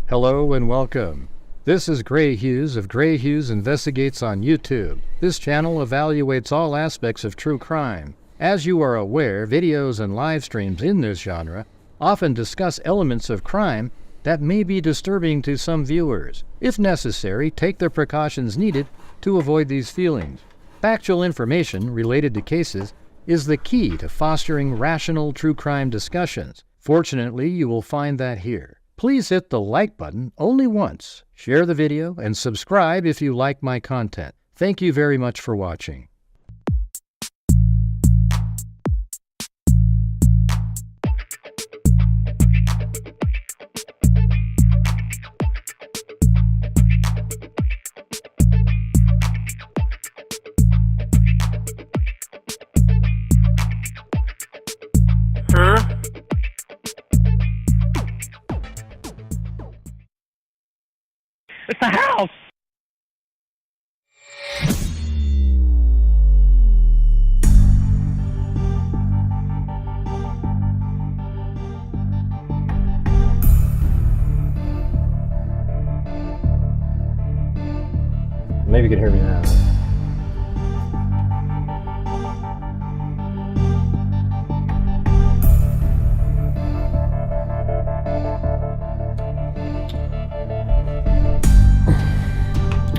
Hello and welcome. This is Grant Hughes of Grant Hughes Investigates on YouTube. This channel evaluates all aspects of true crime. As you are aware, videos and live streams in this genre often discuss elements of crime that may be disturbing to some viewers. If necessary, take the precautions needed to avoid these feelings. Factual information related to cases is the key to fostering rational true crime discussions. Fortunately, you will find that here. Please hit the like button only once, share the video, and subscribe if you like my content. Thank you very much for watching. It's the house! Maybe you can hear me now.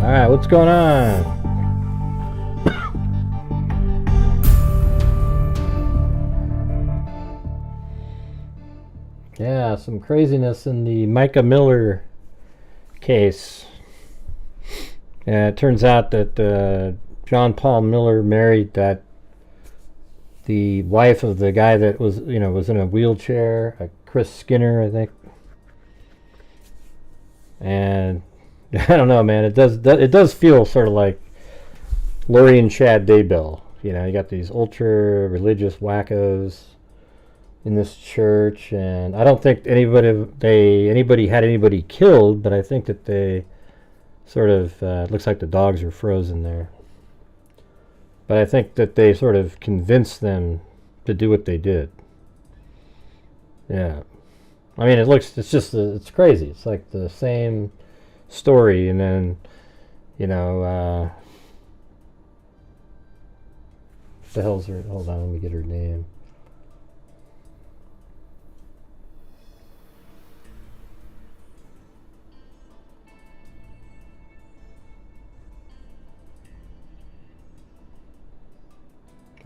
Alright, what's going on? Yeah, some craziness in the Micah Miller case. It turns out that John Paul Miller married the wife of the guy that was in a wheelchair, Chris Skinner, I think. And I don't know, man. It does feel sort of like Lori and Chad Daybell. You know, you got these ultra religious wackos in this church, and I don't think anybody had anybody killed, but I think that they sort of it looks like the dogs are frozen there. But I think that they sort of convinced them to do what they did. Yeah, I mean, it's crazy. It's like the same story, and then what the hell's her, hold on, let me get her name.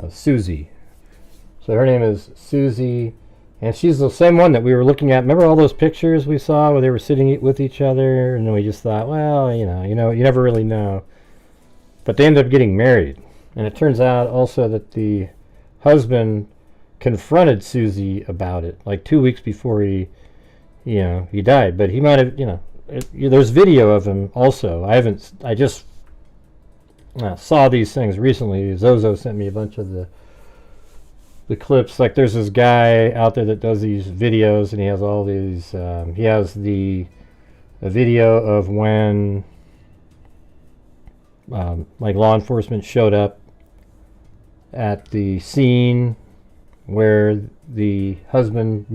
Suzie. So her name is Suzie, and she's the same one that we were looking at. Remember all those pictures we saw where they were sitting with each other, and then we just thought, well, you never really know. But they ended up getting married, and it turns out also that the husband confronted Suzie about it, like 2 weeks before he died. But he might have, there's video of him also. I just saw these things recently. Zozo sent me a bunch of the clips. Like, there's this guy out there that does these videos, and he has all these he has a video of when like law enforcement showed up at the scene where the husband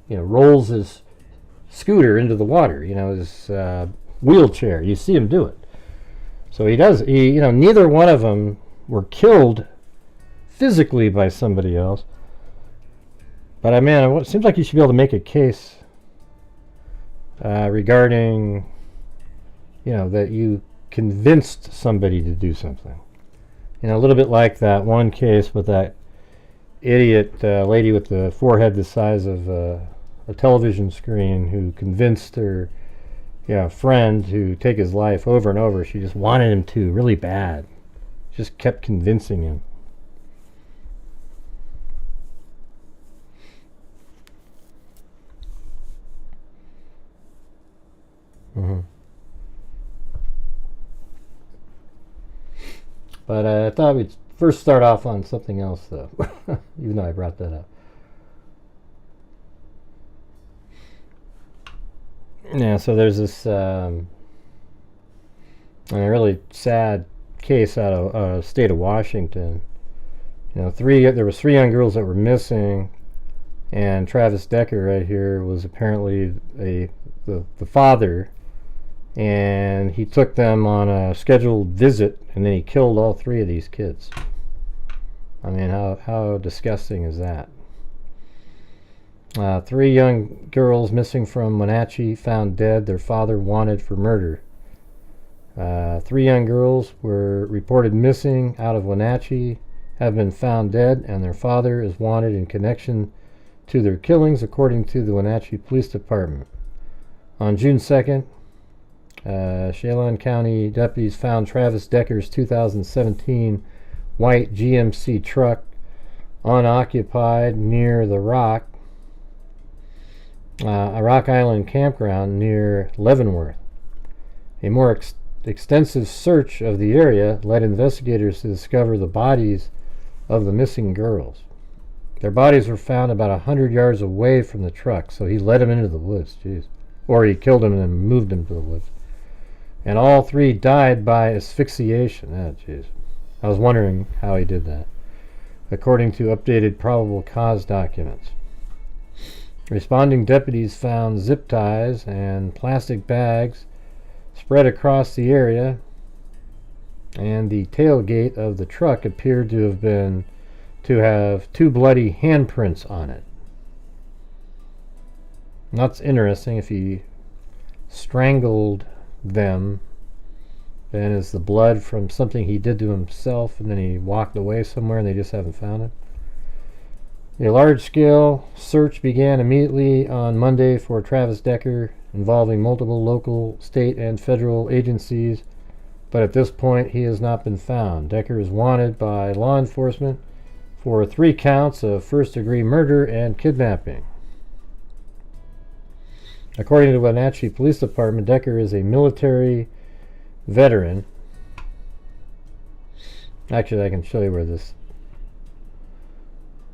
rolls his scooter into the water, his wheelchair. You see him do it. So he does. Neither one of them were killed physically by somebody else. But it seems like you should be able to make a case regarding, that you convinced somebody to do something. A little bit like that one case with that idiot lady with the forehead the size of a television screen who convinced her friend to take his life over and over. She just wanted him to really bad. Just kept convincing him. But I thought we'd first start off on something else, though, even though I brought that up. Yeah, so there's this a really sad case out of state of Washington. There was 3 young girls that were missing, and Travis Decker right here was apparently the father, and he took them on a scheduled visit, and then he killed all 3 of these kids. I mean, how disgusting is that? 3 young girls missing from Wenatchee, found dead, their father wanted for murder. 3 young girls were reported missing out of Wenatchee, have been found dead, and their father is wanted in connection to their killings, according to the Wenatchee Police Department. On June 2nd, Chelan County deputies found Travis Decker's 2017 white GMC truck unoccupied near the Rock, a Rock Island campground near Leavenworth. A more extensive search of the area led investigators to discover the bodies of the missing girls. Their bodies were found about 100 yards away from the truck, so he led them into the woods. Jeez. Or he killed them and then moved them to the woods. And all 3 died by asphyxiation. Oh, jeez. I was wondering how he did that, according to updated probable cause documents. Responding deputies found zip ties and plastic bags spread across the area, and the tailgate of the truck appeared to have 2 bloody handprints on it. And that's interesting. If he strangled them, then is the blood from something he did to himself, and then he walked away somewhere and they just haven't found him? A large-scale search began immediately on Monday for Travis Decker, involving multiple local, state, and federal agencies, but at this point he has not been found. Decker is wanted by law enforcement for 3 counts of first-degree murder and kidnapping. According to the Wenatchee Police Department, Decker is a military veteran. Actually, I can show you where this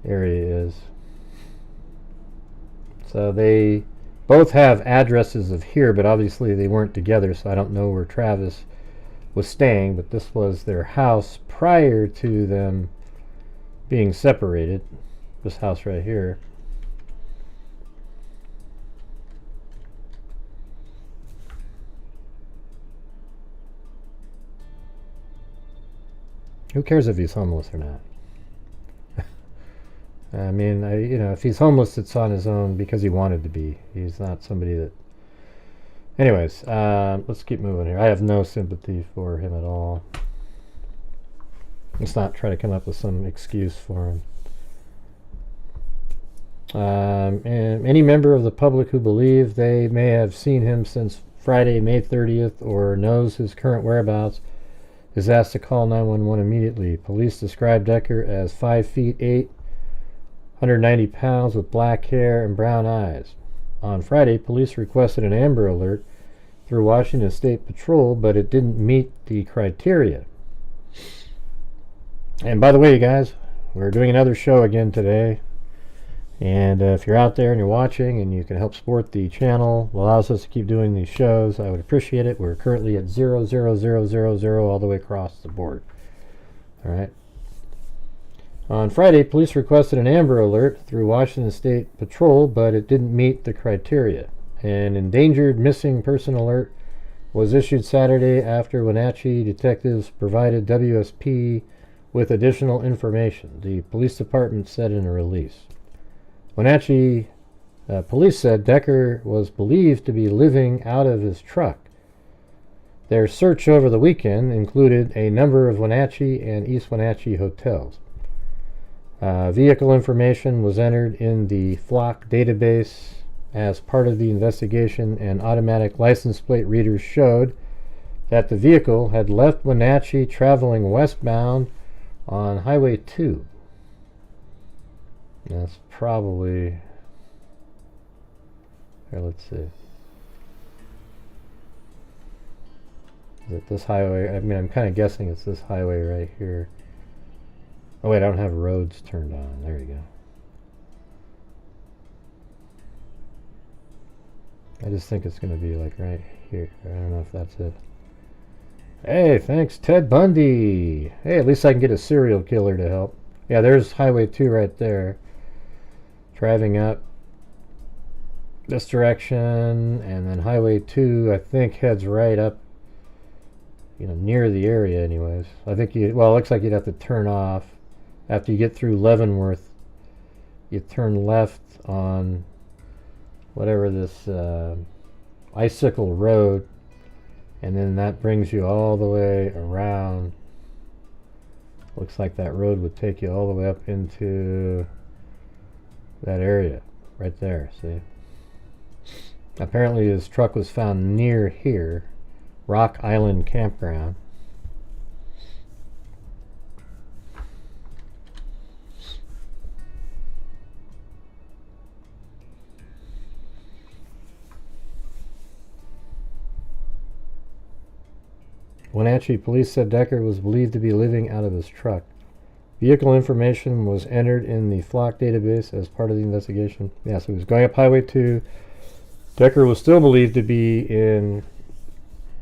area is. So they both have addresses of here, but obviously they weren't together, so I don't know where Travis was staying, but this was their house prior to them being separated. This house right here. Who cares if he's homeless or not? I mean, if he's homeless, it's on his own because he wanted to be. He's not somebody that... Anyways, let's keep moving here. I have no sympathy for him at all. Let's not try to come up with some excuse for him. And any member of the public who believe they may have seen him since Friday, May 30th, or knows his current whereabouts, is asked to call 911 immediately. Police described Decker as 5 feet 8, 190 pounds, with black hair and brown eyes. On Friday, police requested an Amber Alert through Washington State Patrol, but it didn't meet the criteria. And by the way, you guys, we're doing another show again today. And if you're out there and you're watching and you can help support the channel, allows us to keep doing these shows, I would appreciate it. We're currently at 00000 all the way across the board. All right. On Friday, police requested an Amber Alert through Washington State Patrol, but it didn't meet the criteria. An endangered missing person alert was issued Saturday after Wenatchee detectives provided WSP with additional information, the police department said in a release. Wenatchee police said Decker was believed to be living out of his truck. Their search over the weekend included a number of Wenatchee and East Wenatchee hotels. Vehicle information was entered in the Flock database as part of the investigation, and automatic license plate readers showed that the vehicle had left Wenatchee traveling westbound on Highway 2. That's probably... Here, let's see. Is it this highway? I mean, I'm kind of guessing it's this highway right here. Oh wait, I don't have roads turned on. There you go. I just think it's going to be like right here. I don't know if that's it. Hey, thanks, Ted Bundy. Hey, at least I can get a serial killer to help. Yeah, there's Highway 2 right there. Driving up. this direction, and then Highway 2, I think, heads right up, near the area anyways. I think it looks like you'd have to turn off. After you get through Leavenworth, you turn left on whatever this Icicle Road, and then that brings you all the way around. Looks like that road would take you all the way up into that area right there, see? Apparently his truck was found near here, Rock Island Campground. Wenatchee police said Decker was believed to be living out of his truck. Vehicle information was entered in the flock database as part of the investigation. Yeah, so he was going up Highway 2. Decker was still believed to be in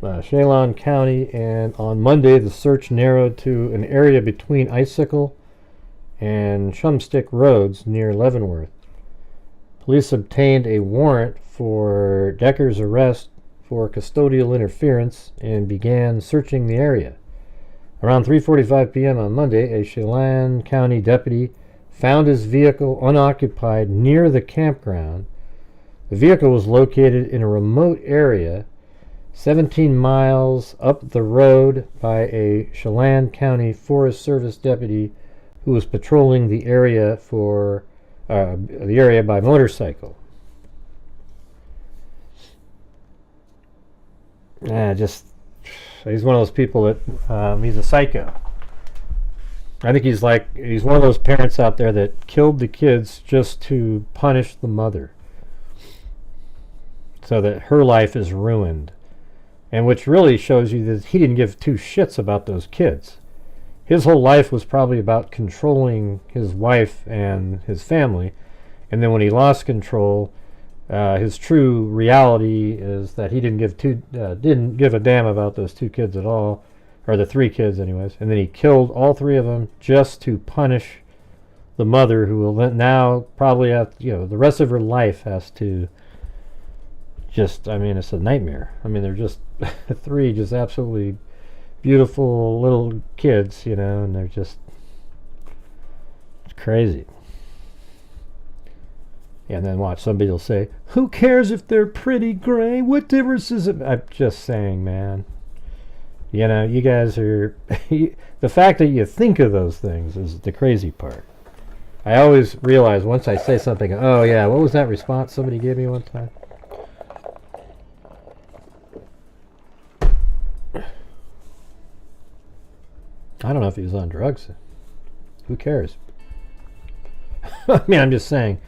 Chelan County, and on Monday the search narrowed to an area between Icicle and Chumstick Roads near Leavenworth. Police obtained a warrant for Decker's arrest for custodial interference and began searching the area. Around 3:45 p.m. on Monday, a Chelan County deputy found his vehicle unoccupied near the campground. The vehicle was located in a remote area 17 miles up the road by a Chelan County Forest Service deputy who was patrolling the area by motorcycle. He's one of those people that he's a psycho. I think he's one of those parents out there that killed the kids just to punish the mother, so that her life is ruined. And which really shows you that he didn't give two shits about those kids. His whole life was probably about controlling his wife and his family, and then when he lost control, his true reality is that he didn't give a damn about those two kids at all, or the three kids anyways, and then he killed all three of them just to punish the mother, who will then now probably have, the rest of her life has to it's a nightmare. They're just three just absolutely beautiful little kids, and they're just crazy. And then watch, somebody will say, who cares if they're pretty gray? What difference is it? I'm just saying, man. You guys are... the fact that you think of those things is the crazy part. I always realize once I say something, oh yeah, what was that response somebody gave me one time? I don't know if he was on drugs. Who cares? I'm just saying.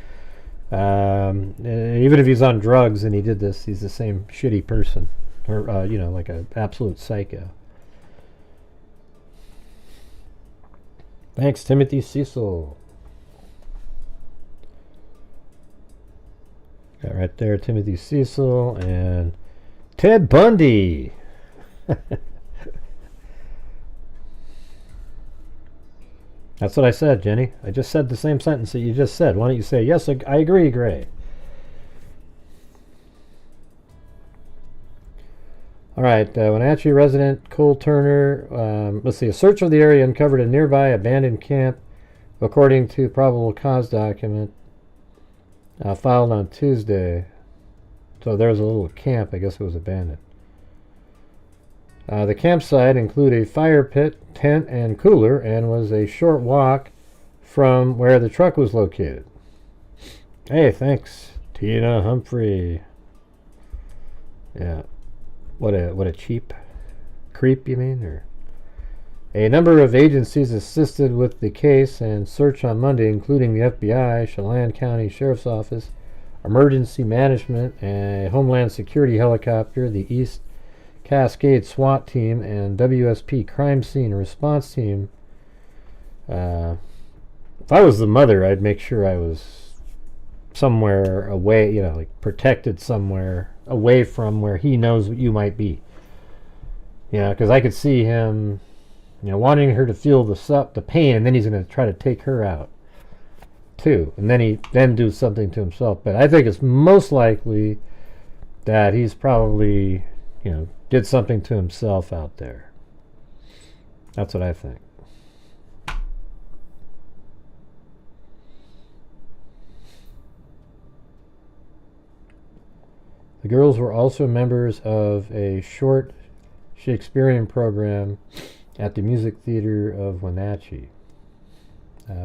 Even if he's on drugs and he did this, he's the same shitty person, or like an absolute psycho. Thanks, Timothy Cecil. Got right there, Timothy Cecil and Ted Bundy. That's what I said, Jenny. I just said the same sentence that you just said. Why don't you say, yes, I agree, Gray. All right, Wenatchee resident Cole Turner. Let's see. A search of the area uncovered a nearby abandoned camp, according to probable cause document filed on Tuesday. So there's a little camp. I guess it was abandoned. The campsite included a fire pit, tent, and cooler, and was a short walk from where the truck was located. Hey, thanks, Tina Humphrey. Yeah, what a cheap creep, you mean? Or a number of agencies assisted with the case and search on Monday, including the FBI, Chelan County Sheriff's Office, Emergency Management, a Homeland Security helicopter, the East Cascade SWAT team, and WSP Crime Scene Response Team. If I was the mother, I'd make sure I was somewhere away, like protected somewhere away from where he knows what you might be. Because I could see him, wanting her to feel the pain, and then he's going to try to take her out. too, and then do something to himself. But I think it's most likely that he's probably, did something to himself out there. That's what I think. The girls were also members of a short Shakespearean program at the Music Theater of Wenatchee.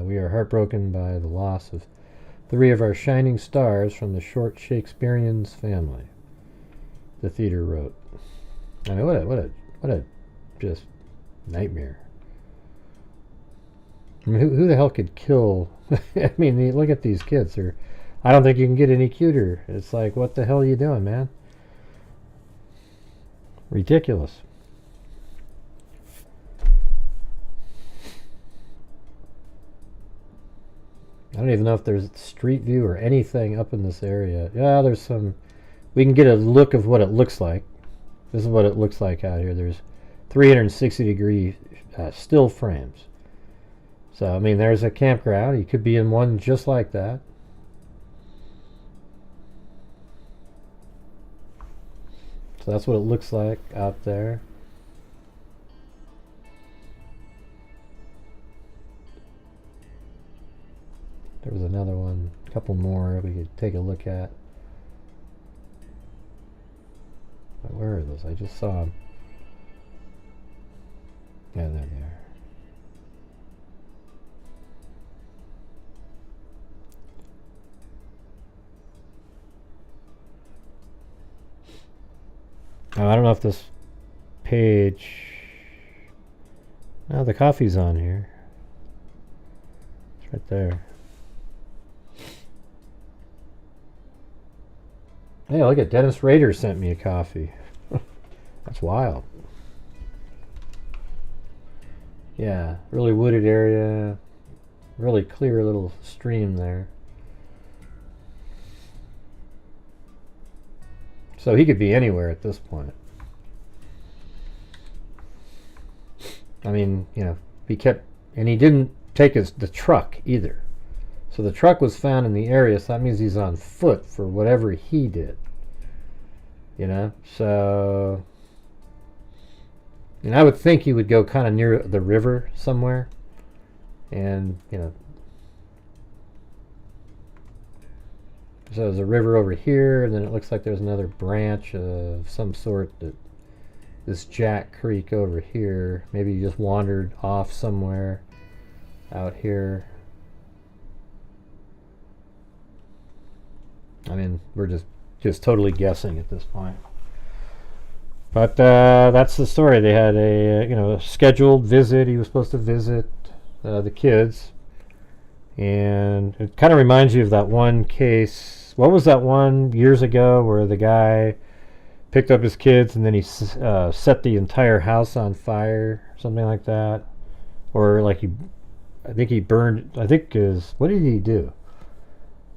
We are heartbroken by the loss of 3 of our shining stars from the short Shakespearean's family, the theater wrote. I mean, what a just nightmare. I mean, who the hell could kill? I mean, look at these kids. I don't think you can get any cuter. It's like, what the hell are you doing, man? Ridiculous. I don't even know if there's street view or anything up in this area. Yeah, there's some. We can get a look of what it looks like. This is what it looks like out here. There's 360-degree still frames. So, I mean, there's a campground. You could be in one just like that. So that's what it looks like out there. There was another one, a couple more we could take a look at. But where are those? I just saw them. Yeah, there they are. Oh, I don't know if this page... No, the coffee's on here. It's right there. Hey, look at Dennis Rader sent me a coffee. That's wild. Yeah, really wooded area. Really clear little stream there. So he could be anywhere at this point. I mean, he kept, and he didn't take the truck either. So the truck was found in the area, so that means he's on foot for whatever he did. So, and I would think he would go kind of near the river somewhere, and so there's a river over here, and then it looks like there's another branch of some sort, that this Jack Creek over here. Maybe he just wandered off somewhere out here. I mean, we're just totally guessing at this point. But that's the story. They had a scheduled visit. He was supposed to visit the kids, and it kind of reminds you of that one case. What was that one years ago where the guy picked up his kids and then he set the entire house on fire, something like that, or like I think he burned. I think what did he do?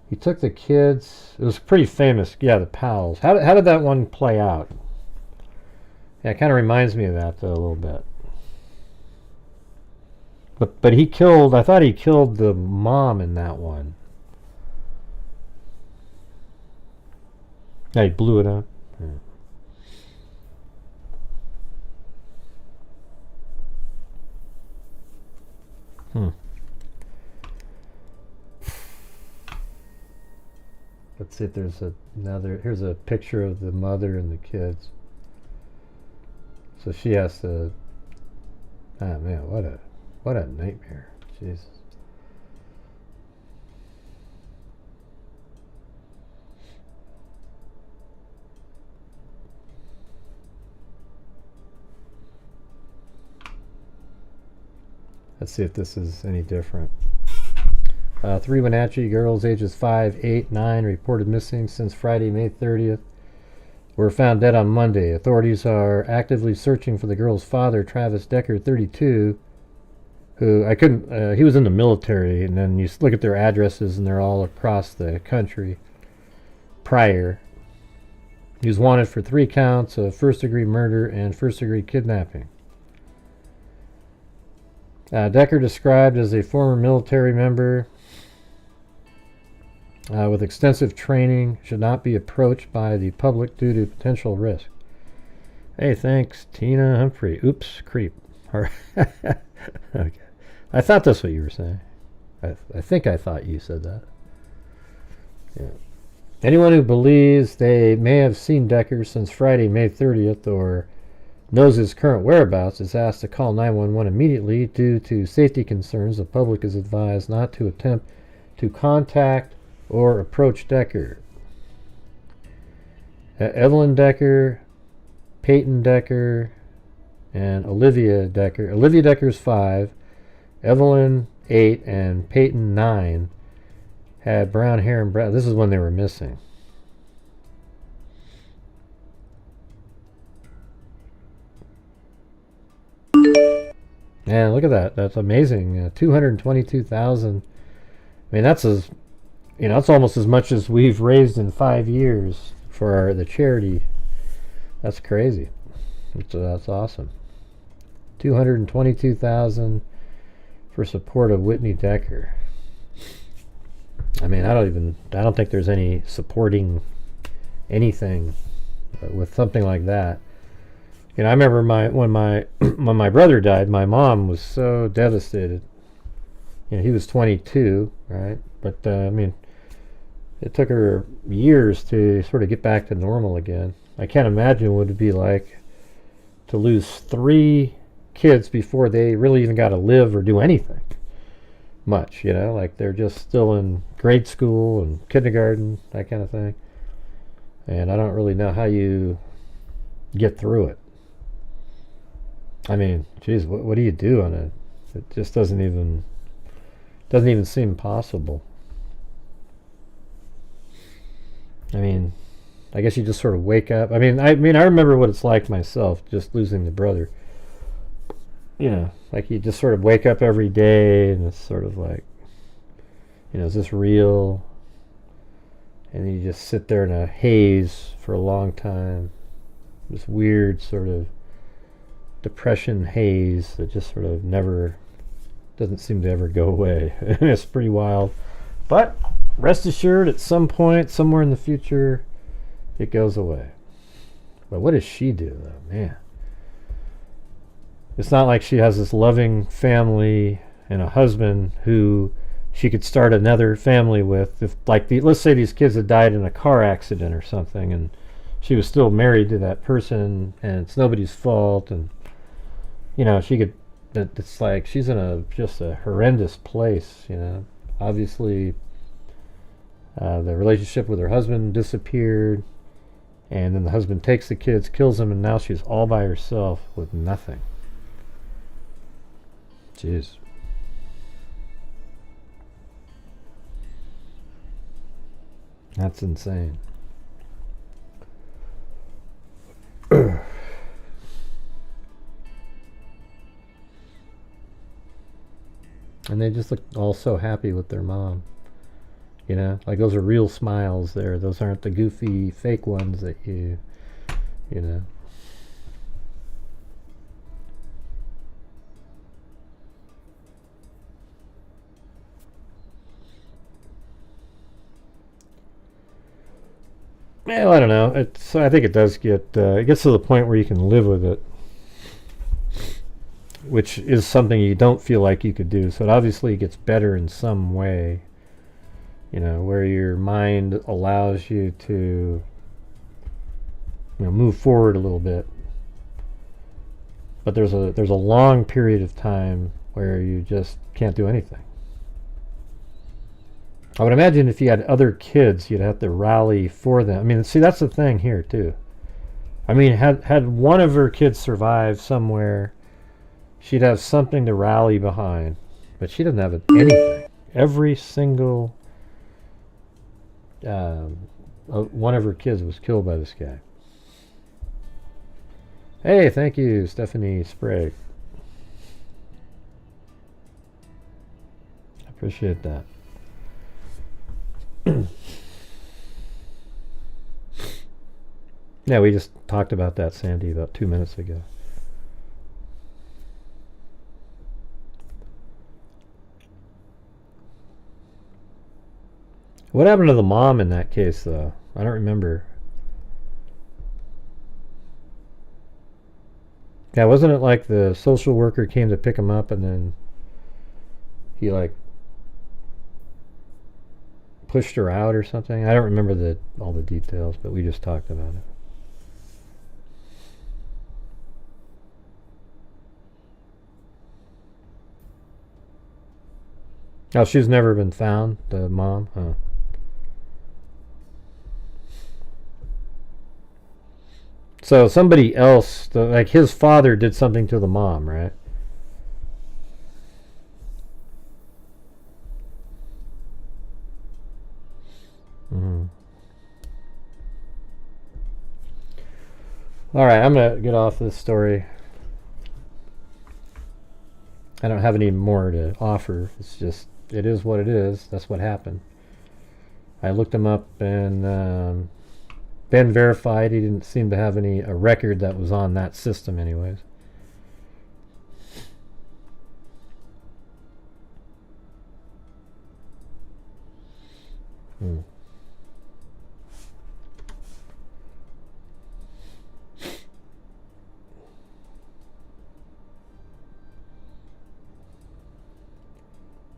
He took the kids. It was pretty famous. Yeah, the Powells. How did that one play out? Yeah, it kind of reminds me of that though, a little bit. But he killed. I thought he killed the mom in that one. Yeah, he blew it up. Yeah. Let's see if there's another. Here's a picture of the mother and the kids. So she has to. Ah, man, what a nightmare! Jesus. Let's see if this is any different. 3 Wenatchee girls ages 5, 8, 9 reported missing since Friday, May 30th. Were found dead on Monday. Authorities are actively searching for the girls' father, Travis Decker, 32, who he was in the military, and then you look at their addresses and they're all across the country prior. He was wanted for 3 counts of first-degree murder and first-degree kidnapping. Decker, described as a former military member, with extensive training, should not be approached by the public due to potential risk. Hey, thanks, Tina Humphrey. Oops, creep. Okay. I thought that's what you were saying. I think I thought you said that. Yeah. Anyone who believes they may have seen Decker since Friday, May 30th, or knows his current whereabouts is asked to call 911 immediately. Due to safety concerns, the public is advised not to attempt to contact or approach Decker. Evelyn Decker, Peyton Decker, and Olivia Decker. Olivia Decker's 5, Evelyn 8, and Peyton 9 had brown hair and brown. This is when they were missing. Yeah, look at that. That's amazing. 222,000. I mean, that's that's almost as much as we've raised in 5 years for the charity. That's crazy. That's awesome. 222,000 for support of Whitney Decker. I mean, I don't think there's any supporting anything with something like that. I remember when my brother died, my mom was so devastated. He was 22, right? But I mean, it took her years to sort of get back to normal again. I can't imagine what it'd be like to lose 3 kids before they really even got to live or do anything much, like they're just still in grade school and kindergarten, that kind of thing. And I don't really know how you get through it. I mean, geez, what do you do on it? It just doesn't even seem possible. I mean, I guess you just sort of wake up. I mean, I remember what it's like myself, just losing the brother. Like you just sort of wake up every day and it's sort of like, is this real? And then you just sit there in a haze for a long time. This weird sort of depression haze that just sort of doesn't seem to ever go away. It's pretty wild. But rest assured, at some point, somewhere in the future, it goes away. But what does she do, though? Man. It's not like she has this loving family and a husband who she could start another family with. If, let's say these kids had died in a car accident or something, and she was still married to that person, and it's nobody's fault, and she could. It's like she's in just a horrendous place. Obviously, the relationship with her husband disappeared, and then the husband takes the kids, kills them, and now she's all by herself with nothing. Jeez. That's insane. And they just look all so happy with their mom. Like those are real smiles there. Those aren't the goofy fake ones that you know. Well, I don't know. I think it does it gets to the point where you can live with it, which is something you don't feel like you could do. So it obviously gets better in some way, where your mind allows you to, move forward a little bit. But there's a long period of time where you just can't do anything. I would imagine if you had other kids, you'd have to rally for them. I mean, see, that's the thing here, too. I mean, had one of her kids survive somewhere, she'd have something to rally behind. But she doesn't have anything. Every single one of her kids was killed by this guy. Hey, thank you, Stephanie Sprague. I appreciate that. Yeah, we just talked about that, Sandy, about 2 minutes ago. What happened to the mom in that case, though? I don't remember. Yeah, wasn't it like the social worker came to pick him up and then he like pushed her out or something? I don't remember all the details, but we just talked about it. Oh, she's never been found, the mom? Huh. So somebody else, like his father, did something to the mom, right? Mm-hmm. All right, I'm going to get off this story. I don't have any more to offer. It's just, it is what it is. That's what happened. I looked him up and Ben verified he didn't seem to have a record that was on that system anyways.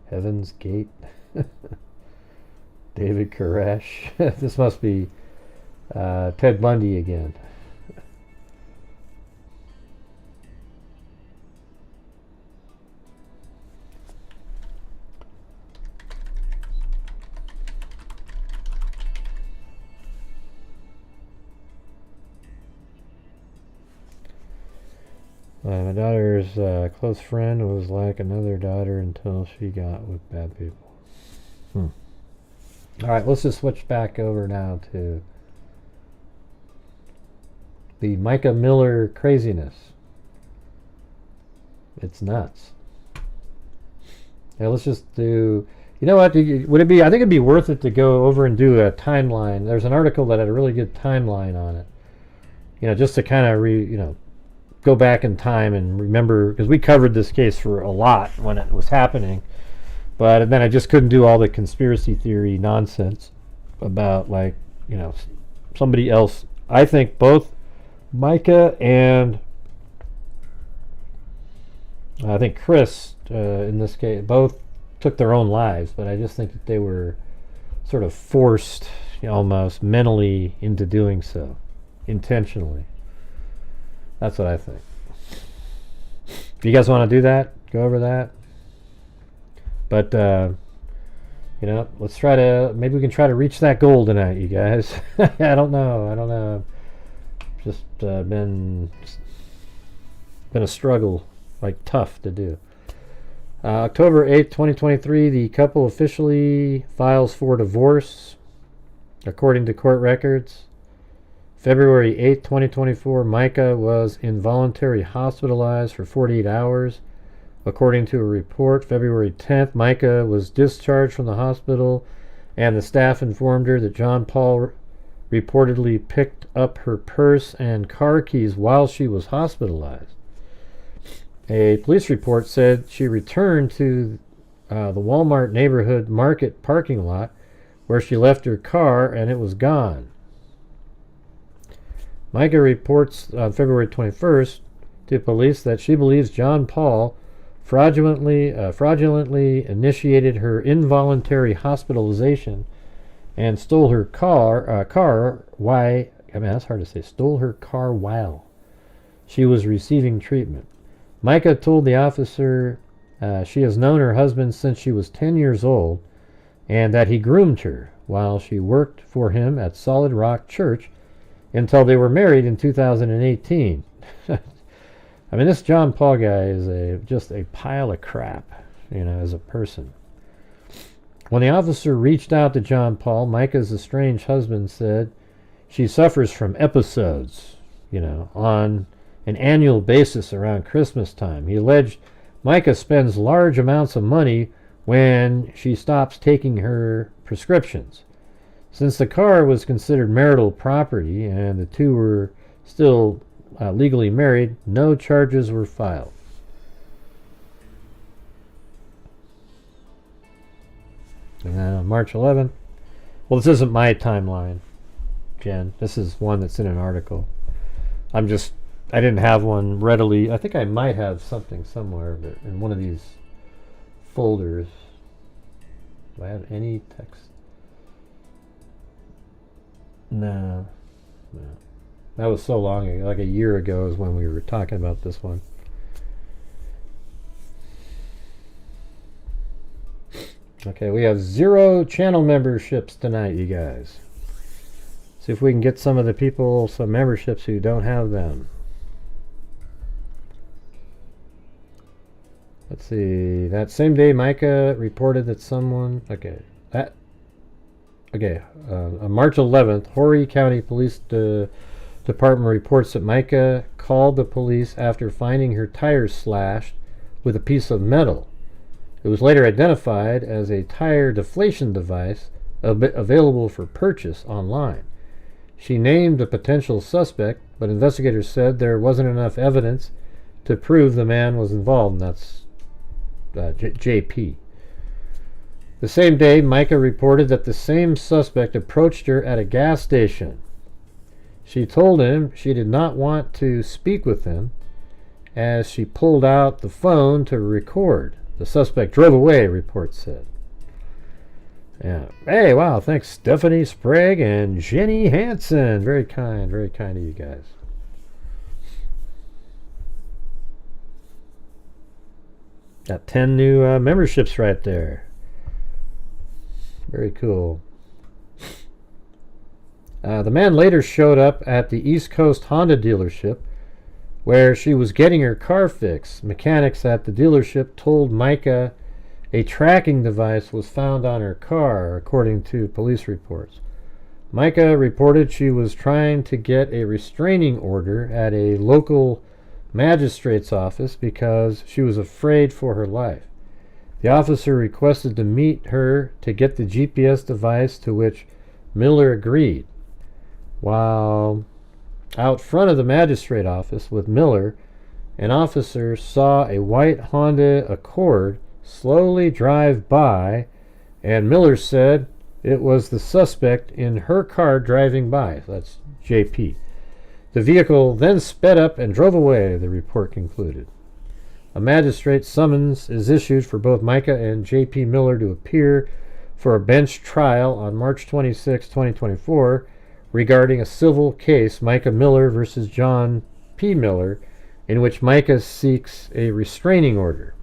Heaven's Gate. David Koresh. This must be Ted Bundy again. My daughter's close friend was like another daughter until she got with bad people. All right, let's just switch back over now to the Micah Miller craziness. It's nuts. Yeah, let's just do. You know what? Would it be? I think it'd be worth it to go over and do a timeline. There's an article that had a really good timeline on it. You know, just to kind of go back in time and remember, because we covered this case for a lot when it was happening, but then I just couldn't do all the conspiracy theory nonsense about somebody else. I think both Micah and I think Chris in this case both took their own lives, but I just think that they were sort of forced almost mentally into doing so intentionally. That's what I think. If you guys want to do that, go over that. But, let's try to, maybe we can try to reach that goal tonight, you guys. I don't know. Just been a struggle, tough to do. October 8th, 2023, the couple officially files for divorce, according to court records. February 8, 2024, Micah was involuntarily hospitalized for 48 hours. According to a report, February 10th, Micah was discharged from the hospital, and the staff informed her that John Paul reportedly picked up her purse and car keys while she was hospitalized. A police report said she returned to the Walmart neighborhood market parking lot where she left her car and it was gone. Micah reports on February 21st to police that she believes John Paul fraudulently initiated her involuntary hospitalization and stole her car. That's hard to say. Stole her car while she was receiving treatment. Micah told the officer she has known her husband since she was 10 years old and that he groomed her while she worked for him at Solid Rock Church until they were married in 2018. I mean, this John Paul guy is just a pile of crap, as a person. When the officer reached out to John Paul, Micah's estranged husband said she suffers from episodes, on an annual basis around Christmas time. He alleged Micah spends large amounts of money when she stops taking her prescriptions. Since the car was considered marital property and the two were still legally married, no charges were filed. And then on March 11th, Well, this isn't my timeline, Jen. This is one that's in an article. I didn't have one readily. I think I might have something somewhere in one of these folders. Do I have any text? No. That was so long ago, like a year ago is when we were talking about this one. Okay, we have 0 channel memberships tonight, you guys. See if we can get some of the people some memberships who don't have them. Let's see. That same day, Micah reported that someone... on March 11th, Horry County Police Department reports that Micah called the police after finding her tires slashed with a piece of metal. It was later identified as a tire deflation device available for purchase online. She named a potential suspect, but investigators said there wasn't enough evidence to prove the man was involved, and that's J.P. The same day, Micah reported that the same suspect approached her at a gas station. She told him she did not want to speak with him as she pulled out the phone to record. The suspect drove away, reports said. Yeah. Hey, wow, thanks Stephanie Sprague and Jenny Hansen. Very kind of you guys. Got 10 new memberships right there. Very cool. The man later showed up at the East Coast Honda dealership where she was getting her car fixed. Mechanics at the dealership told Micah a tracking device was found on her car, according to police reports. Micah reported she was trying to get a restraining order at a local magistrate's office because she was afraid for her life. The officer requested to meet her to get the GPS device, to which Miller agreed. While out front of the magistrate office with Miller, an officer saw a white Honda Accord slowly drive by, and Miller said it was the suspect in her car driving by. That's J.P. The vehicle then sped up and drove away, the report concluded. A magistrate's summons is issued for both Micah and J.P. Miller to appear for a bench trial on March 26, 2024, regarding a civil case, Micah Miller versus John P. Miller, in which Micah seeks a restraining order.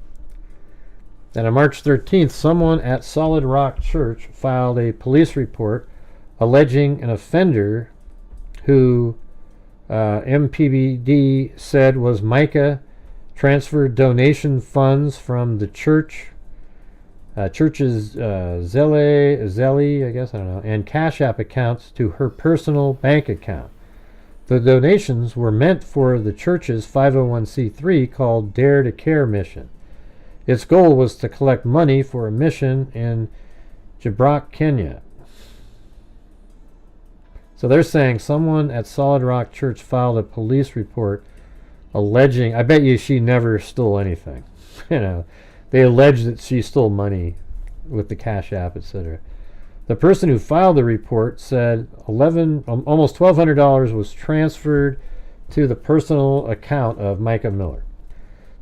And on March 13th, someone at Solid Rock Church filed a police report alleging an offender who MPBD said was Micah transferred donation funds from the church's Zelle, I guess, I don't know, and Cash App accounts to her personal bank account. The donations were meant for the church's 501c3 called Dare to Care mission. Its goal was to collect money for a mission in Jabrok, Kenya. So they're saying someone at Solid Rock Church filed a police report alleging, I bet you she never stole anything. They allege that she stole money with the Cash App, etc. The person who filed the report said almost $1,200 was transferred to the personal account of Micah Miller.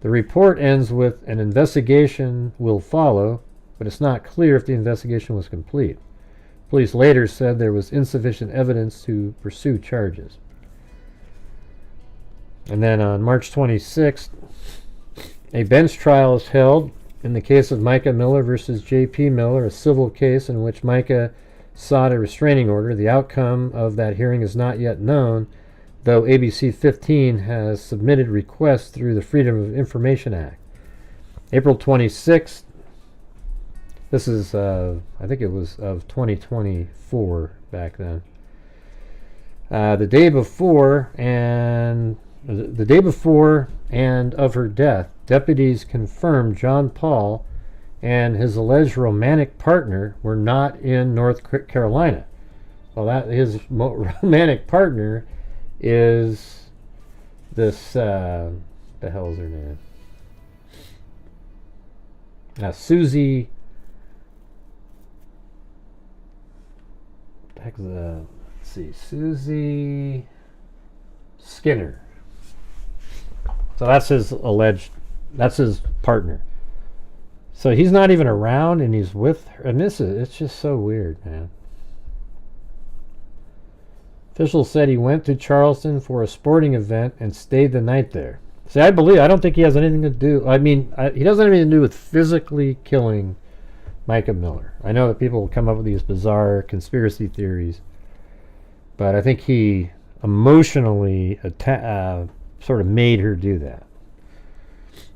The report ends with an investigation will follow, but it's not clear if the investigation was complete. Police later said there was insufficient evidence to pursue charges. And then on March 26th, a bench trial is held in the case of Micah Miller versus J.P. Miller, a civil case in which Micah sought a restraining order. The outcome of that hearing is not yet known, though ABC 15 has submitted requests through the Freedom of Information Act. April 26th, this is, I think it was of 2024 back then. The day before and of her death, deputies confirmed John Paul and his alleged romantic partner were not in North Carolina. Well, his romantic partner is this, the hell's her name? Suzie heck is that? Let's see, Suzie Skinner. So that's his partner. So he's not even around, and he's with her. And it's just so weird, man. Officials said he went to Charleston for a sporting event and stayed the night there. See, I don't think he has anything to do. I mean, he doesn't have anything to do with physically killing Micah Miller. I know that people come up with these bizarre conspiracy theories, but I think he emotionally sort of made her do that.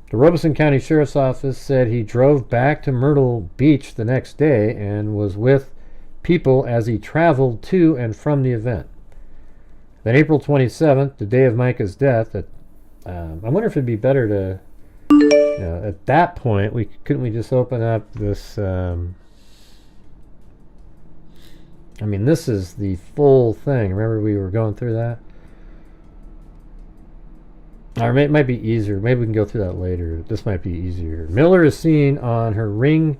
The Robeson County Sheriff's Office said he drove back to Myrtle Beach the next day and was with people as he traveled to and from the event. Then April 27th, the day of Micah's death, I wonder if it'd be better to, at that point, couldn't we just open up this, I mean, this is the full thing. Remember we were going through that? Or it might be easier. Maybe we can go through that later. This might be easier. Miller is seen on her Ring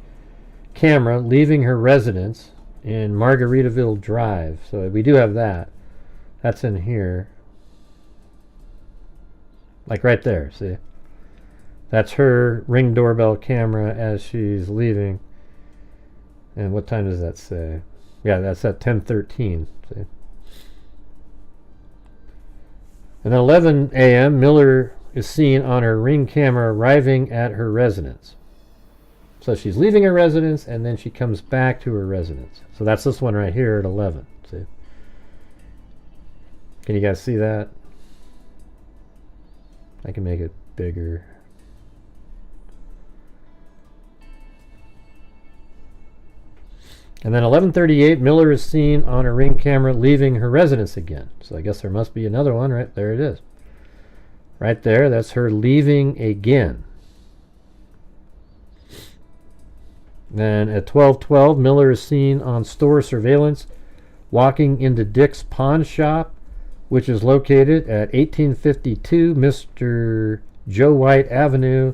camera leaving her residence in Margaritaville Drive. So we do have that. That's in here. Like right there, see? That's her Ring doorbell camera as she's leaving. And what time does that say? Yeah, that's at 10:13. See? And at 11 a.m., Miller is seen on her Ring camera arriving at her residence. So she's leaving her residence, and then she comes back to her residence. So that's this one right here at 11. See? Can you guys see that? I can make it bigger. And then 11:38, Miller is seen on a Ring camera leaving her residence again. So I guess there must be another one. Right there it is. Right there, that's her leaving again. Then at 12:12, Miller is seen on store surveillance walking into Dick's pawn shop, which is located at 1852 Mr. Joe White Avenue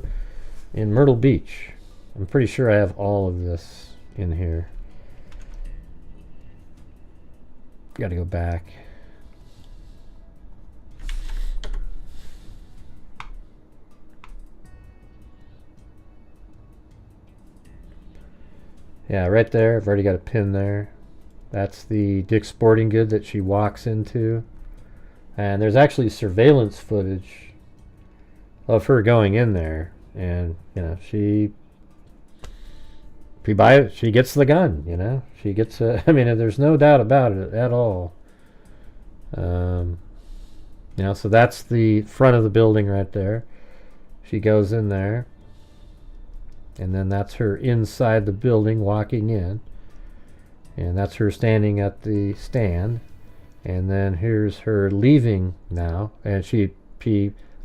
in Myrtle Beach. I'm pretty sure I have all of this in here. Got to go back. Yeah, right there. I've already got a pin there. That's the Dick's Sporting Good that she walks into. And there's actually surveillance footage of her going in there. And, she gets the gun, She gets I mean, there's no doubt about it at all. So that's the front of the building right there. She goes in there. And then that's her inside the building walking in. And that's her standing at the stand. And then here's her leaving now. And she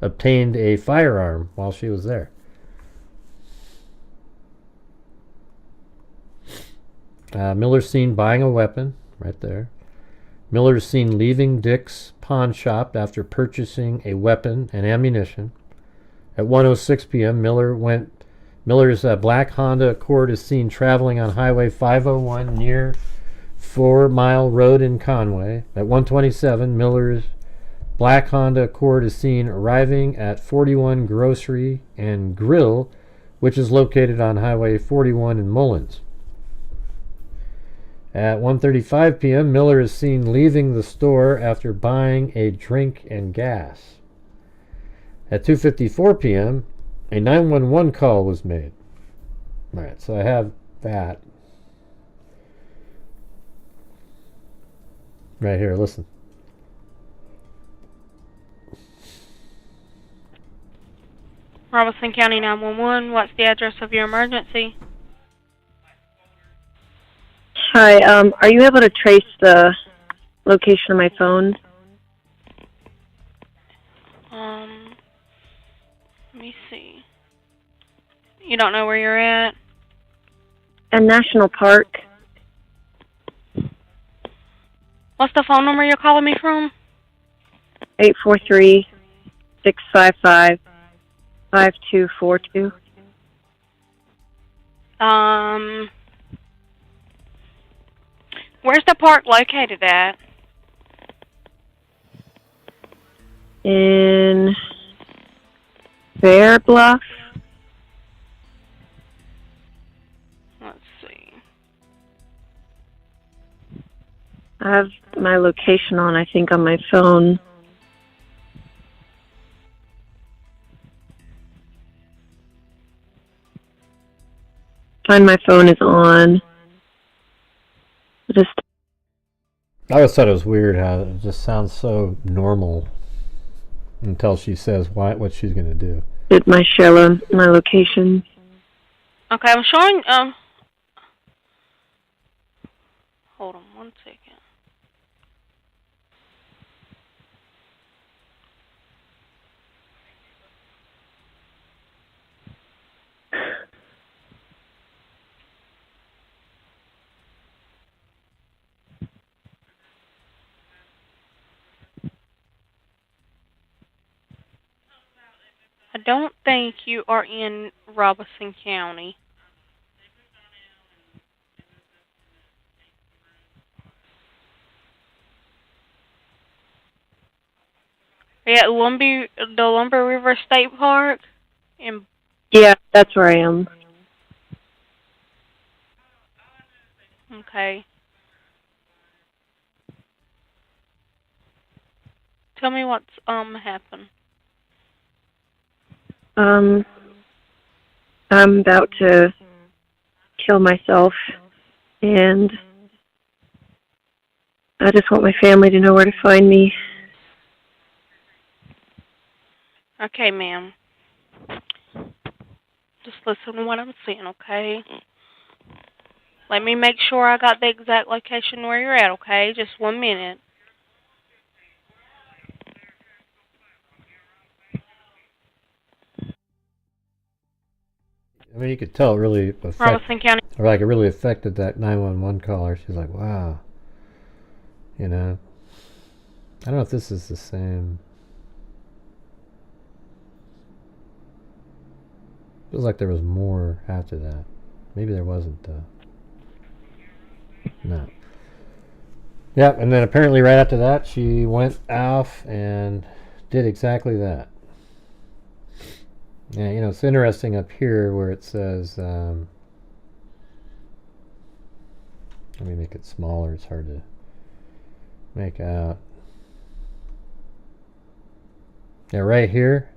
obtained a firearm while she was there. Miller's seen buying a weapon right there. Miller's seen leaving Dick's pawn shop after purchasing a weapon and ammunition. At 1:06 p.m., Miller's black Honda Accord is seen traveling on Highway 501 near 4 Mile Road in Conway. At 1:27, Miller's black Honda Accord is seen arriving at 41 Grocery and Grill, which is located on Highway 41 in Mullins. At 1:35 p.m., Miller is seen leaving the store after buying a drink and gas. At 2:54 p.m., a 911 call was made. All right, so I have that. Right here, listen. Robeson County 911, what's the address of your emergency? Hi, are you able to trace the location of my phone? Let me see. You don't know where you're at? In National Park. What's the phone number you're calling me from? 843-655-5242. Where's the park located at? In Bear Bluff. Let's see. I have my location on, I think, on my phone. Find my phone is on. Just I always thought it was weird how it just sounds so normal until she says what she's going to do. did my show my location. Okay, I'm showing, hold on one second. I don't think you are in Robeson County. Are you at the Lumber River State Park? Yeah, that's where I am. Okay. Tell me what's happened. I'm about to kill myself, and I just want my family to know where to find me. Okay, ma'am. Just listen to what I'm saying, okay? Let me make sure I got the exact location where you're at, okay? Just 1 minute. I mean, you could tell it really Robeson County. or like it really affected that 911 caller. She's like, wow. You know. I don't know if this is the same. Feels like there was more after that. Maybe there wasn't, though. No. Yep, and then apparently right after that, she went off and did exactly that. Yeah, you know, it's interesting up here where it says, let me make it smaller, it's hard to make out. Yeah, right here.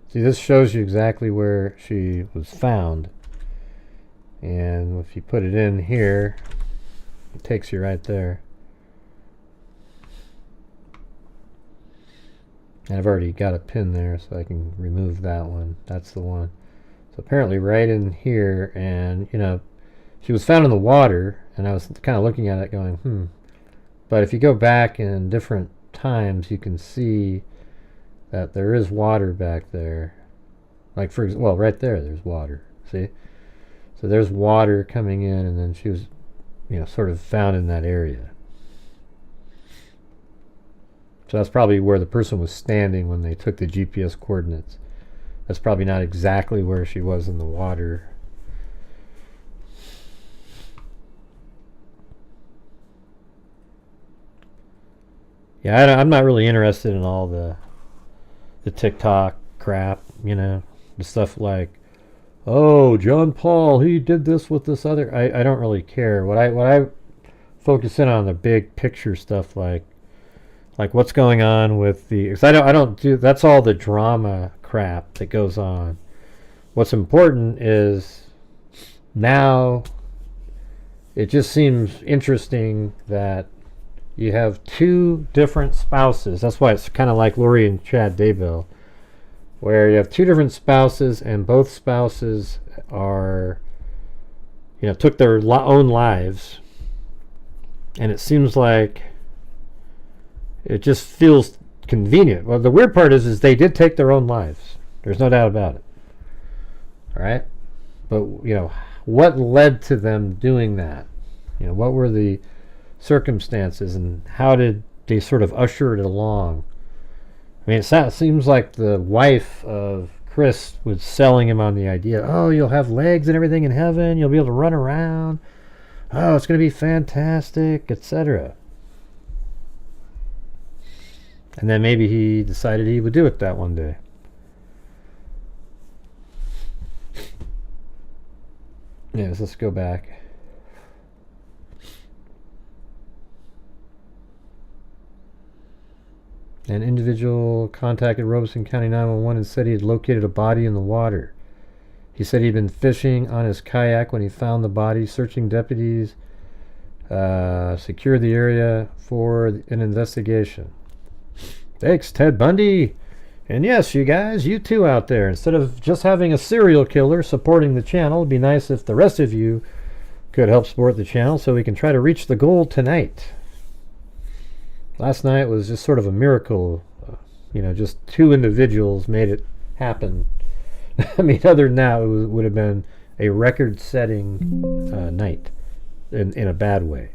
See, this shows you exactly where she was found. And if you put it in here, it takes you right there. And I've already got a pin there, so I can remove that one. That's the one. So apparently right in here, and, you know, she was found in the water, and I was kind of looking at it going, But if you go back in different times, you can see that there is water back there. Like, well, right there, there's water. See? So there's water coming in, and then she was, you know, sort of found in that area. So that's probably where the person was standing when they took the GPS coordinates. That's probably not exactly where she was in the water. Yeah, I'm not really interested in all the TikTok crap, you know, the stuff like, oh, John Paul, he did this with this other. I don't really care. What I focus in on the big picture stuff, like what's going on with the, because I don't do, that's all the drama crap that goes on. What's important is now it just seems interesting that you have two different spouses. That's why it's kind of like Lori and Chad Daybell, where you have two different spouses, and both spouses are, you know, took their own lives, and it seems like it just feels convenient. Well, the weird part is they did take their own lives. There's no doubt about it. All right, but you know, what led to them doing that? You know, what were the circumstances, and how did they sort of usher it along? I mean, it seems like the wife of Chris was selling him on the idea, oh, you'll have legs and everything in heaven, you'll be able to run around. oh, it's going to be fantastic, etc. And then maybe he decided he would do it that one day. Yes, let's go back. An individual contacted Robeson County 911 and said he had located a body in the water. He said he'd been fishing on his kayak when he found the body. Searching deputies secured the area for an investigation. Thanks, Ted Bundy. And yes, you guys, you too out there. Instead of just having a serial killer supporting the channel, it'd be nice if the rest of you could help support the channel so we can try to reach the goal tonight. Last night was just sort of a miracle. Just two individuals made it happen. I mean, other than that, it would have been a record-setting night in a bad way.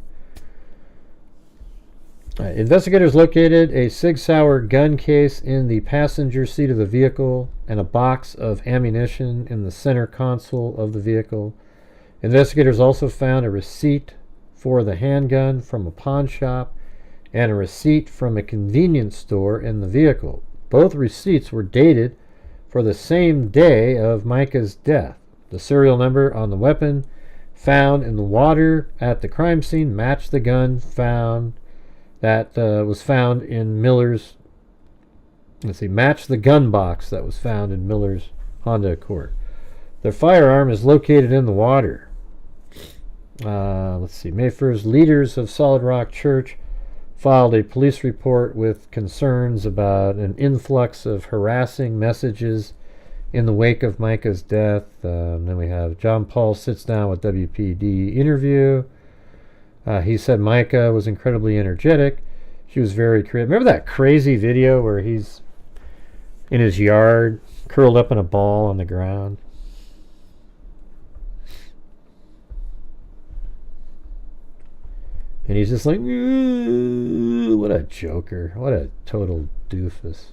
Investigators located a Sig Sauer gun case in the passenger seat of the vehicle and a box of ammunition in the center console of the vehicle. Investigators also found a receipt for the handgun from a pawn shop and a receipt from a convenience store in the vehicle. Both receipts were dated for the same day of Micah's death. The serial number on the weapon found in the water at the crime scene matched the gun was found in Miller's. Matched the gun box that was found in Miller's Honda Accord. The firearm is located in the water. May 1st, leaders of Solid Rock Church filed a police report with concerns about an influx of harassing messages in the wake of Micah's death. Then we have John Paul sits down with WPD interview. He said Micah was incredibly energetic. She was very creative. Remember that crazy video where he's in his yard, curled up in a ball on the ground? And he's just like, what a joker. What a total doofus.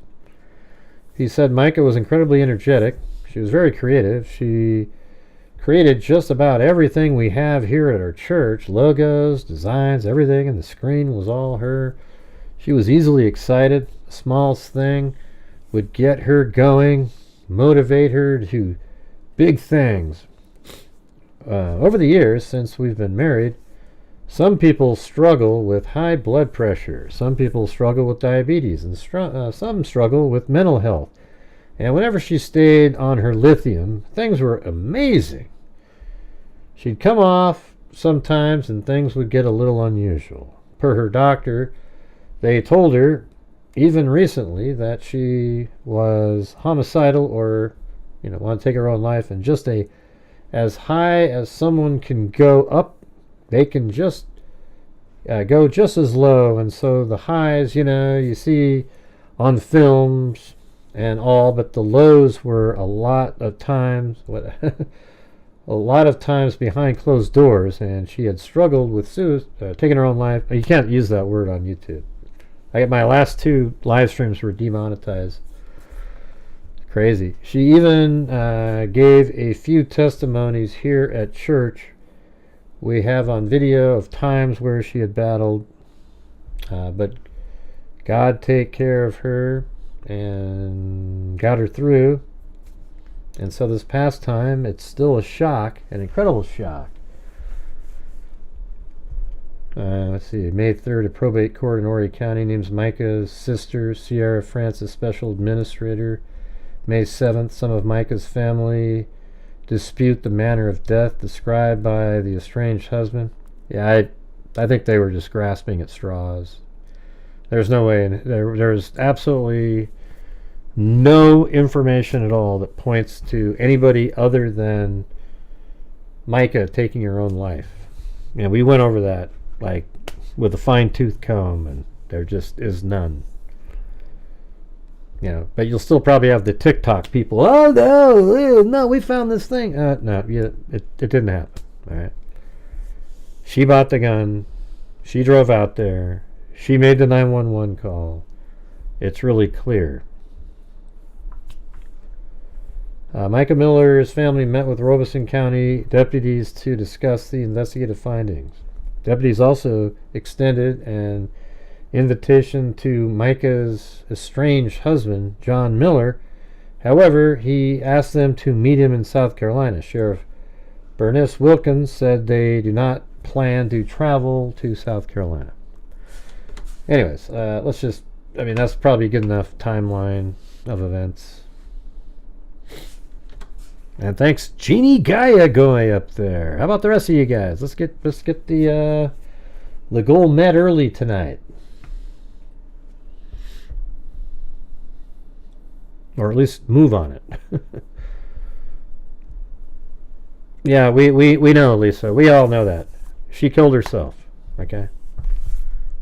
He said Micah was incredibly energetic. She was very creative. She created just about everything we have here at our church. Logos, designs, everything. And the screen was all her. She was easily excited. The smallest thing would get her going, motivate her to big things. Over the years, since we've been married, some people struggle with high blood pressure. Some people struggle with diabetes. And some struggle with mental health. And whenever she stayed on her lithium, things were amazing. She'd come off sometimes and things would get a little unusual. Per her doctor, they told her, even recently, that she was homicidal or, want to take her own life. And just as high as someone can go up, they can just go just as low. And so the highs, you see on films and all, but the lows were a lot of times behind closed doors, and she had struggled with taking her own life. You can't use that word on YouTube. My last 2 live streams were demonetized. Crazy. She even gave a few testimonies here at church. We have on video of times where she had battled, but God take care of her and got her through. And so this past time, it's still a shock, an incredible shock. May 3rd, a probate court in Horry County names Micah's sister, Sierra Francis, special administrator. May 7th, some of Micah's family dispute the manner of death described by the estranged husband. Yeah, I think they were just grasping at straws. There's no way. There's absolutely no information at all that points to anybody other than Micah taking her own life. We went over that with a fine-tooth comb, and there just is none. But you'll still probably have the TikTok people. Oh no, we found this thing. No, it didn't happen. All right. She bought the gun. She drove out there. She made the 911 call. It's really clear. Micah Miller's family met with Robeson County deputies to discuss the investigative findings. Deputies also extended an invitation to Micah's estranged husband, John Miller. However, he asked them to meet him in South Carolina. Sheriff Bernice Wilkins said they do not plan to travel to South Carolina. Anyways, let's just, I mean, that's probably a good enough timeline of events. And thanks, Jeannie Gaia, going up there. How about the rest of you guys? Let's get the goal met early tonight. Or at least move on it. Yeah, we know, Lisa. We all know that. She killed herself. Okay?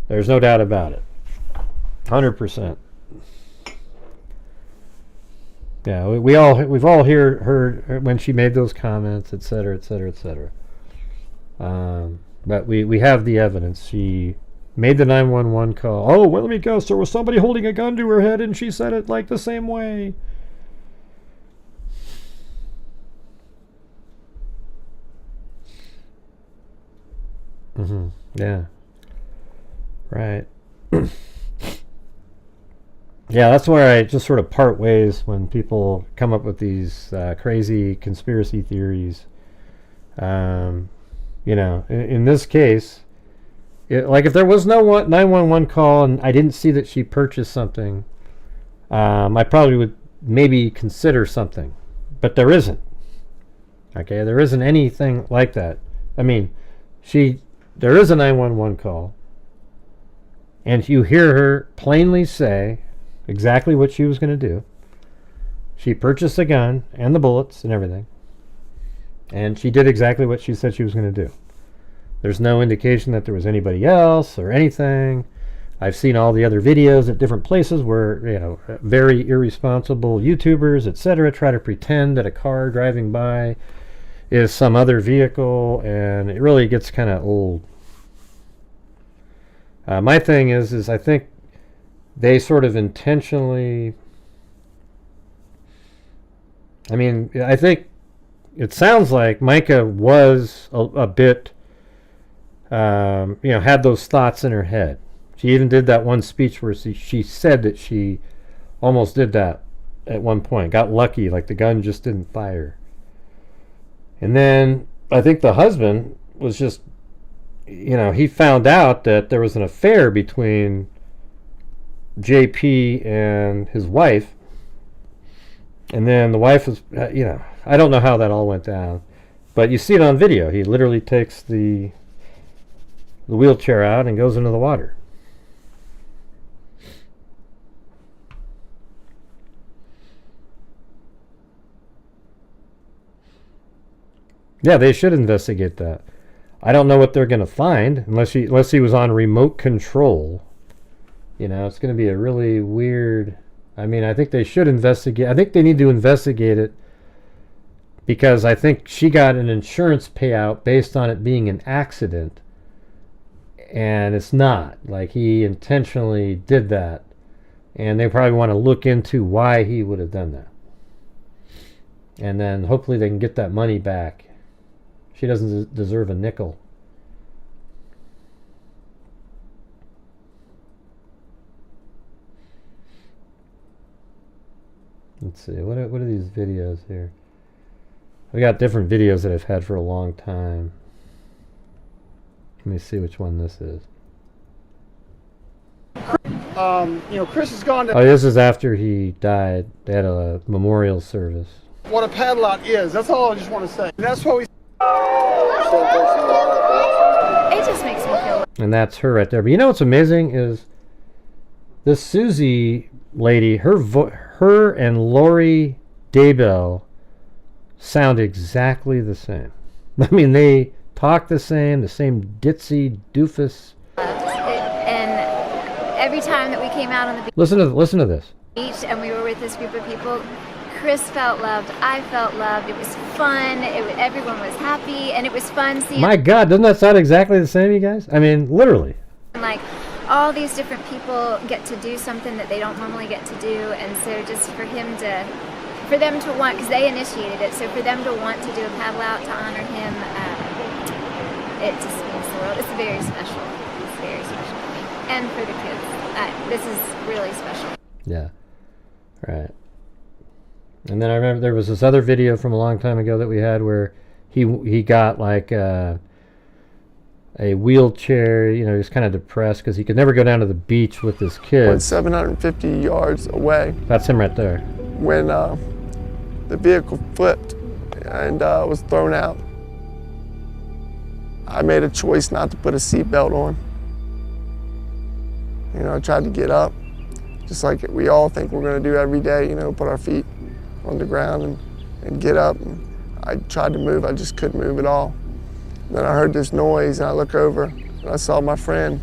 There's no doubt about it. 100%. Yeah, we've all heard when she made those comments, etc., etc., etc. But we have the evidence. She made the 911 call. Oh, well, let me guess. There was somebody holding a gun to her head, and she said it like the same way. Yeah. Right. Yeah, that's where I just sort of part ways when people come up with these crazy conspiracy theories. You know, in this case, like if there was no 911 call and I didn't see that she purchased something, I probably would maybe consider something. But there isn't. Okay, there isn't anything like that. I mean, there is a 911 call, and you hear her plainly say exactly what she was going to do. She purchased a gun and the bullets and everything, and she did exactly what she said she was going to do. There's no indication that there was anybody else or anything. I've seen all the other videos at different places where, you know, very irresponsible YouTubers, etc., try to pretend that a car driving by is some other vehicle, and it really gets kind of old. My thing is I think they sort of intentionally, I mean, I think it sounds like Micah was a bit, you know, had those thoughts in her head. She even did that one speech where she said that she almost did that at one point. Got lucky, like the gun just didn't fire. And then I think the husband was just, you know, he found out that there was an affair between JP and his wife. And then the wife was, you know, I don't know how that all went down. But you see it on video. He literally takes the wheelchair out and goes into the water. Yeah, they should investigate that. I don't know what they're going to find unless he was on remote control. You know, it's going to be a really weird. I mean, I think they should investigate. I think they need to investigate it because I think she got an insurance payout based on it being an accident, and it's not. Like, he intentionally did that, and they probably want to look into why he would have done that. And then hopefully they can get that money back. She doesn't deserve a nickel. Let's see, what are these videos here? We got different videos that I've had for a long time. Let me see which one this is. You know, Chris has gone to... Oh, this is after he died. They had a memorial service. What a padlock is. That's all I just want to say. And that's why we... It just makes me feel... And that's her right there. But you know what's amazing is this Suzie lady, her and Lori Daybell sound exactly the same. I mean, they talk the same ditzy doofus. And every time that we came out on the Listen to this. beach and we were with this group of people, Chris felt loved, I felt loved, it was fun, everyone was happy, and it was fun seeing... My God, doesn't that sound exactly the same, you guys? I mean, literally. Like, all these different people get to do something that they don't normally get to do, and so just for him to for them to want, because they initiated it, so for them to want to do a paddle out to honor him, it just means the world. It's very special. It's very special. And for the kids, this is really special. Yeah. Right. And then I remember there was this other video from a long time ago that we had where he got like a wheelchair. You know, he was kind of depressed because he could never go down to the beach with his kids. 750 yards away That's him right there. when the vehicle flipped and was thrown out. I made a choice not to put a seatbelt on. You know, I tried to get up, just like we all think we're going to do every day, you know, put our feet on the ground and get up. And I tried to move, I just couldn't move at all. Then I heard this noise and I look over and I saw my friend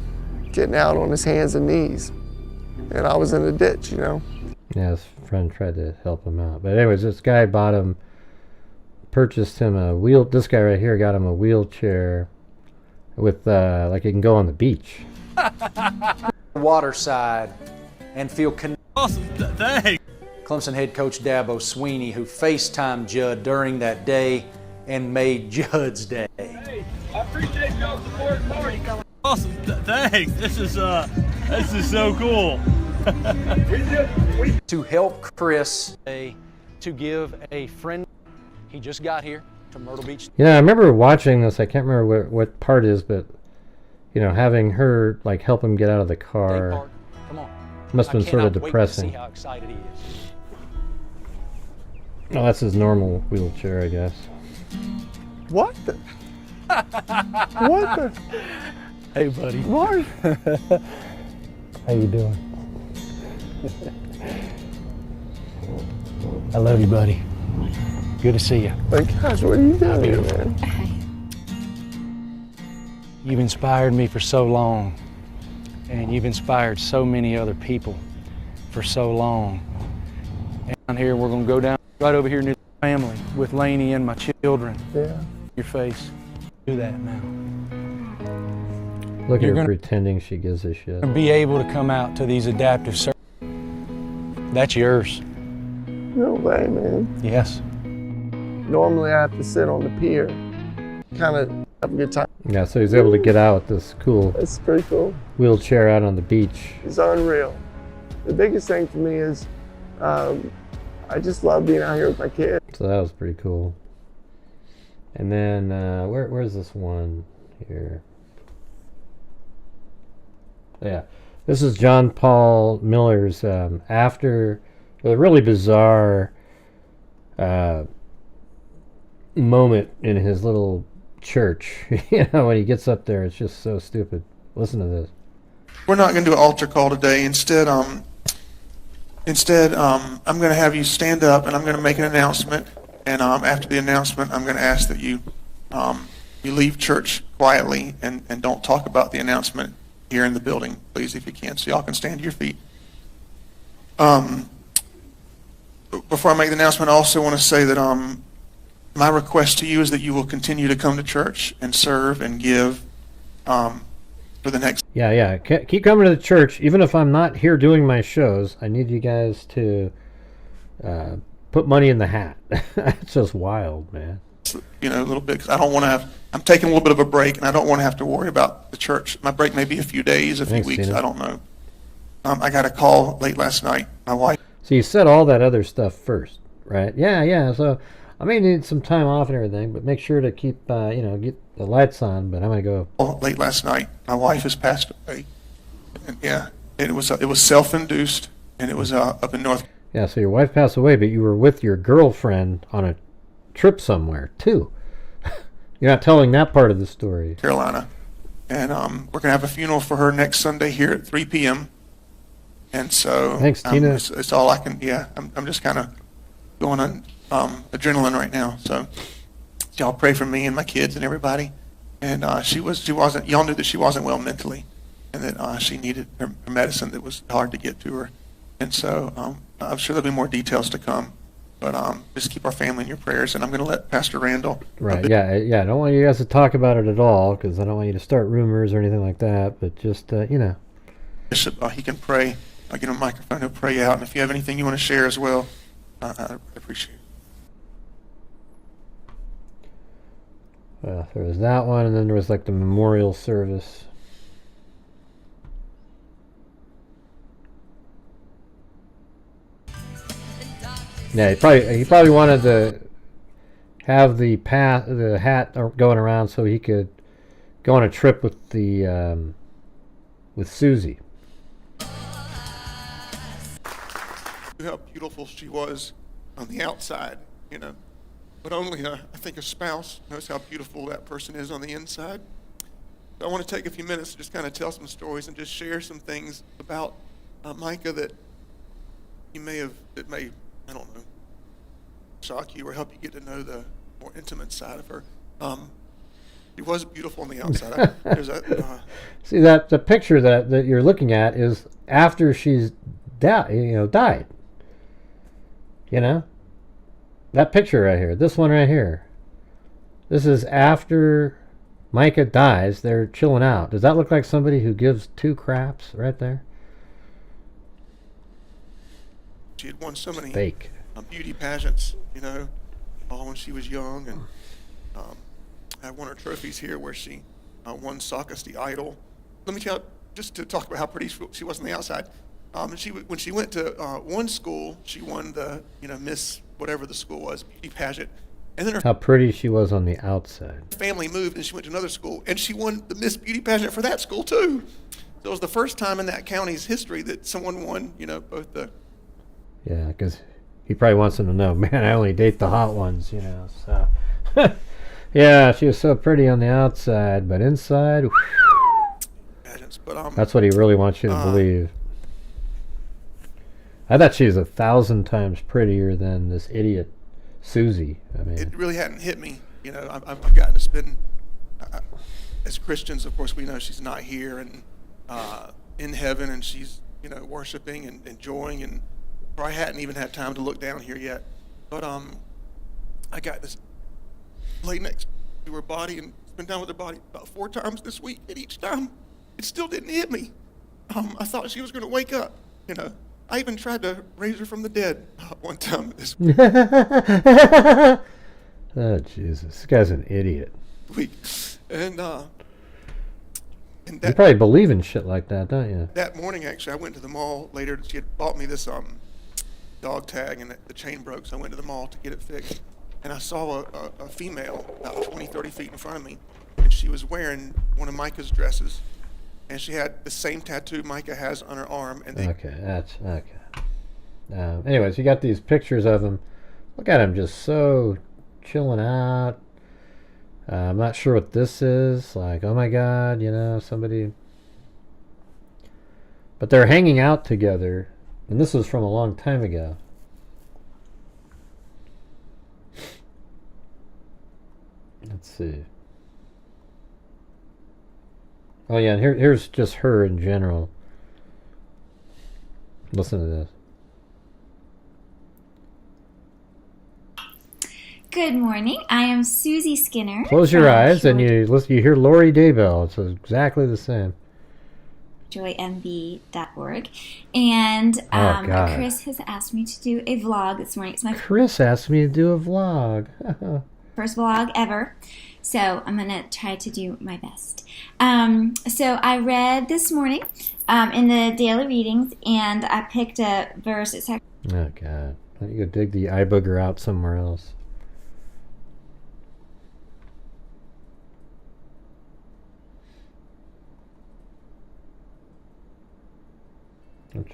getting out on his hands and knees. And I was in a ditch, you know. Yeah, his friend tried to help him out. But anyways, this guy purchased him this guy right here got him a wheelchair with, like he can go on the beach. Waterside and feel Awesome. Thanks. Clemson head coach Dabo Sweeney, who FaceTimed Judd during that day and made Judd's day. Hey, I appreciate y'all support Marty. Awesome. Thanks. This is so cool. To help Chris to give a friend, he just got here to Myrtle Beach. Yeah, I remember watching this. I can't remember what part it is, but you know, having her like help him get out of the car Park. Come on. must have been sort of I cannot wait to depressing. see how excited he is. Oh, that's his normal wheelchair, I guess. What the? What the? Hey, buddy. Marty? How you doing? I love you, buddy. Good to see you. Like, gosh, what are you doing, man? You've inspired me for so long, and you've inspired so many other people for so long. And down here, we're gonna go down right over here near the family with Lainey and my children. Yeah. Your face. Do that now. Look at You're her gonna- pretending she gives a shit. Be able to come out to these adaptive services. That's yours. No way, man. Yes. Normally I have to sit on the pier, kind of have a good time. Yeah, so he's able to get out with this cool It's pretty cool. wheelchair out on the beach. It's unreal. The biggest thing for me is I just love being out here with my kids. So that was pretty cool. And then where's this one here? Yeah, this is John Paul Miller's after a really bizarre moment in his little church. You know, when he gets up there, it's just so stupid. Listen to this. We're not going to do an altar call today. Instead, I'm going to have you stand up and I'm going to make an announcement. And after the announcement, I'm going to ask that you leave church quietly and don't talk about the announcement here in the building, please, if you can. So y'all can stand to your feet. Before I make the announcement, I also want to say that my request to you is that you will continue to come to church and serve and give for the next. Yeah. Keep coming to the church, even if I'm not here doing my shows. I need you guys to put money in the hat. It's just wild, man. You know, a little bit, because I don't want to have. I'm taking a little bit of a break, and I don't want to have to worry about the church. My break may be a few days, a few Thanks, weeks. Tina. I don't know. I got a call late last night. My wife. So you said all that other stuff first, right? Yeah. So I may need some time off and everything, but make sure to keep, get the lights on. But I'm gonna go. Late last night, my wife has passed away. And yeah, it was self-induced, and it was up in North. Yeah. So your wife passed away, but you were with your girlfriend on a trip somewhere too. You're not telling that part of the story. Carolina, and we're gonna have a funeral for her next Sunday here at 3 p.m. And so Thanks, Tina. It's all I can. Yeah, I'm just kind of going on adrenaline right now. So y'all pray for me and my kids and everybody. And she wasn't. Y'all knew that she wasn't well mentally, and that she needed her medicine that was hard to get to her. And so I'm sure there'll be more details to come. But just keep our family in your prayers. And I'm going to let Pastor Randall. Right. Yeah. I don't want you guys to talk about it at all because I don't want you to start rumors or anything like that. But just Bishop, he can pray. I'll get him a microphone. He'll pray out. And if you have anything you want to share as well, I appreciate it. Well, there was that one, and then there was like the memorial service. Yeah, he probably wanted to have the hat going around so he could go on a trip with Susie. How beautiful she was on the outside, you know, but only I think a spouse knows how beautiful that person is on the inside. So I want to take a few minutes to just kind of tell some stories and just share some things about Micah that may, I don't know, shock you or help you get to know the more intimate side of her. She was beautiful on the outside. See, that the picture that you're looking at is after she's died. You know, that picture right here, this one right here. This is after Micah dies. They're chilling out. Does that look like somebody who gives two craps right there? She had won so many fake beauty pageants, you know, all when she was young, and I have one of her trophies here where she won Saucus the Idol. Let me tell you, just to talk about how pretty she was on the outside. When she went to one school, she won the Miss whatever the school was beauty pageant, and then how pretty she was on the outside. Family moved and she went to another school, and she won the Miss Beauty pageant for that school too. So it was the first time in that county's history that someone won, both the. Yeah, because he probably wants them to know, man, I only date the hot ones, So, yeah, she was so pretty on the outside, but inside, but, that's what he really wants you to believe. I thought she was 1,000 times prettier than this idiot Susie. I mean, it really hadn't hit me. I've gotten to spend, as Christians, of course, we know she's not here and in heaven, and she's worshiping and enjoying, and I hadn't even had time to look down here yet. But I got this lay next to her body and spent time with her body about 4 times this week, and each time it still didn't hit me. I thought she was going to wake up. I even tried to raise her from the dead one time this week. Oh, Jesus. This guy's an idiot. And you probably believe in shit like that, don't you? That morning, actually, I went to the mall later. She had bought me this dog tag, and the chain broke, so I went to the mall to get it fixed. And I saw a female about 20, 30 feet in front of me, and she was wearing one of Micah's dresses. And she had the same tattoo Micah has on her arm. And okay, that's okay. Anyways, you got these pictures of him. Look at him, just so chilling out. I'm not sure what this is. Like, oh my God, somebody. But they're hanging out together, and this was from a long time ago. Let's see. Oh yeah, and here's just her in general. Listen to this. Good morning. I am Suzie Skinner. Close your eyes and you hear Lori Daybell. It's exactly the same. joymb.org. And Chris has asked me to do a vlog this morning. Chris asked me to do a vlog. First vlog ever. So I'm going to try to do my best. So I read this morning in the daily readings, and I picked a verse. It's oh, God. Why don't you go dig the eye booger out somewhere else?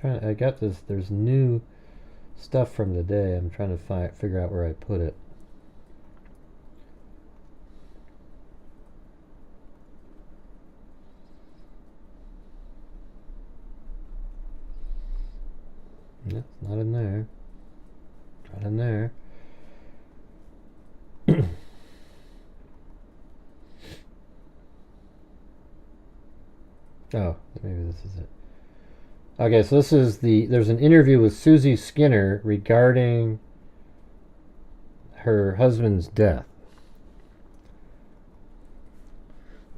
I got this, there's new stuff from the day. I'm trying to figure out where I put it. No, it's not in there. Not in there. Oh, maybe this is it. Okay, so there's an interview with Suzie Skinner regarding her husband's death.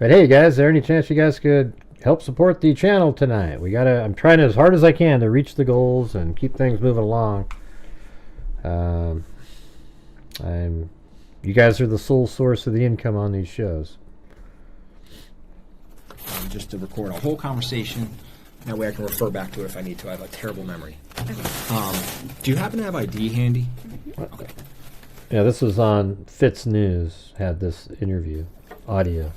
But hey guys, is there any chance you guys could help support the channel tonight? I'm trying as hard as I can to reach the goals and keep things moving along. You guys are the sole source of the income on these shows. Just to record a whole conversation. That way I can refer back to it if I need to. I have a terrible memory. Okay. Do you happen to have ID handy? Mm-hmm. Okay. Yeah, this was on Fitz News, had this interview, audio.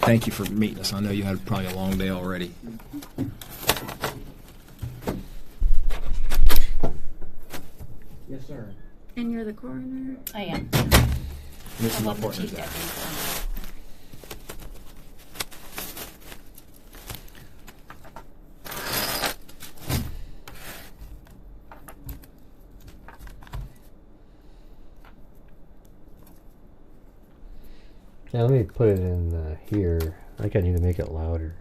Thank you for meeting us. I know you had probably a long day already. Yes, sir. And you're the coroner? I am. This is my the partner, chief Zach. deputy. Yeah, let me put it in here. I think I need to make it louder.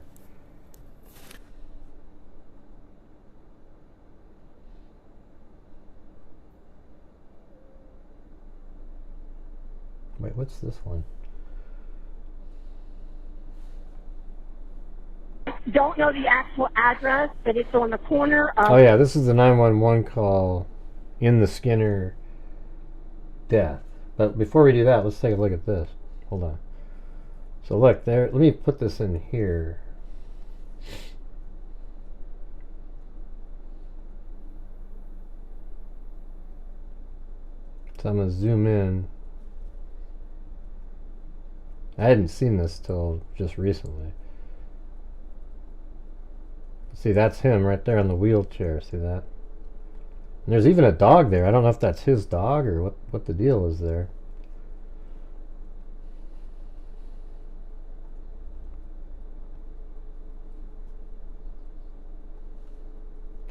Wait, what's this one? Don't know the actual address, but it's on the corner of... Oh yeah, this is the 911 call in the Skinner death. But before we do that, let's take a look at this. Hold on. So look, there, let me put this in here. So I'm going to zoom in. I hadn't seen this till just recently. See, that's him right there on the wheelchair. See that? And there's even a dog there. I don't know if that's his dog or what the deal is there.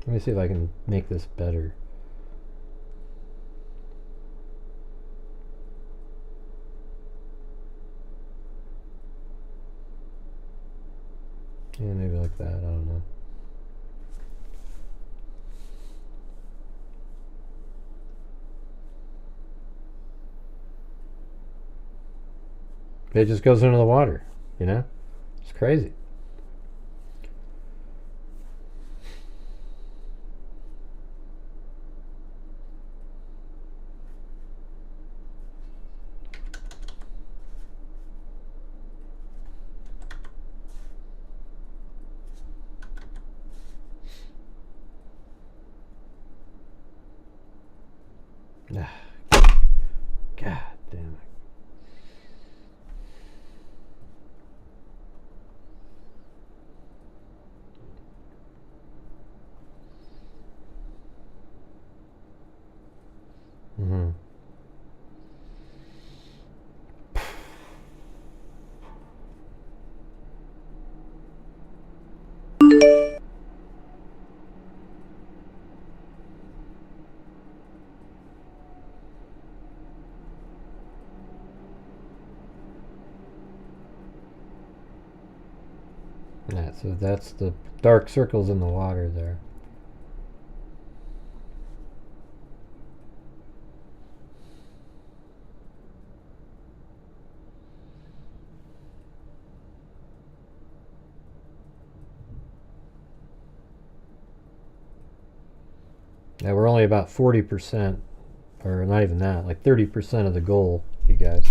Let me see if I can make this better. Yeah, maybe like that, I don't know. It just goes into the water, you know? It's crazy. God damn it. Mm-hmm. Yeah, so that's the dark circles in the water there. Yeah, we're only about 40%, or not even that, like 30% of the goal, you guys.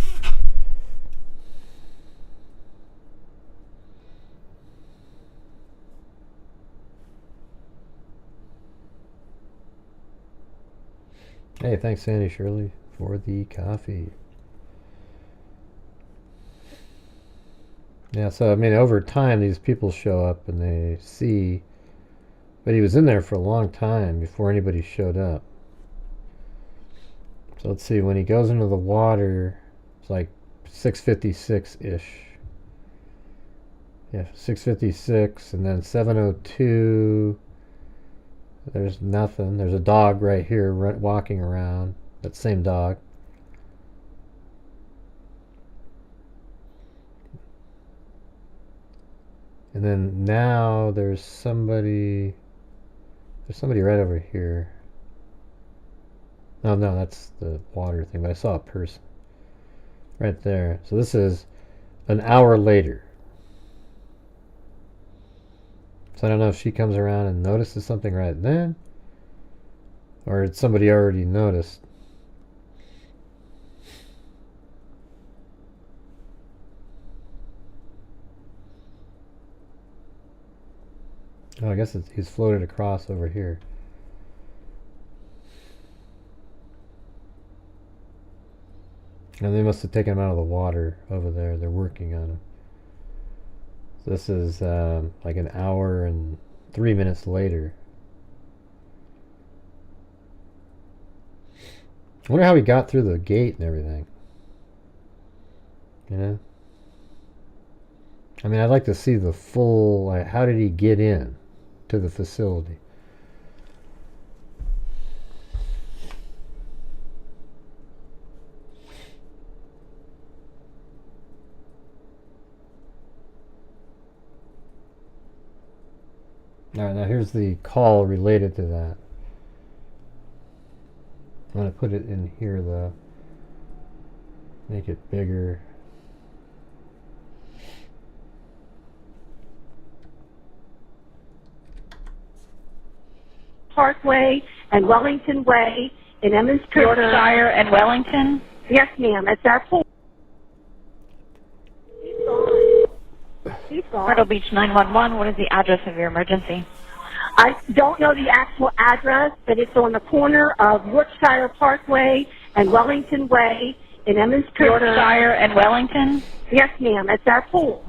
Hey, thanks Sandy Shirley for the coffee. Yeah, so I mean over time these people show up and they see, but he was in there for a long time before anybody showed up. So let's see, when he goes into the water, it's like 6:56-ish. Yeah, 6:56, and then 7:02. There's nothing. There's a dog right here walking around. That same dog. And then now there's somebody right over here. No, that's the water thing, but I saw a person right there. So this is an hour later. So I don't know if she comes around and notices something right then, Or had somebody already noticed? Oh, I guess he's floated across over here. And they must have taken him out of the water over there. They're working on him. So this is like an hour and 3 minutes later. I wonder how he got through the gate and everything. You know? I mean, I'd like to see the full, like, how did he get in to the facility? Alright, now here's the call related to that. I'm going to put it in here though. Make it bigger. Parkway and Wellington Way in Emmonsburg, Yorkshire and Wellington? Yes, ma'am. It's our pool. Myrtle Beach 911, what is the address of your emergency? I don't know the actual address, but it's on the corner of Yorkshire Parkway and Wellington Way in Emmonsburg. Yorkshire and Wellington? Yes, ma'am. It's our pool.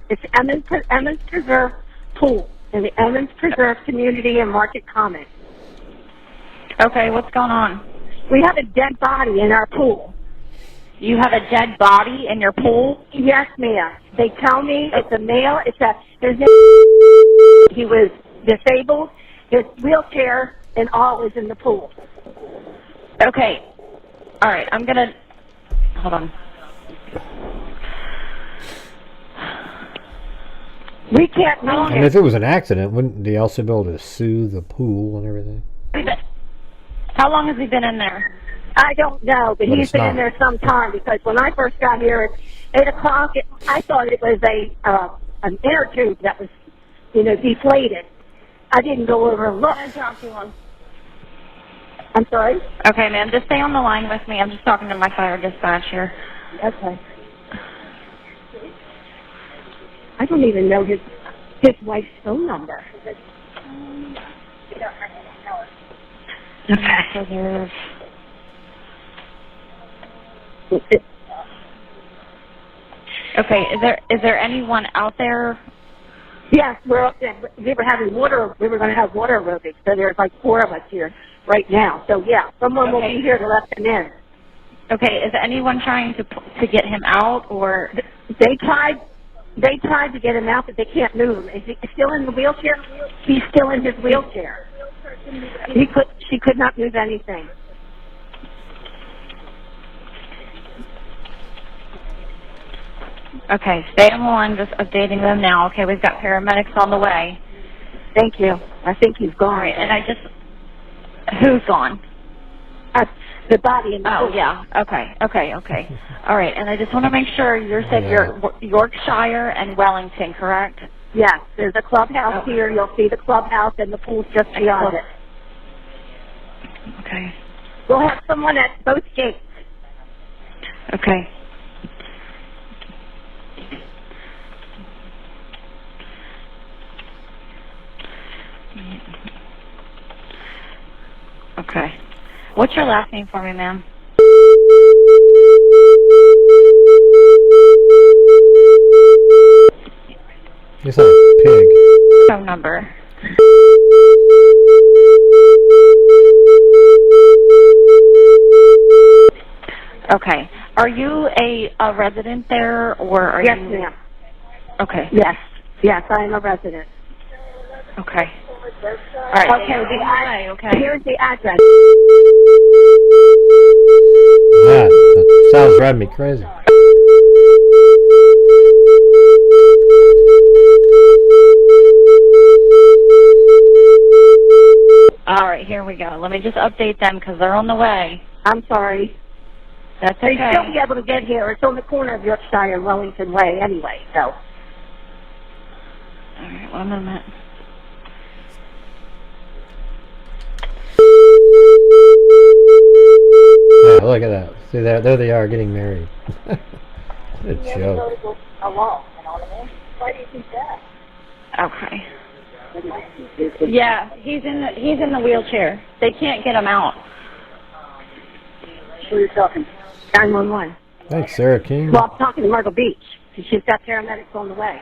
It's Emmons Preserve Pool in the Emmons Preserve Community and Market Common. Okay, what's going on? We have a dead body in our pool. You have a dead body in your pool? Yes, ma'am. They tell me it's a male. His name. He was disabled. His wheelchair and all is in the pool. Okay. All right. I'm gonna. Hold on. We can't know. And if it was an accident, wouldn't they also be able to sue the pool and everything? How long has he been in there? I don't know, but he's been in there some time because when I first got here at 8 o'clock, I thought it was an air tube that was, deflated. I didn't go over and look. I'm sorry? Okay, ma'am. Just stay on the line with me. I'm just talking to my fire dispatch here. Okay. I don't even know his wife's phone number. Okay. So there's... Okay, is there anyone out there? Yes, we were having water. We were going to have water aerobics, so there's like 4 of us here right now. So yeah, someone will be here to let them in. Okay, is anyone trying to get him out, or they tried to get him out, but they can't move him. Is he still in the wheelchair? He's still in his wheelchair. She could not move anything. Okay, stay on the line, just updating them now. Okay, we've got paramedics on the way. Thank you. I think he's gone. All right, and who's gone? The body in the pool. Yeah, okay. All right, and I just want to make sure you said you're Yorkshire and Wellington, correct? Yes, there's a clubhouse here. You'll see the clubhouse and the pool's just beyond it. Okay. We'll have someone at both gates. Okay. Okay. What's your last name for me, ma'am? He's not a pig. Phone number. Okay. Are you a resident there, or are you? Yes, ma'am. Okay. Yes, I am a resident. Okay. All right. Okay. Here's the address. That sounds driving me crazy. All right, here we go. Let me just update them because they're on the way. I'm sorry. That's okay. They'll still be able to get here. It's on the corner of Yorkshire and Wellington Way anyway, so. All right, 1 minute. look at that. See, there they are getting married. What a joke. Alone, you know what I mean? Why do you think that? Okay. Yeah, he's in the wheelchair. They can't get him out. Who are you talking? 911. Thanks, Sarah King. Well, I'm talking to Myrtle Beach. She's got paramedics on the way.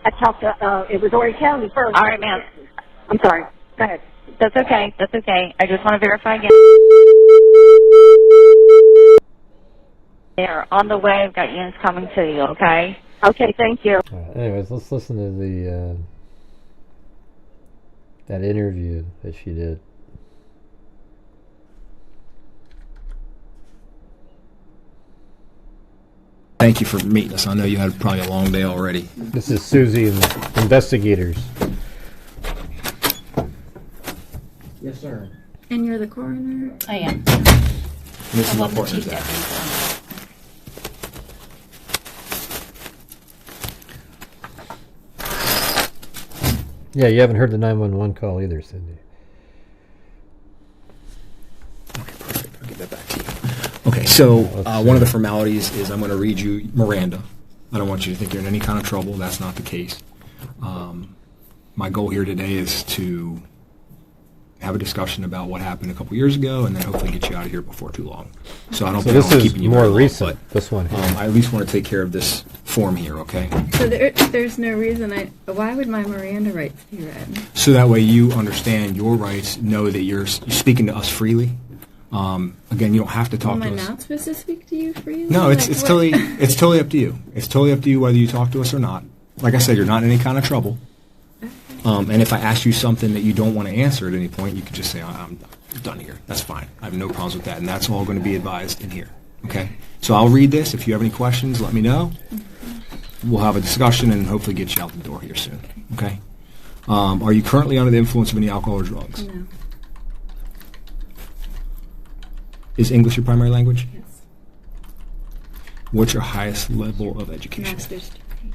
I talked to, it was Horry County first. All right, ma'am. I'm sorry. Go ahead. That's okay. That's okay. I just want to verify again. They're on the way. I've got units coming to you, okay? Okay, thank you. Anyways, let's listen to the that interview that she did. Thank you for meeting us. I know you had probably a long day already. This is Suzie and investigators. Yes, sir. And you're the coroner? I am. This is my partner, Zach. Yeah, you haven't heard the 911 call either, Cindy. Okay, perfect. I'll give that back to you. Okay, so one of the formalities is I'm going to read you Miranda. I don't want you to think you're in any kind of trouble. That's not the case. My goal here today is to have a discussion about what happened a couple years ago, and then hopefully get you out of here before too long. So I don't. So plan this on is keeping you more very long, recent. but, This one. I at least want to take care of this form here, okay? So there's no reason why would my Miranda rights be read? So that way you understand your rights, know that you're speaking to us freely. Again, you don't have to talk Am I to us. not supposed to speak to you freely? No, it's Like, totally up to you. It's totally up to you whether you talk to us or not. Like I said, you're not in any kind of trouble. And if I ask you something that you don't want to answer at any point, you could just say, I'm done here. That's fine. I have no problems with that. And that's all going to be advised in here. Okay? So I'll read this. If you have any questions, let me know. We'll have a discussion and hopefully get you out the door here soon. Okay? Are you currently under the influence of any alcohol or drugs? No. Is English your primary language? Yes. What's your highest level of education? Master's degree.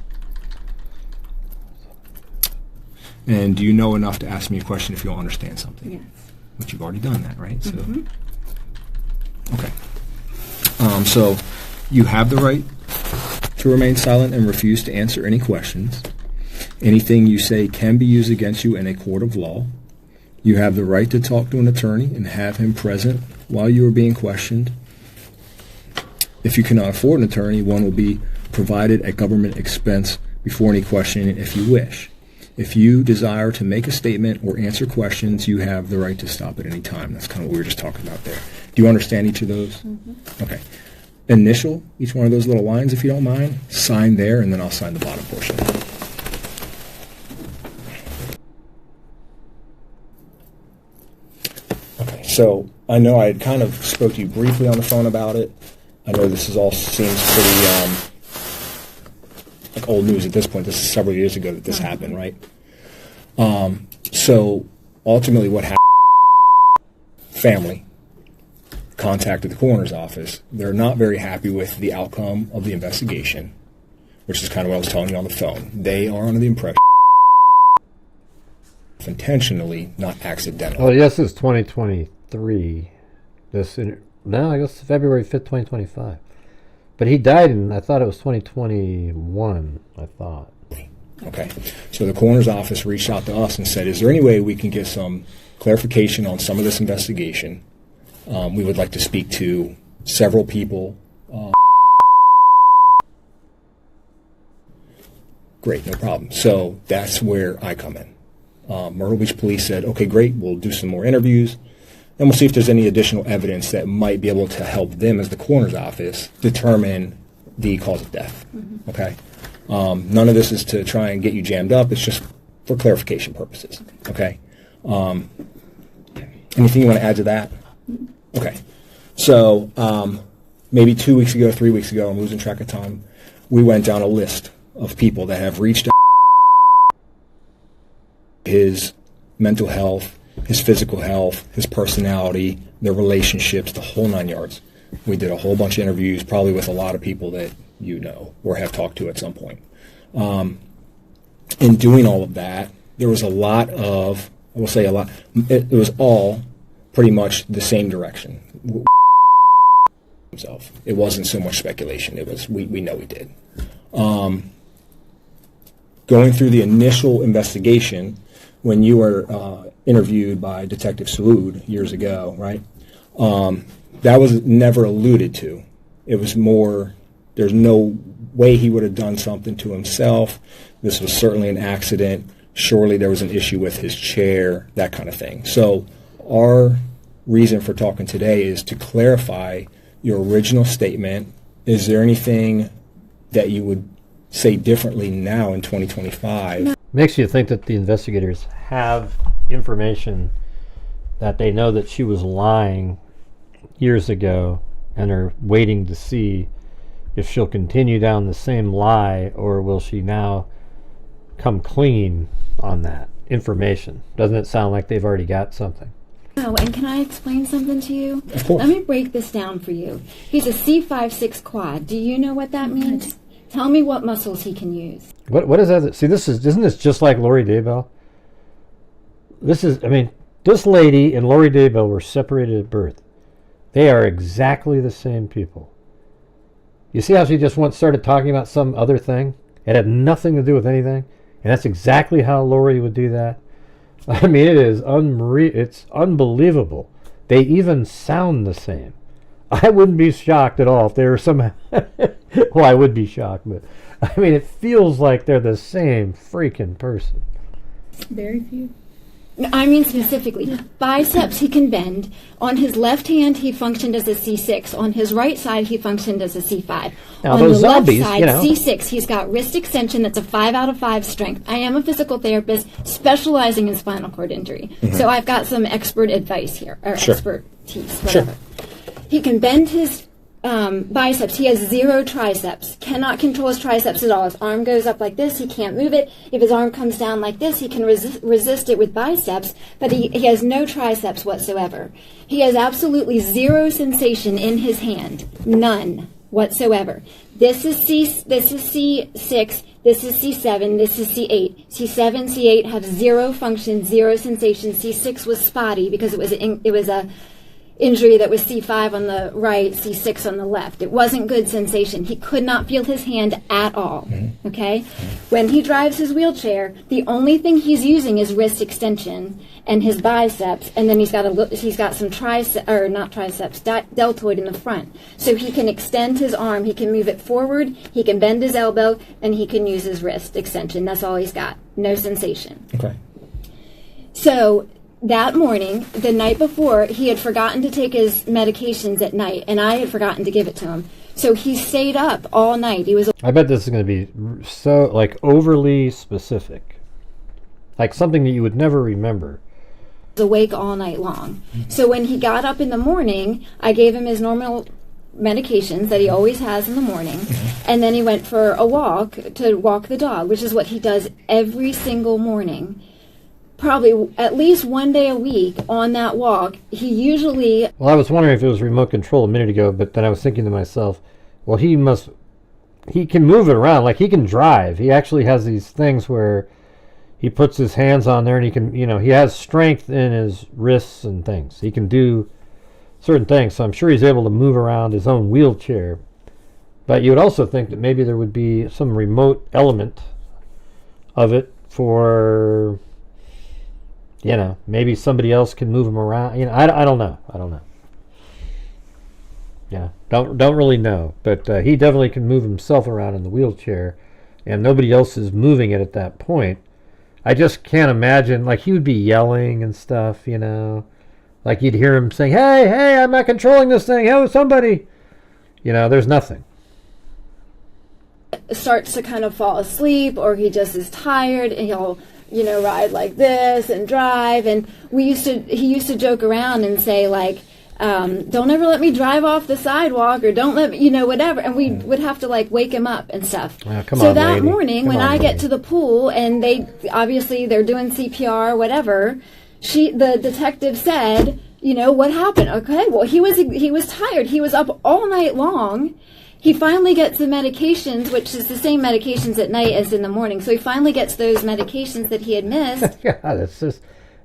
And do you know enough to ask me a question if you don't understand something? Yes. Which you've already done that, right? So, Mhm. okay. So you have the right to remain silent and refuse to answer any questions. Anything you say can be used against you in a court of law. You have the right to talk to an attorney and have him present while you are being questioned. If you cannot afford an attorney, one will be provided at government expense before any questioning if you wish. If you desire to make a statement or answer questions, you have the right to stop at any time. That's kind of what we were just talking about there. Do you understand each of those? Mm-hmm. Okay. Initial each one of those little lines, if you don't mind. Sign there, and then I'll sign the bottom portion. Okay, so I know I had kind of spoke to you briefly on the phone about it. I know this all seems pretty like old news at this point. This is several years ago that this happened, right? So ultimately what happened, family contacted the coroner's office. They're not very happy with the outcome of the investigation, which is kind of what I was telling you on the phone. They are under the impression intentionally, not accidentally. Oh, yes, it's 2023. No, I guess February 5th, 2025. But he died in, I thought it was 2021, I thought. Okay. So the coroner's office reached out to us and said, is there any way we can get some clarification on some of this investigation? We would like to speak to several people. Great, no problem. So that's where I come in. Myrtle Beach Police said, okay, great, we'll do some more interviews, and we'll see if there's any additional evidence that might be able to help them as the coroner's office determine the cause of death. Mm-hmm. Okay? None of this is to try and get you jammed up. It's just for clarification purposes. Okay? Anything you want to add to that? Okay. So maybe 2 weeks ago, 3 weeks ago, I'm losing track of time, we went down a list of people that have reached out his mental health, his physical health, his personality, their relationships, the whole 9 yards. We did a whole bunch of interviews, probably with a lot of people that you know or have talked to at some point. In doing all of that, there was a lot of, I will say a lot, it was all pretty much the same direction. himself. It wasn't so much speculation. It was, we know he did. Going through the initial investigation, when you were interviewed by Detective Salud years ago, right? That was never alluded to. It was more, there's no way he would have done something to himself. This was certainly an accident. Surely there was an issue with his chair, that kind of thing. So our reason for talking today is to clarify your original statement. Is there anything that you would say differently now in 2025? Makes you think that the investigators have information that they know that she was lying years ago and are waiting to see if she'll continue down the same lie, or will she now come clean on that information. Doesn't it sound like they've already got something? Oh, and can I explain something to you? Of course. Let me break this down for you. He's a C5-6 quad. Do you know what that means? Tell me what muscles he can use. What is that? See, isn't this just like Lori Daybell? This lady and Lori Daybell were separated at birth. They are exactly the same people. You see how she just once started talking about some other thing? It had nothing to do with anything. And that's exactly how Lori would do that. I mean, it is it's unbelievable. They even sound the same. I wouldn't be shocked at all if they were somehow... well, I would be shocked, but I mean, it feels like they're the same freaking person. Very few. I mean specifically, biceps he can bend. On his left hand, he functioned as a C6. On his right side, he functioned as a C5. Now, on those the zombies, left side, you know. C6, he's got wrist extension that's a 5 out of 5 strength. I am a physical therapist specializing in spinal cord injury. Mhm. So I've got some expert advice here, or Sure. expertise, whatever. He can bend his biceps. He has 0 triceps. Cannot control his triceps at all. His arm goes up like this. He can't move it. If his arm comes down like this, he can resist it with biceps, but he has no triceps whatsoever. He has absolutely 0 sensation in his hand. None whatsoever. This is C6, this is C7, this is C8. C7, C8 have 0 function, 0 sensation. C6 was spotty because it was a injury that was C5 on the right, C6 on the left. It wasn't good sensation. He could not feel his hand at all. Okay? When he drives his wheelchair, the only thing he's using is wrist extension and his biceps, and then he's got some deltoid in the front. So he can extend his arm, he can move it forward, he can bend his elbow, and he can use his wrist extension. That's all he's got. No sensation. Okay. So that morning, the night before, he had forgotten to take his medications at night, and I had forgotten to give it to him. So he stayed up all night. I bet this is going to be so, like, overly specific. Like something that you would never remember. Awake all night long. So when he got up in the morning, I gave him his normal medications that he always has in the morning, and then he went for a walk to walk the dog, which is what he does every single morning. Probably at least one day a week on that walk. He usually... Well, I was wondering if it was remote control a minute ago, but then I was thinking to myself, well, he can move it around. Like, he can drive. He actually has these things where he puts his hands on there and he can, he has strength in his wrists and things. He can do certain things, so I'm sure he's able to move around his own wheelchair. But you would also think that maybe there would be some remote element of it for... maybe somebody else can move him around. I don't know. Yeah, don't really know. But he definitely can move himself around in the wheelchair, and nobody else is moving it at that point. I just can't imagine, like, he would be yelling and stuff, like you'd hear him saying, hey, I'm not controlling this thing. Oh, somebody. There's nothing. starts to kind of fall asleep, or he just is tired, and he'll ride like this and drive. And he used to joke around and say, like, don't ever let me drive off the sidewalk, or don't let me, whatever. And we would have to, like, wake him up and stuff. So that morning, when I get to the pool, and they're doing CPR or whatever, the detective said, what happened? Okay, well, he was tired. He was up all night long. He finally gets the medications, which is the same medications at night as in the morning. So he finally gets those medications that he had missed. God,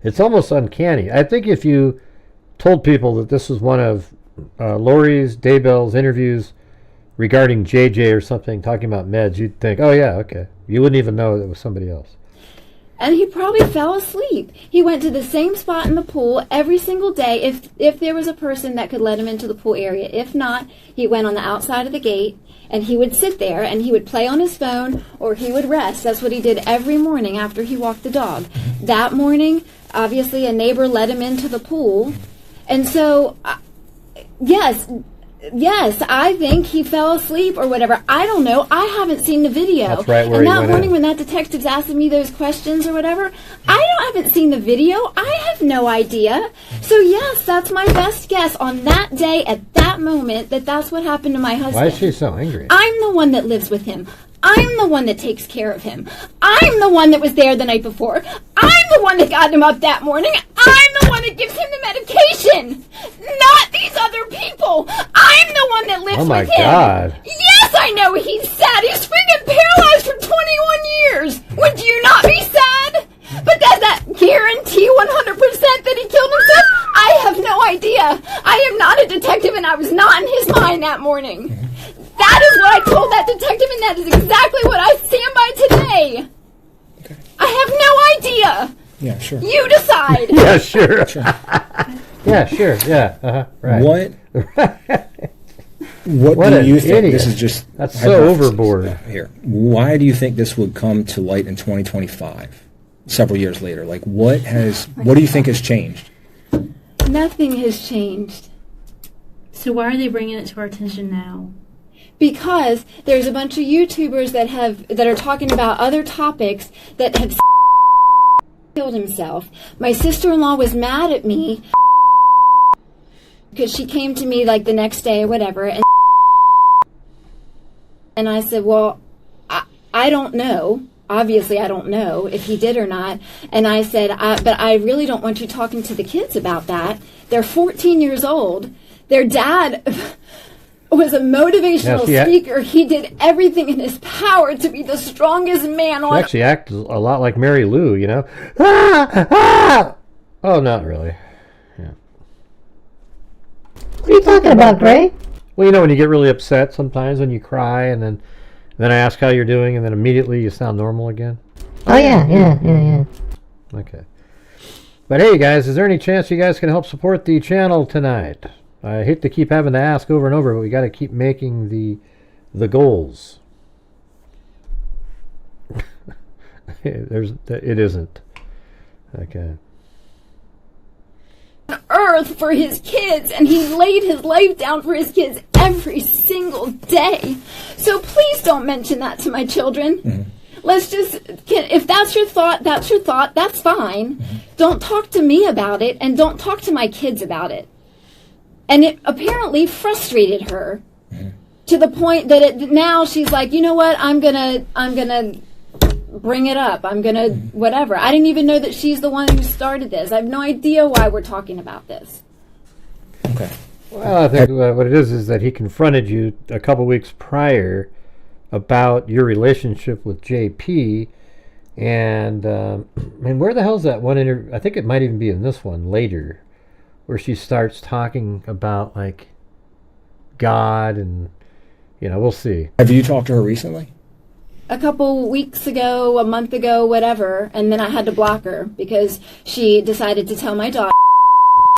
it's almost uncanny. I think if you told people that this was one of Lori's, Daybell's interviews regarding JJ or something, talking about meds, you'd think, oh yeah, okay. You wouldn't even know it was somebody else. And he probably fell asleep. He went to the same spot in the pool every single day if there was a person that could let him into the pool area. If not, he went on the outside of the gate, and he would sit there, and he would play on his phone, or he would rest. That's what he did every morning after he walked the dog. That morning, obviously, a neighbor let him into the pool. And so, yes, I think he fell asleep or whatever. I don't know. I haven't seen the video. That's right, where and he that went morning in. when that detective's asking me those questions or whatever, I haven't seen the video. I have no idea. So yes, that's my best guess on that day at that moment that's what happened to my husband. Why is she so angry? I'm the one that lives with him. I'm the one that takes care of him. I'm the one that was there the night before. I'm the one that got him up that morning. I'm the one that gives him the medication. Not these other people. I'm the one that lives with him. Oh my God. Yes, I know he's sad. He's freaking paralyzed for 21 years. Would you not be sad? But does that guarantee 100% that he killed himself? I have no idea. I am not a detective, and I was not in his mind that morning. That is what I told that detective, and that is exactly what I stand by today. Okay. I have no idea. Yeah, sure. You decide. Yeah, sure. Yeah, sure. Yeah, right. What do you think? Idiot. This is just... That's so overboard. Here. Why do you think this would come to light in 2025, several years later? Like, what do you think has changed? Nothing has changed. So why are they bringing it to our attention now? Because there's a bunch of YouTubers that are talking about other topics that have killed himself. My sister-in-law was mad at me because she came to me like the next day or whatever, and I said, well, I don't know. Obviously, I don't know if he did or not. And I said, but I really don't want you talking to the kids about that. They're 14 years old. Their dad was a motivational speaker. He did everything in his power to be the strongest man on earth. She actually acted a lot like Mary Lou, you know? Ah! Ah! Oh, not really. Yeah. What are you talking about, Gray? Well, you know when you get really upset sometimes when you cry, and then I ask how you're doing, and then immediately you sound normal again? Oh, yeah. Okay. But hey, guys, is there any chance you guys can help support the channel tonight? I hate to keep having to ask over and over, but we got to keep making the goals. It isn't. Okay. Earth for his kids, and he laid his life down for his kids every single day. So please don't mention that to my children. Mm-hmm. Let's just, if that's your thought, that's fine. Mm-hmm. Don't talk to me about it, and don't talk to my kids about it. And it apparently frustrated her to the point that now she's like, you know what, I'm gonna bring it up. I'm gonna whatever. I didn't even know that she's the one who started this. I have no idea why we're talking about this. Okay. Well, I think what it is that he confronted you a couple weeks prior about your relationship with JP, and I mean, where the hell's that one interview? I think it might even be in this one later, where she starts talking about like God, and we'll see. Have you talked to her recently? A couple weeks ago, a month ago, whatever, and then I had to block her because she decided to tell my daughter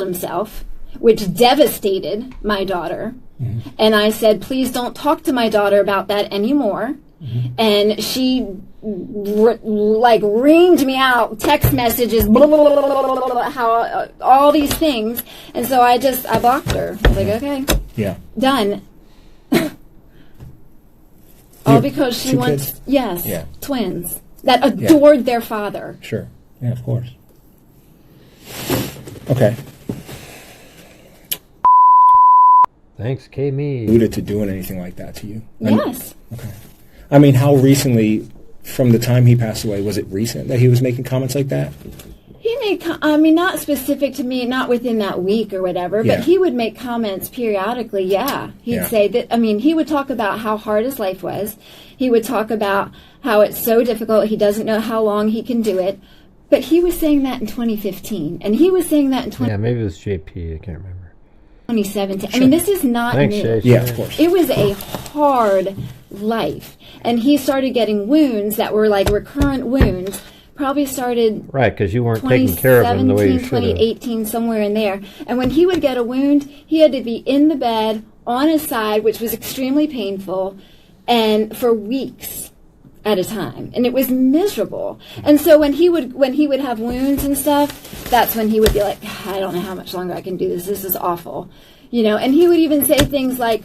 himself, which devastated my daughter. Mm-hmm. And I said, please don't talk to my daughter about that anymore. Mm-hmm. And she reamed me out, text messages, blah, blah, blah, blah, blah, blah, how all these things. And so I blocked her. I was like, okay, yeah, done. All because she wants, kids? Yes, yeah. Twins that adored their father. Sure, yeah, of course. Okay. Thanks, K-Me. Alluded to doing anything like that to you? Yes. Okay. I mean, how recently, from the time he passed away, was it recent that he was making comments like that? He made, not specific to me, not within that week or whatever, but he would make comments periodically, He'd say that, he would talk about how hard his life was. He would talk about how it's so difficult, he doesn't know how long he can do it. But he was saying that in 2015, and he was saying that in Yeah, maybe it was JP, I can't remember. 2017. I mean, this is not new. Yeah, of course. It was a hard life. And he started getting wounds that were like recurrent wounds. Probably started right, because you weren't taking care of him the way you should have. 2018, somewhere in there. And when he would get a wound, he had to be in the bed on his side, which was extremely painful, and for weeks at a time, and it was miserable. And so when he would have wounds and stuff, that's when he would be like, I don't know how much longer I can do this. This is awful, you know. And he would even say things like,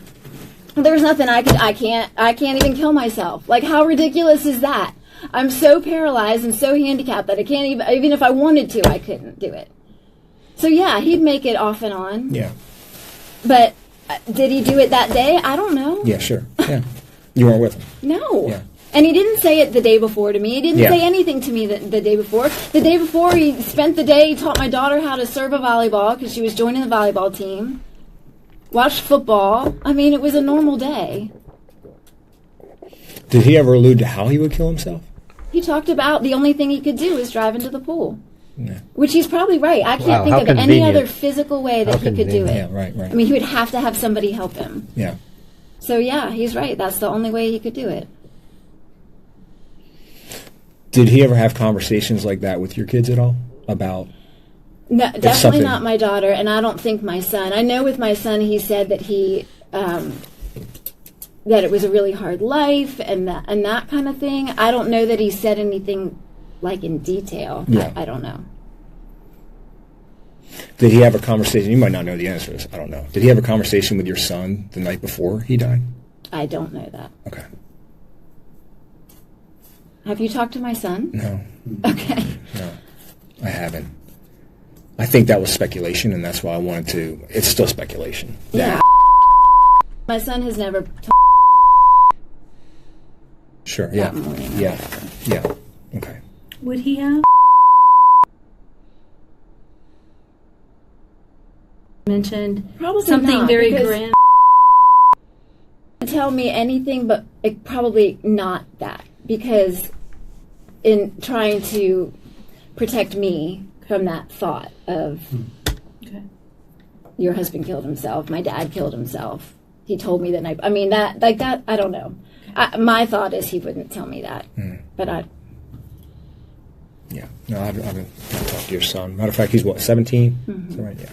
"There's nothing I can't even kill myself." Like, how ridiculous is that? I'm so paralyzed and so handicapped that I can't even if I wanted to, I couldn't do it. So yeah, he'd make it off and on. Yeah. But did he do it that day? I don't know. Yeah, sure. Yeah. You weren't with him. No. Yeah. And he didn't say it the day before to me. He didn't say anything to me the day before. The day before, he spent the day, he taught my daughter how to serve a volleyball because she was joining the volleyball team. Watched football. I mean, it was a normal day. Did he ever allude to how he would kill himself? He talked about the only thing he could do is drive into the pool. Yeah. Which he's probably right. I can't think of any other physical way that he could do it. Yeah, right. I mean, he would have to have somebody help him. Yeah. So yeah, he's right. That's the only way he could do it. Did he ever have conversations like that with your kids at all? About No, definitely not my daughter, and I don't think my son. I know with my son, he said that he that it was a really hard life and that kind of thing. I don't know that he said anything like in detail. Yeah. I don't know. Did he have a conversation? You might not know the answer to this. I don't know. Did he have a conversation with your son the night before he died? I don't know that. Okay. Have you talked to my son? No. Okay. No, I haven't. I think that was speculation, and that's why I wanted to. It's still speculation. Yeah. My son has never. Sure. Yeah. Yeah. Yeah. Okay. Would he have mentioned Probably something not, very because- grim? Tell me anything, but probably not that, because in trying to protect me from that thought of your husband killed himself, my dad killed himself. He told me that night. I mean, that like that. I don't know. My thought is he wouldn't tell me that, but I. Yeah. No, I haven't talked to your son. Matter of fact, he's what, 17? Mm-hmm. Is that right? Yeah.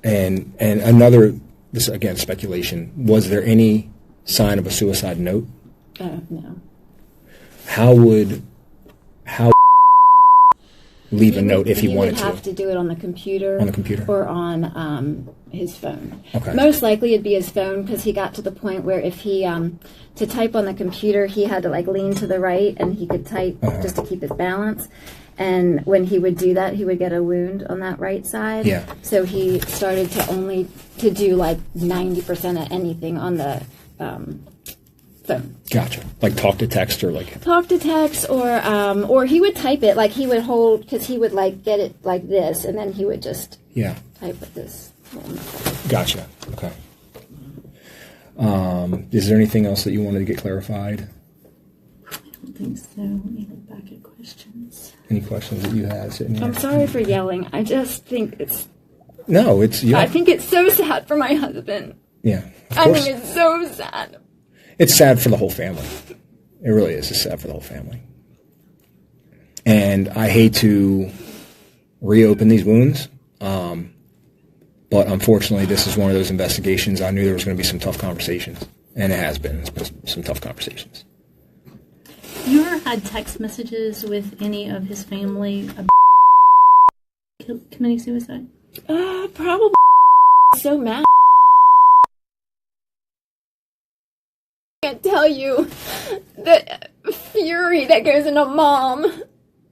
And another, this again speculation. Was there any sign of a suicide note? No. How leave a note if he wanted to? He would have to do it on the computer. On the computer. Or on his phone. Okay. Most likely it'd be his phone, because he got to the point where if he to type on the computer, he had to like lean to the right, and he could type just to keep his balance. And when he would do that, he would get a wound on that right side. Yeah. So he started to do like 90% of anything on the phone. Gotcha. Like talk to text or like. Talk to text, or he would type it, like he would hold, because he would like get it like this, and then he would just type with this. Gotcha. Okay. Is there anything else that you wanted to get clarified? I don't think so. Let me look back at questions. Any questions that you had sitting here? I'm sorry for yelling. I just think it's. No, it's. I think it's so sad for my husband. Yeah. I think it's so sad. It's sad for the whole family. It really is. It's sad for the whole family. And I hate to reopen these wounds, but unfortunately, this is one of those investigations. I knew there was going to be some tough conversations, and it has been. It's been some tough conversations. You ever had text messages with any of his family about committing suicide? Probably. So mad. I can't tell you the fury that goes into mom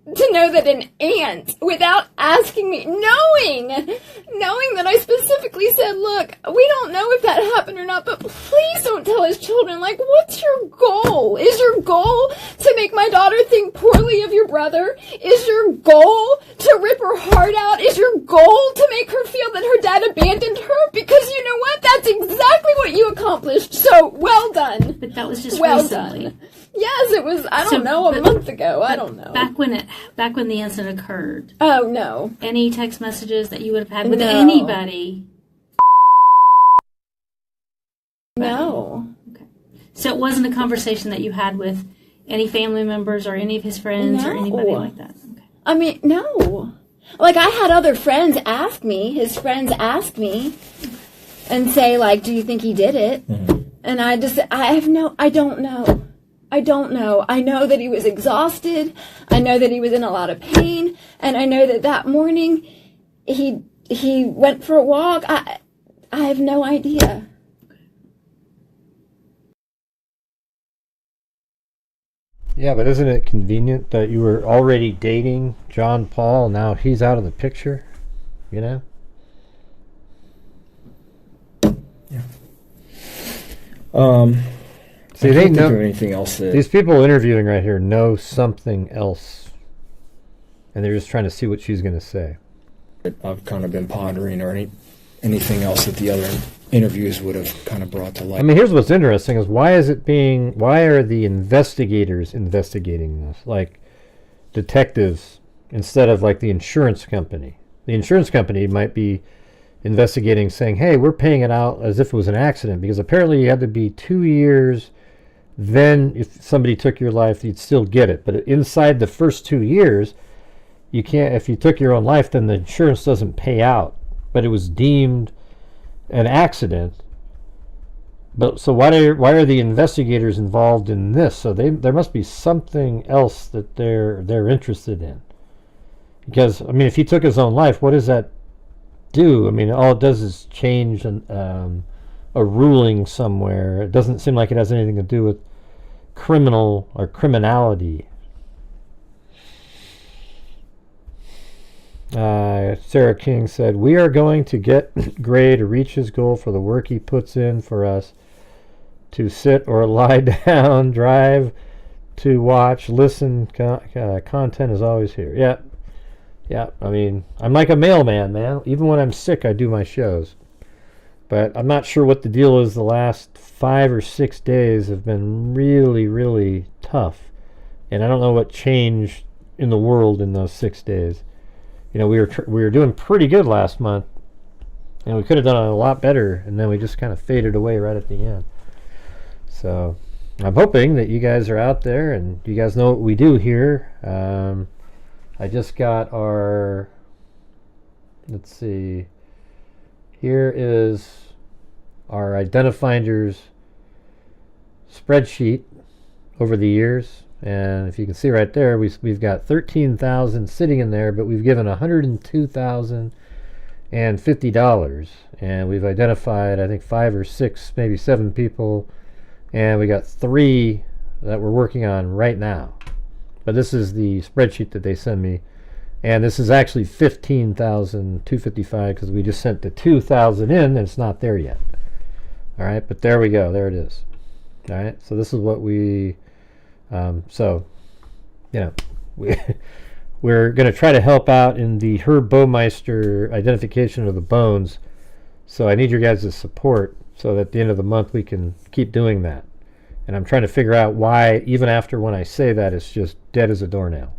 to know that an aunt, without asking me, knowing that I specifically said, look, we don't know if that happened or not, but please don't tell his children. Like, what's your goal? Is your goal to make my daughter think poorly of your brother? Is your goal to rip her heart out? Is your goal to make her feel that her dad abandoned her? Because you know what? That's exactly what you accomplished. So, well done. But that was just well recently. done. Yes, it was. I don't know, a month ago. I don't know. Back when the incident occurred. Oh no. Any text messages that you would have had with No. anybody? No. Okay. So it wasn't a conversation that you had with any family members or any of his friends or anybody like that. Okay. I mean, no. Like, I had other friends ask me, his friends ask me, and say, like, do you think he did it? And I don't know. I don't know. I know that he was exhausted. I know that he was in a lot of pain. And I know that morning he went for a walk. I have no idea. Yeah, but isn't it convenient that you were already dating John Paul, now he's out of the picture, you know? See, I they can't know think of anything else that these people interviewing right here know something else, and they're just trying to see what she's going to say. I've kind of been pondering, or anything else that the other interviews would have kind of brought to light. I mean, here's what's interesting is why are the investigators investigating this? Like detectives instead of like the insurance company. The insurance company might be investigating saying, hey, we're paying it out as if it was an accident, because apparently you had to be 2 years, then if somebody took your life, you'd still get it. But inside the first 2 years, you can't, if you took your own life, then the insurance doesn't pay out. But it was deemed an accident. But so why are the investigators involved in this? So there must be something else that they're interested in. Because I mean, if he took his own life, what does that do? I mean, all it does is change a ruling somewhere. It doesn't seem like it has anything to do with criminal or criminality. Sarah King said, we are going to get Gray to reach his goal for the work he puts in for us, to sit or lie down, drive, to watch, listen. Content is always here. Yeah, I mean, I'm like a mailman, man. Even when I'm sick, I do my shows. But I'm not sure what the deal is. The last 5 or 6 days have been really, really tough. And I don't know what changed in the world in those 6 days. You know, we were doing pretty good last month, and we could have done a lot better, and then we just kind of faded away right at the end. So I'm hoping that you guys are out there and you guys know what we do here. I just got our, let's see, here is our Identifinders spreadsheet over the years. And if you can see right there, we've got 13,000 sitting in there, but we've given $102,050, and we've identified, I think, 5 or 6, maybe 7 people, and we got 3 that we're working on right now. But this is the spreadsheet that they send me, and this is actually 15,255 because we just sent the 2,000 in, and it's not there yet. All right, but there we go. There it is. All right, so this is what we. So, you know, we're going to try to help out in the Herb Baumeister identification of the bones. So I need your guys' support so that at the end of the month we can keep doing that. And I'm trying to figure out why, even after when I say that, it's just dead as a doornail.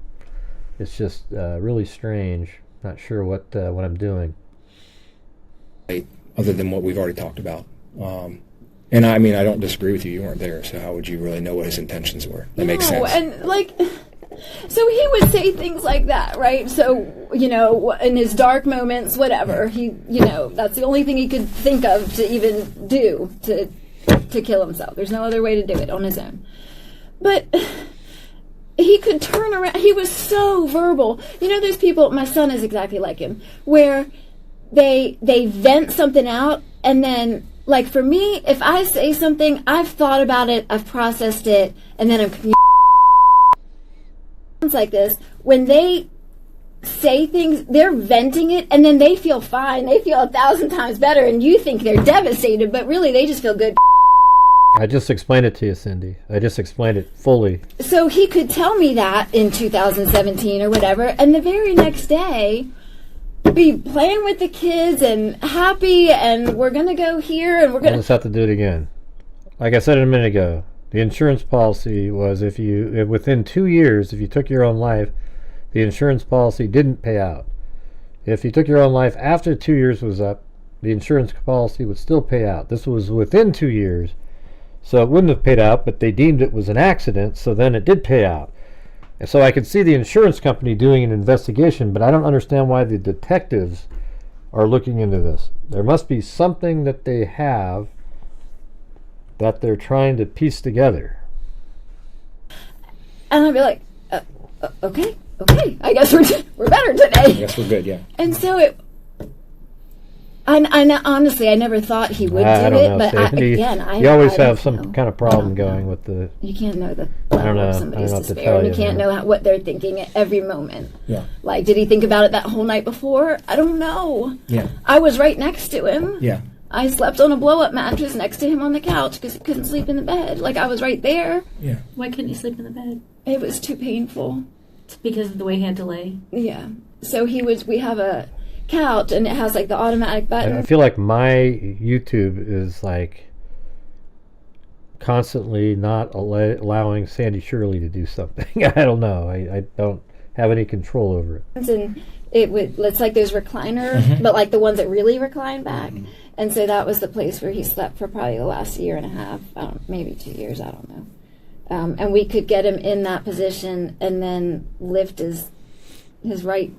It's just really strange. Not sure what I'm doing. Other than what we've already talked about. And I mean, I don't disagree with you. You weren't there, so how would you really know what his intentions were? That makes sense. And like, so he would say things like that, right? So, you know, in his dark moments, whatever, he, you know, that's the only thing he could think of to even do to kill himself. There's no other way to do it on his own. But he could turn around. He was so verbal. You know, there's people, my son is exactly like him, where they vent something out, and then, like, for me, if I say something, I've thought about it, I've processed it, and then I'm like this. When they say things, they're venting it, and then they feel fine. They feel 1,000 times better, and you think they're devastated, but really they just feel good. I just explained it to you, Cindy. I just explained it fully. So he could tell me that in 2017 or whatever, and the very next day be playing with the kids and happy, and we're going to go here, and we're going to... I'll just have to do it again. Like I said a minute ago, The insurance policy was within 2 years, if you took your own life, the insurance policy didn't pay out. If you took your own life after 2 years was up, the insurance policy would still pay out. This was within 2 years, so it wouldn't have paid out, but they deemed it was an accident, so then it did pay out. And so I could see the insurance company doing an investigation, but I don't understand why the detectives are looking into this. There must be something that they have that they're trying to piece together. And I'd be like, okay, I guess we're better today. I guess we're good, yeah. And so I honestly, I never thought he would do it, but you always have some kind of problem going with the. You can't know the level of somebody's despair, and you can't know what they're thinking at every moment. Yeah. Like, did he think about it that whole night before? I don't know. Yeah. I was right next to him. Yeah. I slept on a blow-up mattress next to him on the couch because he couldn't sleep in the bed. Like, I was right there. Yeah. Why couldn't he sleep in the bed? It was too painful. Because of the way he had to lay? Yeah. So we have a couch, and it has, like, the automatic button. I feel like my YouTube is, like, constantly not allowing Sandy Shirley to do something. I don't know. I don't have any control over it. And it's like those recliner, but like the ones that really recline back. And so that was the place where he slept for probably the last year and a half, maybe 2 years, I don't know. And we could get him in that position and then lift his right.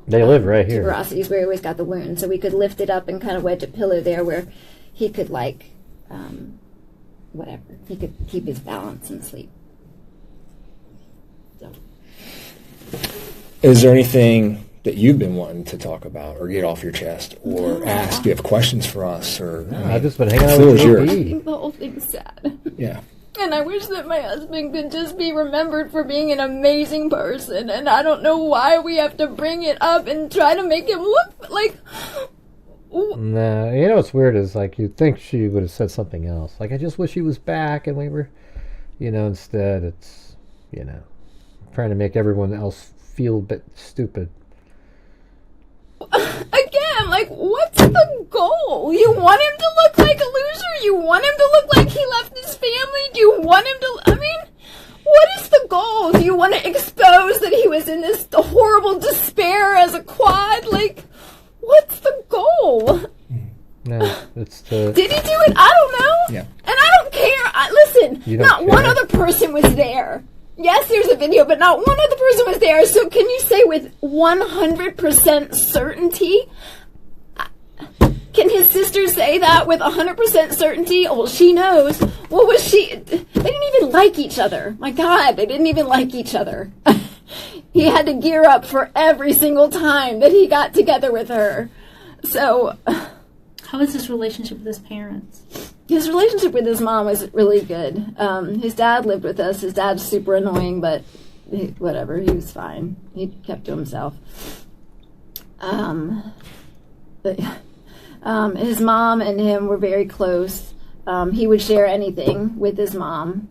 They live right here. Tuberosities where he always got the wound, so we could lift it up and kind of wedge a pillow there where he could whatever, he could keep his balance and sleep. So. Is there anything that you've been wanting to talk about or get off your chest or ask? Do you have questions for us? Or I've just been hanging out with I think the whole thing's sad. Yeah. And I wish that my husband could just be remembered for being an amazing person. And I don't know why we have to bring it up and try to make him look like... Nah, you know what's weird is, like, you'd think she would have said something else. Like, I just wish he was back and we were... instead it's, trying to make everyone else feel a bit stupid. Again, like, what's the goal? You want him to look like a loser? You want him to look like he left his family? Do you want him to... what is the goal? Do you want to expose that he was in this horrible despair as a quad? Like, what's the goal? No, it's the... Did he do it? I don't know. Yeah. And I don't care. Listen, not one other person was there. Yes, there's a video, but not one other person was there. So can you say with 100% certainty? Can his sister say that with 100% certainty? Oh, well, she knows. What was she? They didn't even like each other. My God, they didn't even like each other. He had to gear up for every single time that he got together with her. So... How is his relationship with his parents? His relationship with his mom was really good. His dad lived with us. His dad's super annoying, but whatever, he was fine. He kept to himself. His mom and him were very close. He would share anything with his mom.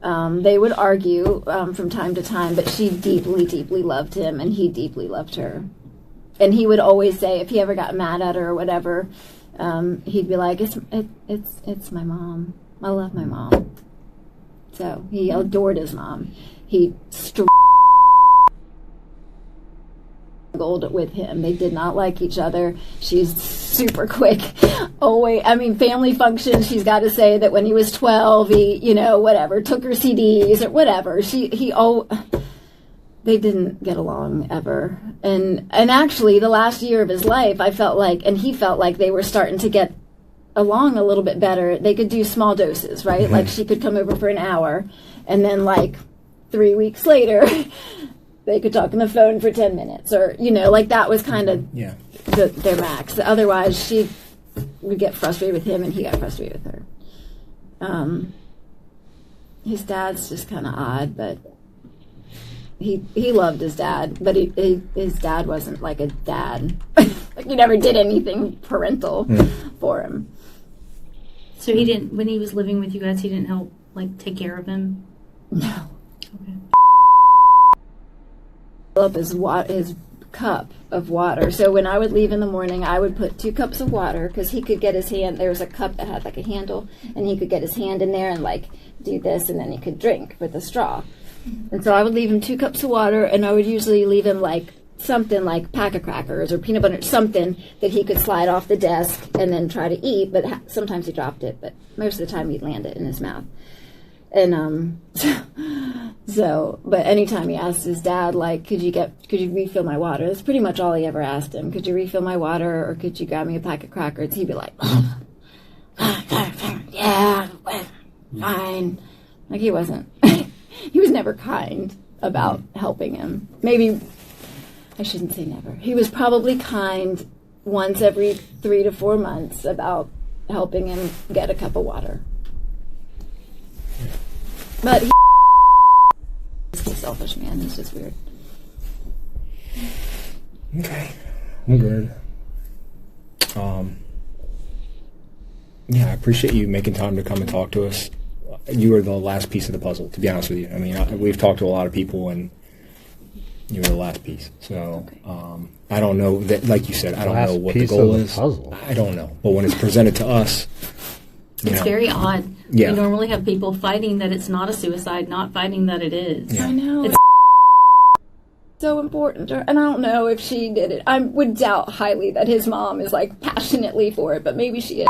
They would argue from time to time, but she deeply, deeply loved him, and he deeply loved her. And he would always say, if he ever got mad at her or whatever, he'd be like, it's my mom. I love my mom. So he adored his mom. He struggled with him. They did not like each other. She's super quick. Always, family functions, she's got to say that when he was 12, he, whatever, took her CDs or whatever. They didn't get along ever. And actually, the last year of his life, I felt like, and he felt like they were starting to get along a little bit better. They could do small doses, right? Mm-hmm. Like, she could come over for an hour, and then, 3 weeks later, they could talk on the phone for 10 minutes. Or, that was kind of their max. Otherwise, she would get frustrated with him, and he got frustrated with her. His dad's just kind of odd, but... He loved his dad, but his dad wasn't like a dad. He never did anything parental for him. So he didn't, when he was living with you guys, he didn't help, take care of him? No. Okay. Up his cup of water. So when I would leave in the morning, I would put 2 cups of water, because he could get his hand, there was a cup that had like a handle, and he could get his hand in there and like do this, and then he could drink with a straw. And so I would leave him 2 cups of water, and I would usually leave him like something like pack of crackers or peanut butter, something that he could slide off the desk and then try to eat. But sometimes he dropped it, but most of the time he'd land it in his mouth. And but anytime he asked his dad, like, could you refill my water? That's pretty much all he ever asked him. Could you refill my water, or could you grab me a pack of crackers? He'd be like, yeah, fine. Like, he wasn't. He was never kind about helping him. Maybe, I shouldn't say never. He was probably kind once every 3 to 4 months about helping him get a cup of water. But he's a selfish man. He's just weird. Okay. I'm good. Yeah, I appreciate you making time to come and talk to us. You were the last piece of the puzzle, to be honest with you. I mean, we've talked to a lot of people, and you were the last piece. So I don't know that, like you said, I don't know what the goal is. I don't know. But when it's presented to us, it's very odd. Yeah. We normally have people fighting that it's not a suicide, not fighting that it is. Yeah. I know. It's so important. And I don't know if she did it. I would doubt highly that his mom is like passionately for it, but maybe she is.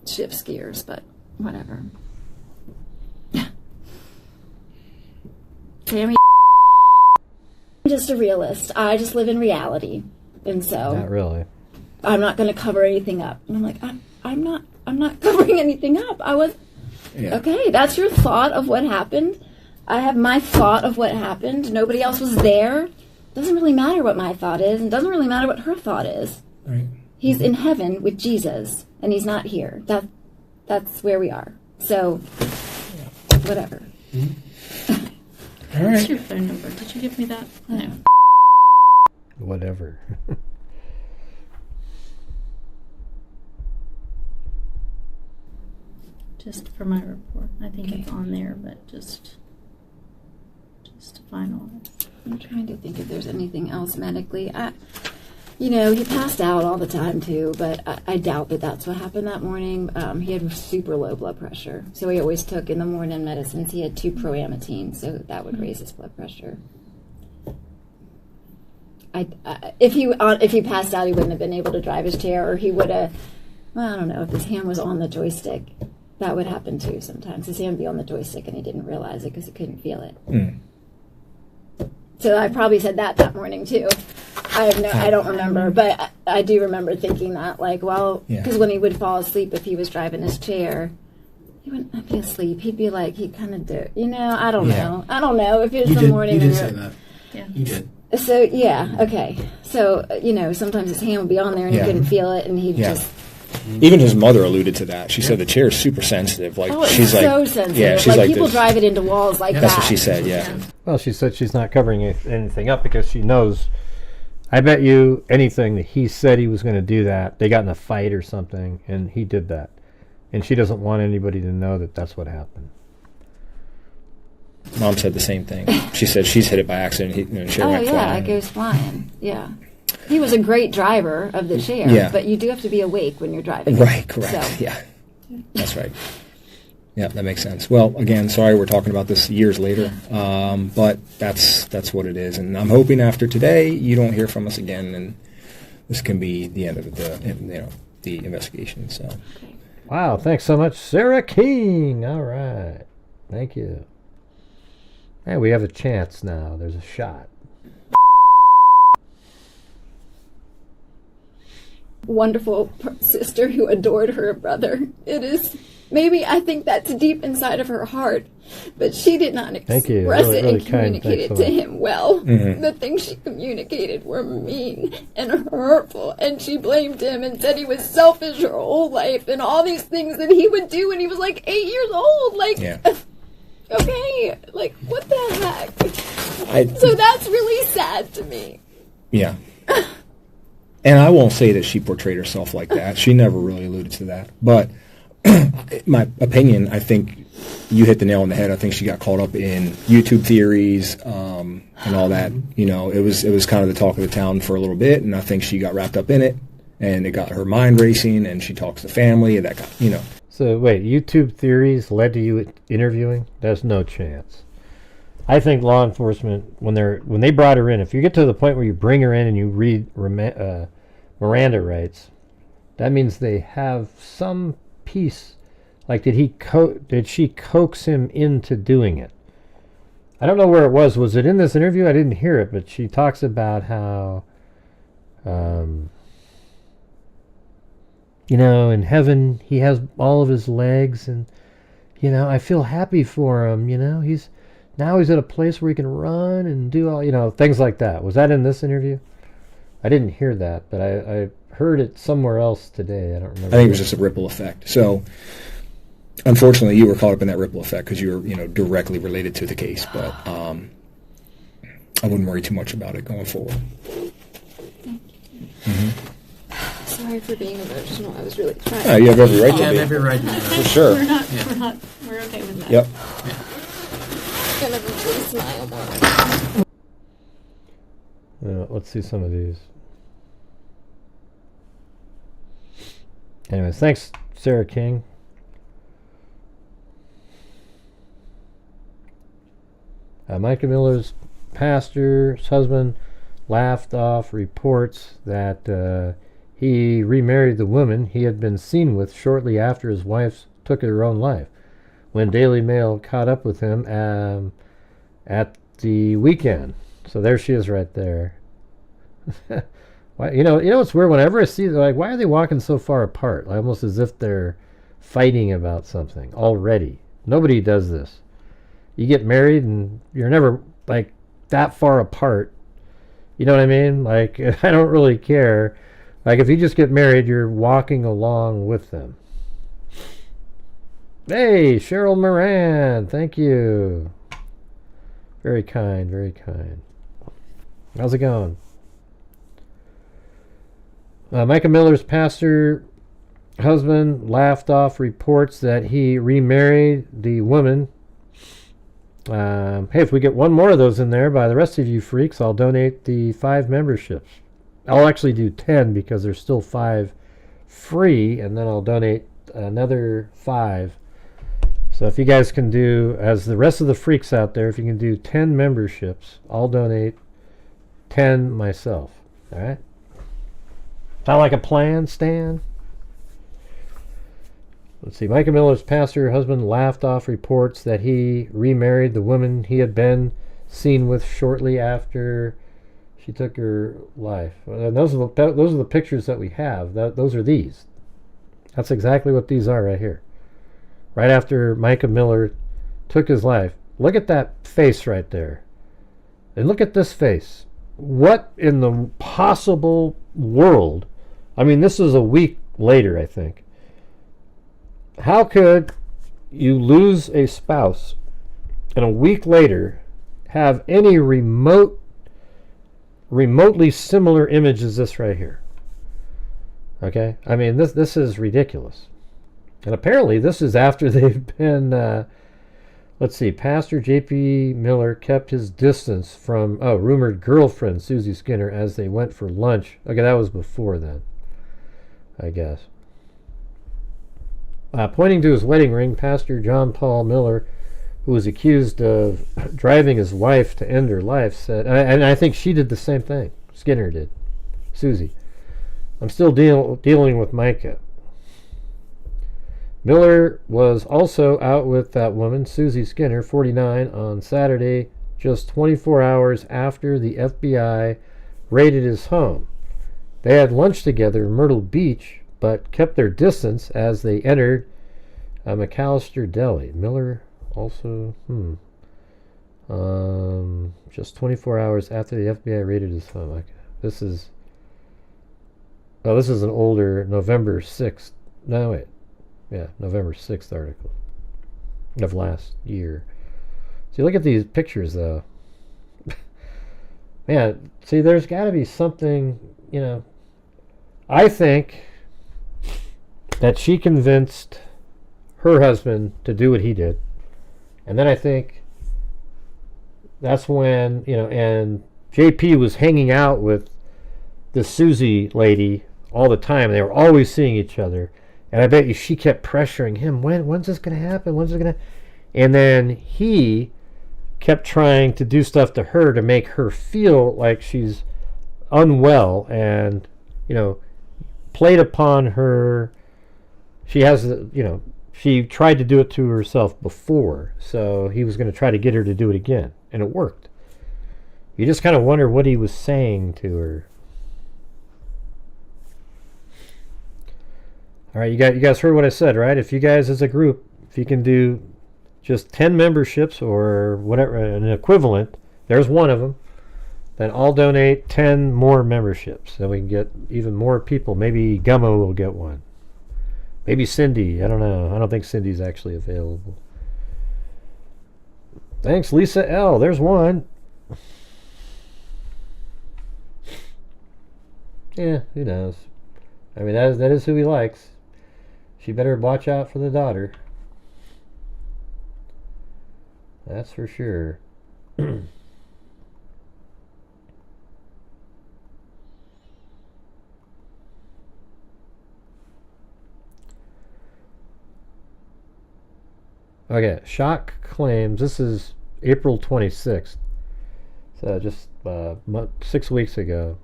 Shifts gears, but whatever. Tammy, I'm just a realist. I just live in reality. And so Not really. I'm not going to cover anything up. And I'm like, I'm not covering anything up. Okay, that's your thought of what happened. I have my thought of what happened. Nobody else was there. Doesn't really matter what my thought is, and doesn't really matter what her thought is. Right. He's in heaven with Jesus, and he's not here. That's where we are. So, whatever. All right. What's your phone number? Did you give me that? No. Whatever. Just for my report. I think it's on there, but just to finalize. I'm trying to think if there's anything else medically. He passed out all the time too, but I doubt that that's what happened that morning. He had super low blood pressure, so he always took in the morning medicines. He had 2 proamine, so that would raise his blood pressure. If he passed out, he wouldn't have been able to drive his chair, or he would have. Well, I don't know if his hand was on the joystick. That would happen too sometimes. His hand would be on the joystick and he didn't realize it because he couldn't feel it. Mm. So I probably said that morning too. I don't remember, but I do remember thinking that, like, well, because when he would fall asleep, if he was driving his chair, he wouldn't be asleep. He'd be like, he'd kind of do, I don't know. I don't know if it's the morning. You did say that. Yeah. You did. So, okay. So, sometimes his hand would be on there and he couldn't feel it, and he'd just... Even his mother alluded to that. She said the chair is super sensitive. Like, she's like, so sensitive. Yeah, she's like people this. Drive it into walls like that. That's what she said, yeah. Well, she said she's not covering anything up because she knows. I bet you anything that he said he was going to do that, they got in a fight or something, and he did that. And she doesn't want anybody to know that that's what happened. Mom said the same thing. She said she's hit it by accident. The chair went flying. It goes flying. Yeah. He was a great driver of the chair, but you do have to be awake when you're driving. Right, correct. So. Yeah, that's right. Yeah, that makes sense. Well, again, sorry we're talking about this years later, but that's what it is. And I'm hoping after today you don't hear from us again, and this can be the end of the investigation. So. Wow, thanks so much, Sarah King. All right, thank you. Hey, we have a chance now. There's a shot. Wonderful sister who adored her brother. It is, maybe I think that's deep inside of her heart, but she did not express it and communicate it to him well. Mm-hmm. The things she communicated were mean and hurtful, and she blamed him and said he was selfish her whole life and all these things that he would do when he was like 8 years old. Okay, like, what the heck? So that's really sad to me. Yeah. And I won't say that she portrayed herself like that. She never really alluded to that. But my opinion, I think you hit the nail on the head. I think she got caught up in YouTube theories and all that. You know, it was kind of the talk of the town for a little bit, and I think she got wrapped up in it, and it got her mind racing, and she talks to family, and that got, you know. So wait, YouTube theories led to you interviewing? There's no chance. I think law enforcement, when they brought her in, if you get to the point where you bring her in and you read Miranda rights, that means they have some piece. Like, did she coax him into doing it? I don't know where it was. Was it in this interview? I didn't hear it, but she talks about how, you know, in heaven he has all of his legs, and, you know, I feel happy for him. You know, he's at a place where he can run and do all, you know, things like that. Was that in this interview? I didn't hear that, but I heard it somewhere else today. I don't remember. I think it was just a ripple effect. So, unfortunately, you were caught up in that ripple effect because you were, you know, directly related to the case. But I wouldn't worry too much about it going forward. Sorry for being emotional. I was really trying. You have every right to be. You have every right to be. For sure. We're okay with that. Yep. I'm gonna really smile more. Let's see some of these. Anyways, thanks, Sarah King. Micah Miller's pastor's husband laughed off reports that he remarried the woman he had been seen with shortly after his wife took her own life. When Daily Mail caught up with him at the weekend. So there she is right there. Why, you know it's weird. Whenever I see, like, why are they walking so far apart? Almost as if they're fighting about something already. Nobody does this. You get married and you're never, like, that far apart. You know what I mean? Like, I don't really care. Like, if you just get married, you're walking along with them. Hey, Cheryl Moran, thank you. Very kind, very kind. How's it going? Micah Miller's pastor husband laughed off reports that he remarried the woman. Hey, if we get one more of those in there by the rest of you freaks, I'll donate the 5 memberships. I'll actually do 10 because there's still 5 free, and then I'll donate another 5. So if you guys can do, as the rest of the freaks out there, if you can do 10 memberships, I'll donate 10 myself. All right? Sound like a plan, Stan? Let's see. Micah Miller's pastor husband laughed off reports that he remarried the woman he had been seen with shortly after she took her life. And those are the pictures that we have. Those are these. That's exactly what these are right here. Right after Micah Miller took his life. Look at that face right there. And look at this face. What in the possible world? I mean, this is a week later, I think. How could you lose a spouse and a week later have any remotely similar image as this right here? Okay? I mean, this is ridiculous. And apparently this is after they've been, let's see, Pastor J.P. Miller kept his distance from, rumored girlfriend Susie Skinner as they went for lunch. Okay, that was before then, I guess. Pointing to his wedding ring, Pastor John Paul Miller, who was accused of driving his wife to end her life, said, and I think she did the same thing, Skinner did, Susie, I'm still dealing with Micah. Miller was also out with that woman, Susie Skinner, 49, on Saturday, just 24 hours after the FBI raided his home. They had lunch together in Myrtle Beach, but kept their distance as they entered McAllister Deli. Miller also, just 24 hours after the FBI raided his home. Okay. This is an older November 6th. No, wait. Yeah, November 6th article of last year. See, look at these pictures, though. Man, see, there's got to be something, you know. I think that she convinced her husband to do what he did. And then I think that's when, and JP was hanging out with the Suzie lady all the time. They were always seeing each other. And I bet you she kept pressuring him, when's this going to happen? When's it going to... And then he kept trying to do stuff to her to make her feel like she's unwell and, played upon her. She has, she tried to do it to herself before, so he was going to try to get her to do it again, and it worked. You just kind of wonder what he was saying to her. All right, you guys heard what I said, right? If you guys as a group, if you can do just 10 memberships or whatever, an equivalent, there's one of them, then I'll donate 10 more memberships. Then we can get even more people. Maybe Gummo will get one. Maybe Cindy. I don't know. I don't think Cindy's actually available. Thanks, Lisa L. There's one. Yeah, who knows? I mean, that is who he likes. She better watch out for the daughter. That's for sure. Okay, shock claims. This is April 26th. So just 6 weeks ago.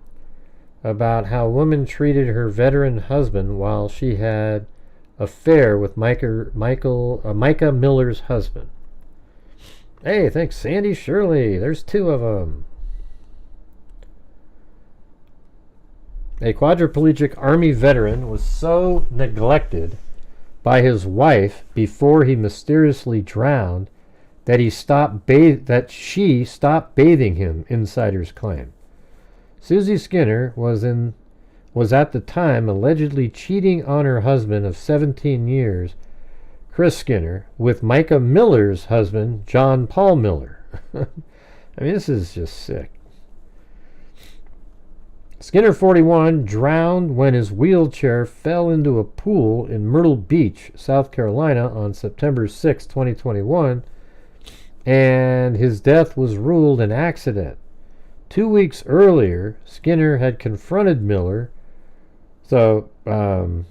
About how a woman treated her veteran husband while she had affair with Micah Miller's husband. Hey, thanks, Sandy Shirley. There's 2 of them. A quadriplegic Army veteran was so neglected by his wife before he mysteriously drowned that she stopped bathing him, insiders claim. Susie Skinner was at the time allegedly cheating on her husband of 17 years, Chris Skinner, with Micah Miller's husband, John Paul Miller. I mean, this is just sick. Skinner, 41, drowned when his wheelchair fell into a pool in Myrtle Beach, South Carolina on September 6, 2021, and his death was ruled an accident. 2 weeks earlier, Skinner had confronted Miller. So I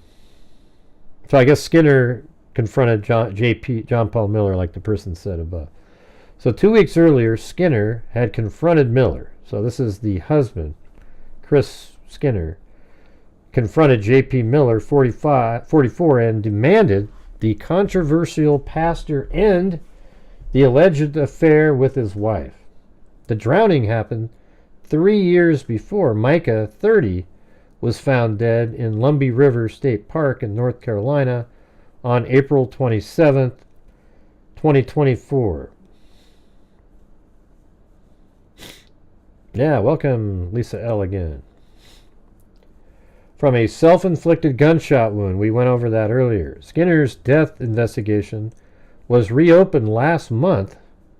guess Skinner confronted John Paul Miller, like the person said above. So 2 weeks earlier, Skinner had confronted Miller. So this is the husband, Chris Skinner, confronted J.P. Miller, 44, and demanded the controversial pastor end the alleged affair with his wife. The drowning happened 3 years before Micah, 30, was found dead in Lumbee River State Park in North Carolina on April 27th, 2024. Yeah, welcome, Lisa L. again. From a self-inflicted gunshot wound, we went over that earlier. Skinner's death investigation was reopened last month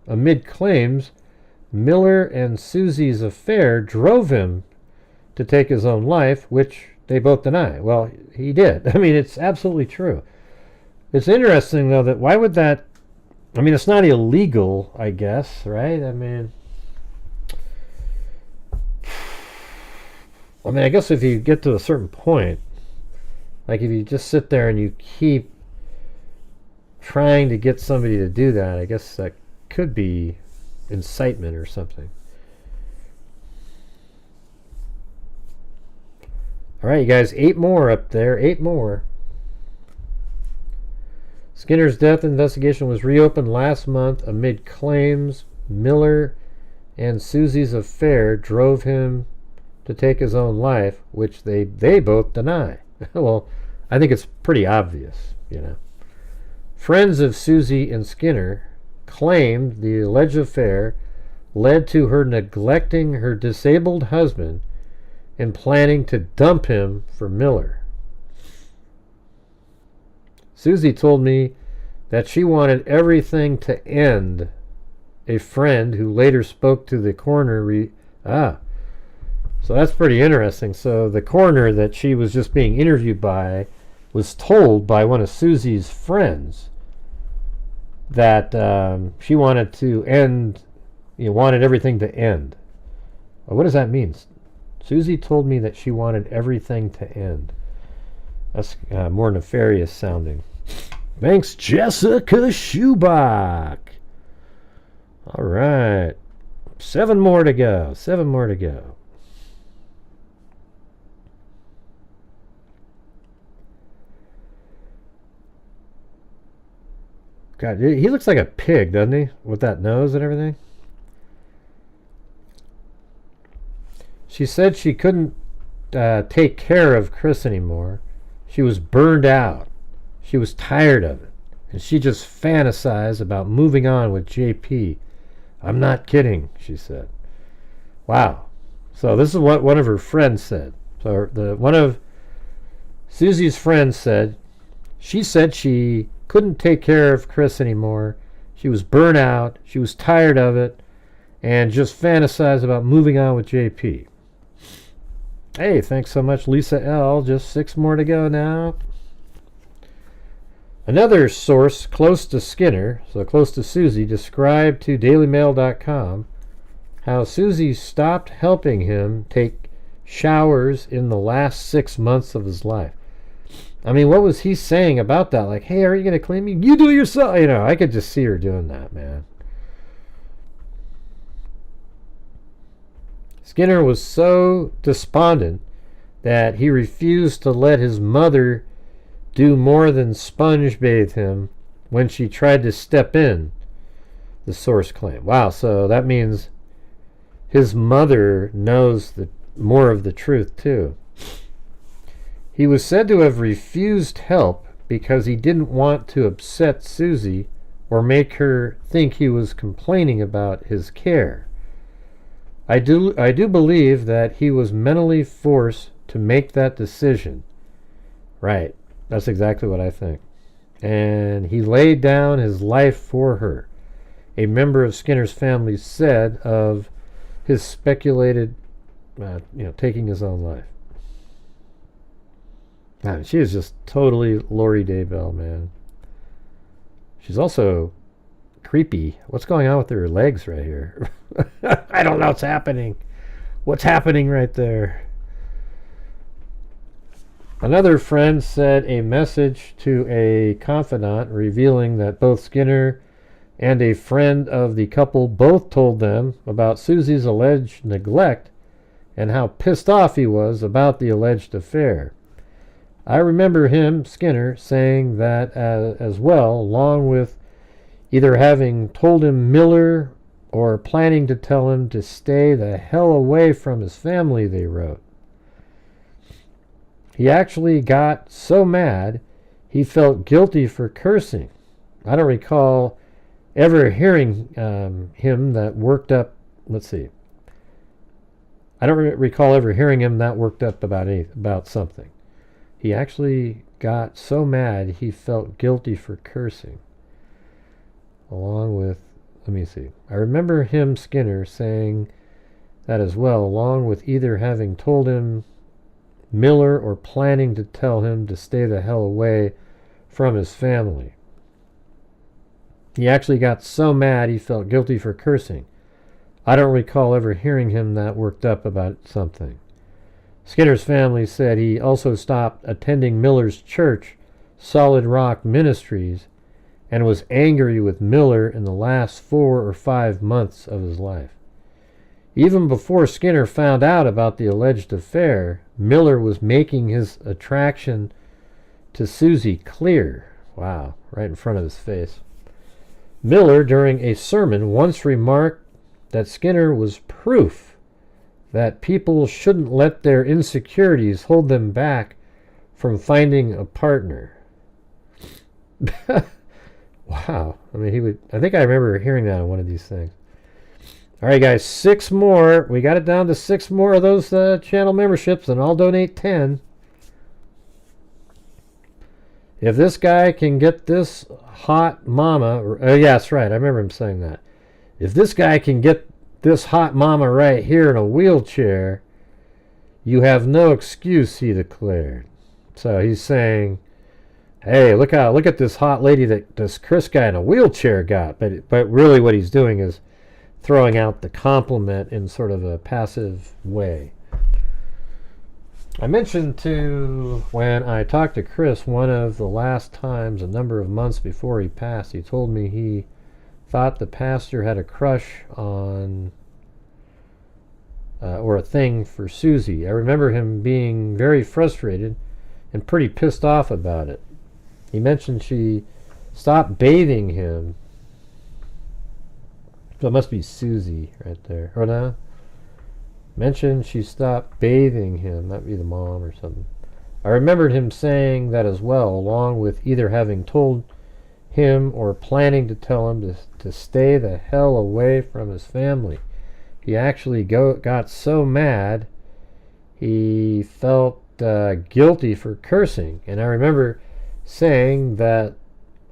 amid claims Miller and Susie's affair drove him to take his own life, which they both deny. Well, he did. I mean, it's absolutely true. It's interesting, though, that why would that... I mean, it's not illegal, I guess, right? I mean, I guess if you get to a certain point, like if you just sit there and you keep trying to get somebody to do that, I guess that could be incitement or something. All right, you guys, 8 more up there, 8 more. Skinner's death investigation was reopened last month amid claims Miller and Susie's affair drove him to take his own life, which they both deny. Well, I think it's pretty obvious, you know. Friends of Suzie and Skinner claimed the alleged affair led to her neglecting her disabled husband and planning to dump him for Miller. Suzie told me that she wanted everything to end. A friend who later spoke to the coroner so that's pretty interesting. So the coroner that she was just being interviewed by was told by one of Susie's friends that she wanted to end, wanted everything to end. Well, what does that mean? Suzie told me that she wanted everything to end. That's more nefarious sounding. Thanks, Jessica Schubach. All right. 7 more to go. 7 more to go. God, he looks like a pig, doesn't he? With that nose and everything. She said she couldn't take care of Chris anymore. She was burned out. She was tired of it. And she just fantasized about moving on with JP. I'm not kidding, she said. Wow. So this is what one of her friends said. So one of Susie's friends said, she said she couldn't take care of Chris anymore. She was burnt out. She was tired of it. And just fantasized about moving on with JP. Hey, thanks so much, Lisa L. Just 6 more to go now. Another source close to Skinner, so close to Suzie, described to dailymail.com how Suzie stopped helping him take showers in the last 6 months of his life. I mean, what was he saying about that? Like, hey, are you going to clean me? You do it yourself. I could just see her doing that, man. Skinner was so despondent that he refused to let his mother do more than sponge bathe him when she tried to step in, the source claimed. Wow, so that means his mother knows more of the truth, too. He was said to have refused help because he didn't want to upset Suzie or make her think he was complaining about his care. I do believe that he was mentally forced to make that decision. Right. That's exactly what I think. And he laid down his life for her. A member of Skinner's family said of his speculated, taking his own life. Man, she is just totally Lori Daybell, man. She's also creepy. What's going on with her legs right here? I don't know what's happening. What's happening right there? Another friend sent a message to a confidant revealing that both Skinner and a friend of the couple both told them about Susie's alleged neglect and how pissed off he was about the alleged affair. I remember him, Skinner, saying that as well, along with either having told him Miller or planning to tell him to stay the hell away from his family, they wrote. He actually got so mad he felt guilty for cursing. I don't recall ever hearing him that worked up, I don't recall ever hearing him that worked up about something. He actually got so mad he felt guilty for cursing. Along with, I remember him, Skinner, saying that as well, along with either having told him Miller or planning to tell him to stay the hell away from his family. He actually got so mad he felt guilty for cursing. I don't recall ever hearing him that worked up about something. Skinner's family said he also stopped attending Miller's church, Solid Rock Ministries, and was angry with Miller in the last 4 or 5 months of his life. Even before Skinner found out about the alleged affair, Miller was making his attraction to Suzie clear. Wow, right in front of his face. Miller, during a sermon, once remarked that Skinner was proof that people shouldn't let their insecurities hold them back from finding a partner. Wow. I think I remember hearing that on one of these things. All right, guys, 6 more. We got it down to 6 more of those channel memberships, and I'll donate 10. If this guy can get this hot mama... yeah, that's right. I remember him saying that. If this guy can get this hot mama right here in a wheelchair, you have no excuse, he declared. So he's saying hey, look at this hot lady that this Chris guy in a wheelchair got. But really what he's doing is throwing out the compliment in sort of a passive way. I mentioned when I talked to Chris one of the last times, a number of months before he passed, he told me he thought the pastor had a crush on or a thing for Susie. I remember him being very frustrated and pretty pissed off about it. He mentioned she stopped bathing him. So it must be Susie right there. Or no? Mentioned she stopped bathing him. That'd be the mom or something. I remembered him saying that as well, along with either having told him or planning to tell him to stay the hell away from his family. He actually got so mad he felt guilty for cursing. And I remember saying that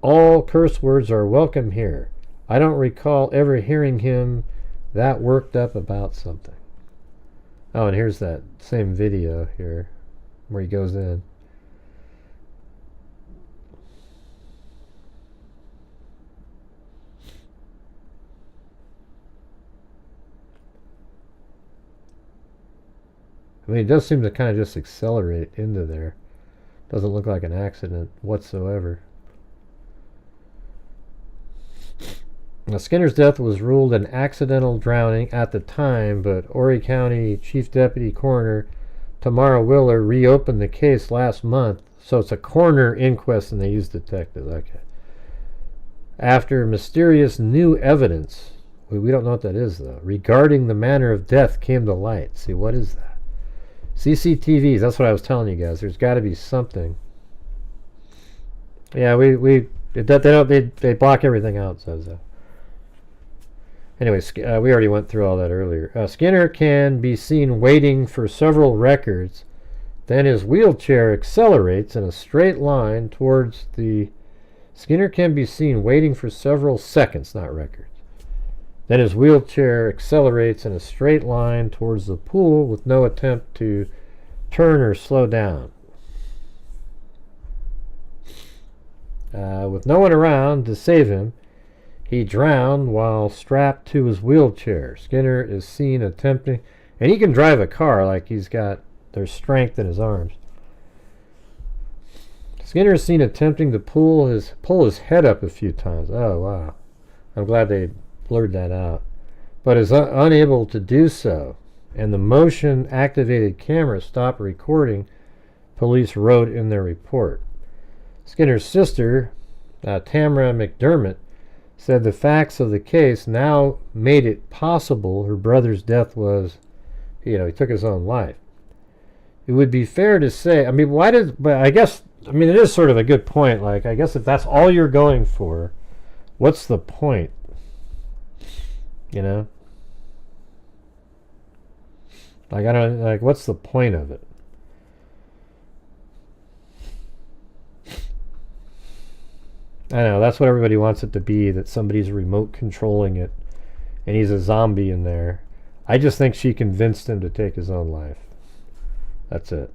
all curse words are welcome here. I don't recall ever hearing him that worked up about something. Oh, and here's that same video here where he goes in. I mean, it does seem to kind of just accelerate into there. Doesn't look like an accident whatsoever. Now, Skinner's death was ruled an accidental drowning at the time, but Horry County Chief Deputy Coroner Tamara Willer reopened the case last month, so it's a coroner inquest and they used detectives. Okay. After mysterious new evidence, we don't know what that is though, regarding the manner of death came to light. See, what is that? CCTVs, that's what I was telling you guys. There's got to be something. Yeah, they block everything out, says that. Anyways, we already went through all that earlier. Skinner can be seen waiting for several records. Then his wheelchair accelerates in a straight line towards the... Skinner can be seen waiting for several seconds, not records. Then his wheelchair accelerates in a straight line towards the pool with no attempt to turn or slow down. With no one around to save him, he drowned while strapped to his wheelchair. Skinner is seen attempting, and he can drive a car like there's strength in his arms. Skinner is seen attempting to pull his head up a few times. Oh, wow. I'm glad they blurred that out. But is unable to do so, and the motion-activated camera stopped recording, police wrote in their report. Skinner's sister, Tamara McDermott, said the facts of the case now made it possible her brother's death was, he took his own life. It would be fair to say, but it is sort of a good point. Like, I guess if that's all you're going for, what's the point? Like, what's the point of it? I know, that's what everybody wants it to be, that somebody's remote controlling it, and he's a zombie in there. I just think she convinced him to take his own life. That's it.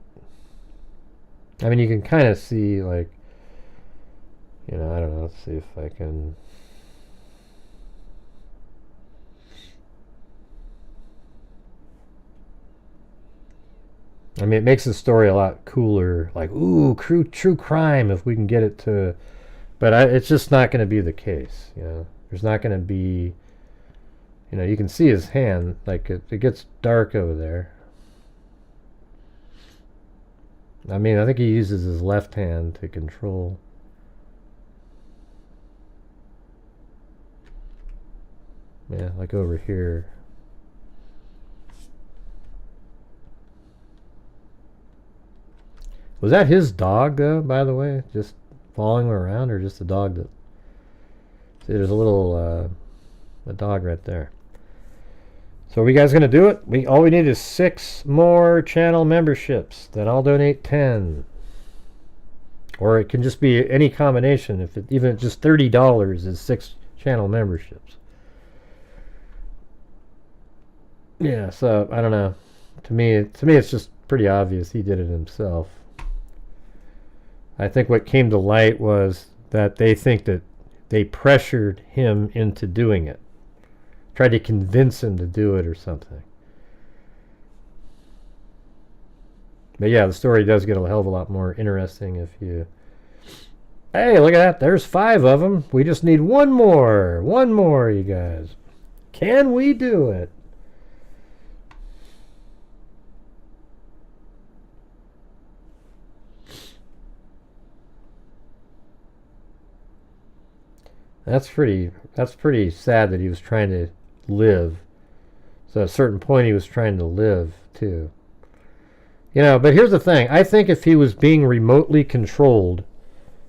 I mean, you can kind of see, like, I don't know, let's see if I can... I mean, it makes the story a lot cooler, like, ooh, true crime, if we can get it to... But it's just not going to be the case, There's not going to be... you can see his hand, like, it gets dark over there. I mean, I think he uses his left hand to control. Yeah, like over here. Was that his dog, though, by the way? Just following him around, or just a dog that... See, there's a little... a dog right there. So are you guys going to do it? All we need is 6 more channel memberships. Then I'll donate 10. Or it can just be any combination. Even just $30 is 6 channel memberships. Yeah, so I don't know. To me it's just pretty obvious he did it himself. I think what came to light was that they think that they pressured him into doing it. Tried to convince him to do it or something. But yeah, the story does get a hell of a lot more interesting if you... Hey, look at that. There's 5 of them. We just need one more. One more, you guys. Can we do it? That's pretty sad that he was trying to live. So at a certain point he was trying to live too. You know, but here's the thing. I think if he was being remotely controlled,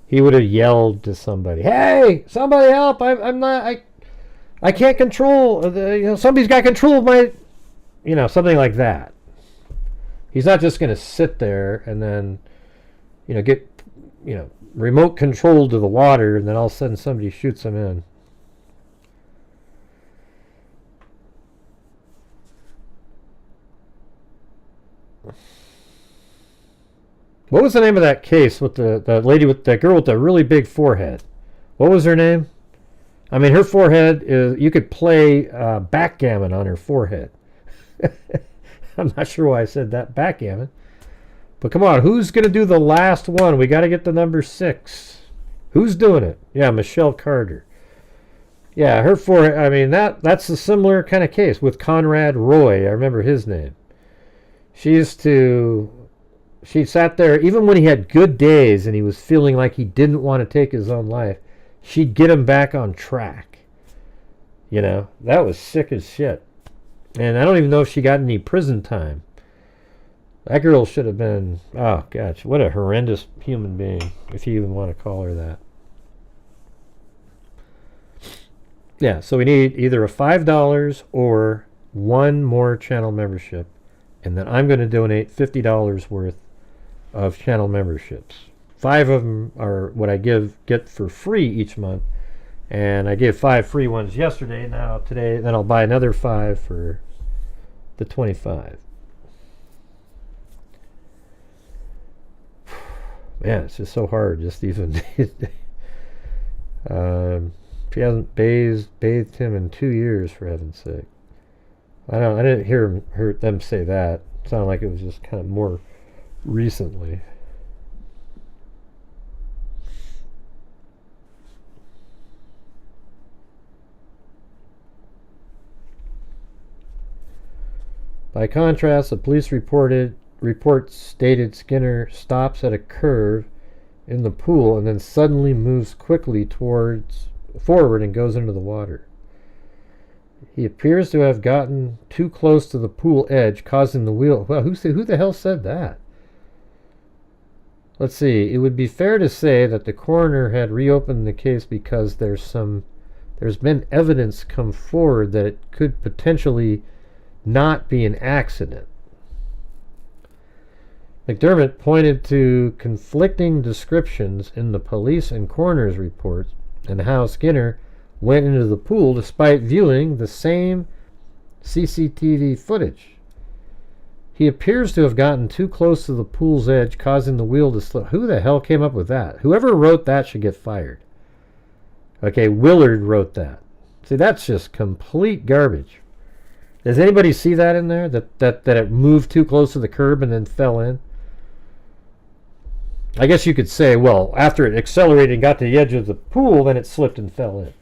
he would have yelled to somebody, "Hey, somebody help. I can't control, somebody's got control of my," something like that. He's not just going to sit there and then, get, remote control to the water, and then all of a sudden somebody shoots him in. What was the name of that case with the lady with that girl with the really big forehead? What was her name? I mean, her forehead is, you could play backgammon on her forehead. I'm not sure why I said that, backgammon. But come on, who's going to do the last one? We got to get to number 6. Who's doing it? Yeah, Michelle Carter. Yeah, her forehead, I mean, that's a similar kind of case with Conrad Roy. I remember his name. She sat there, even when he had good days and he was feeling like he didn't want to take his own life, she'd get him back on track. That was sick as shit. And I don't even know if she got any prison time. That girl should have been, oh gosh, what a horrendous human being, if you even want to call her that. Yeah, so we need either a $5 or one more channel membership. And then I'm going to donate $50 worth of channel memberships. 5 of them are what I get for free each month. And I gave 5 free ones yesterday. Now today, then I'll buy another 5 for the 25. Man, it's just so hard. Just even she hasn't bathed him in 2 years, for heaven's sake. I didn't hear them say that. It sounded like it was just kind of more recently. By contrast, the police report stated Skinner stops at a curve in the pool and then suddenly moves quickly forward and goes into the water. He appears to have gotten too close to the pool edge, causing the wheel... Well, who the hell said that? Let's see. It would be fair to say that the coroner had reopened the case because there's been evidence come forward that it could potentially not be an accident. McDermott pointed to conflicting descriptions in the police and coroner's reports and how Skinner went into the pool despite viewing the same CCTV footage. He appears to have gotten too close to the pool's edge, causing the wheel to slip. Who the hell came up with that? Whoever wrote that should get fired. Okay, Willard wrote that. See, that's just complete garbage. Does anybody see that in there? That it moved too close to the curb and then fell in? I guess you could say, well, after it accelerated and got to the edge of the pool, then it slipped and fell in.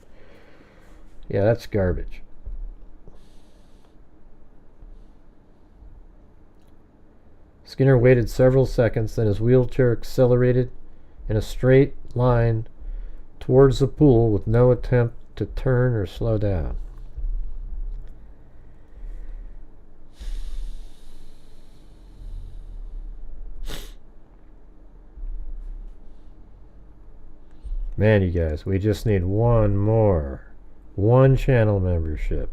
Yeah, that's garbage. Skinner waited several seconds, then his wheelchair accelerated in a straight line towards the pool with no attempt to turn or slow down. Man, you guys, we just need one more. One channel membership.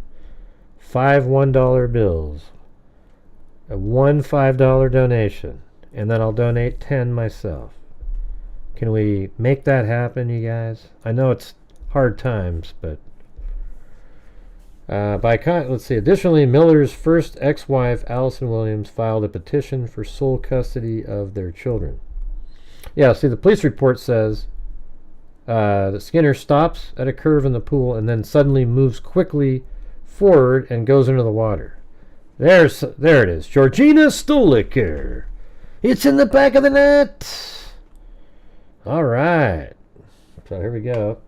5 $1 bills. One $5 donation. And then I'll donate 10 myself. Can we make that happen, you guys? I know it's hard times, but... let's see. Additionally, Miller's first ex-wife, Allison Williams, filed a petition for sole custody of their children. Yeah, see, the police report says that Skinner stops at a curve in the pool and then suddenly moves quickly forward and goes into the water. There it is. Georgina Stoliker. It's in the back of the net. All right. So here we go.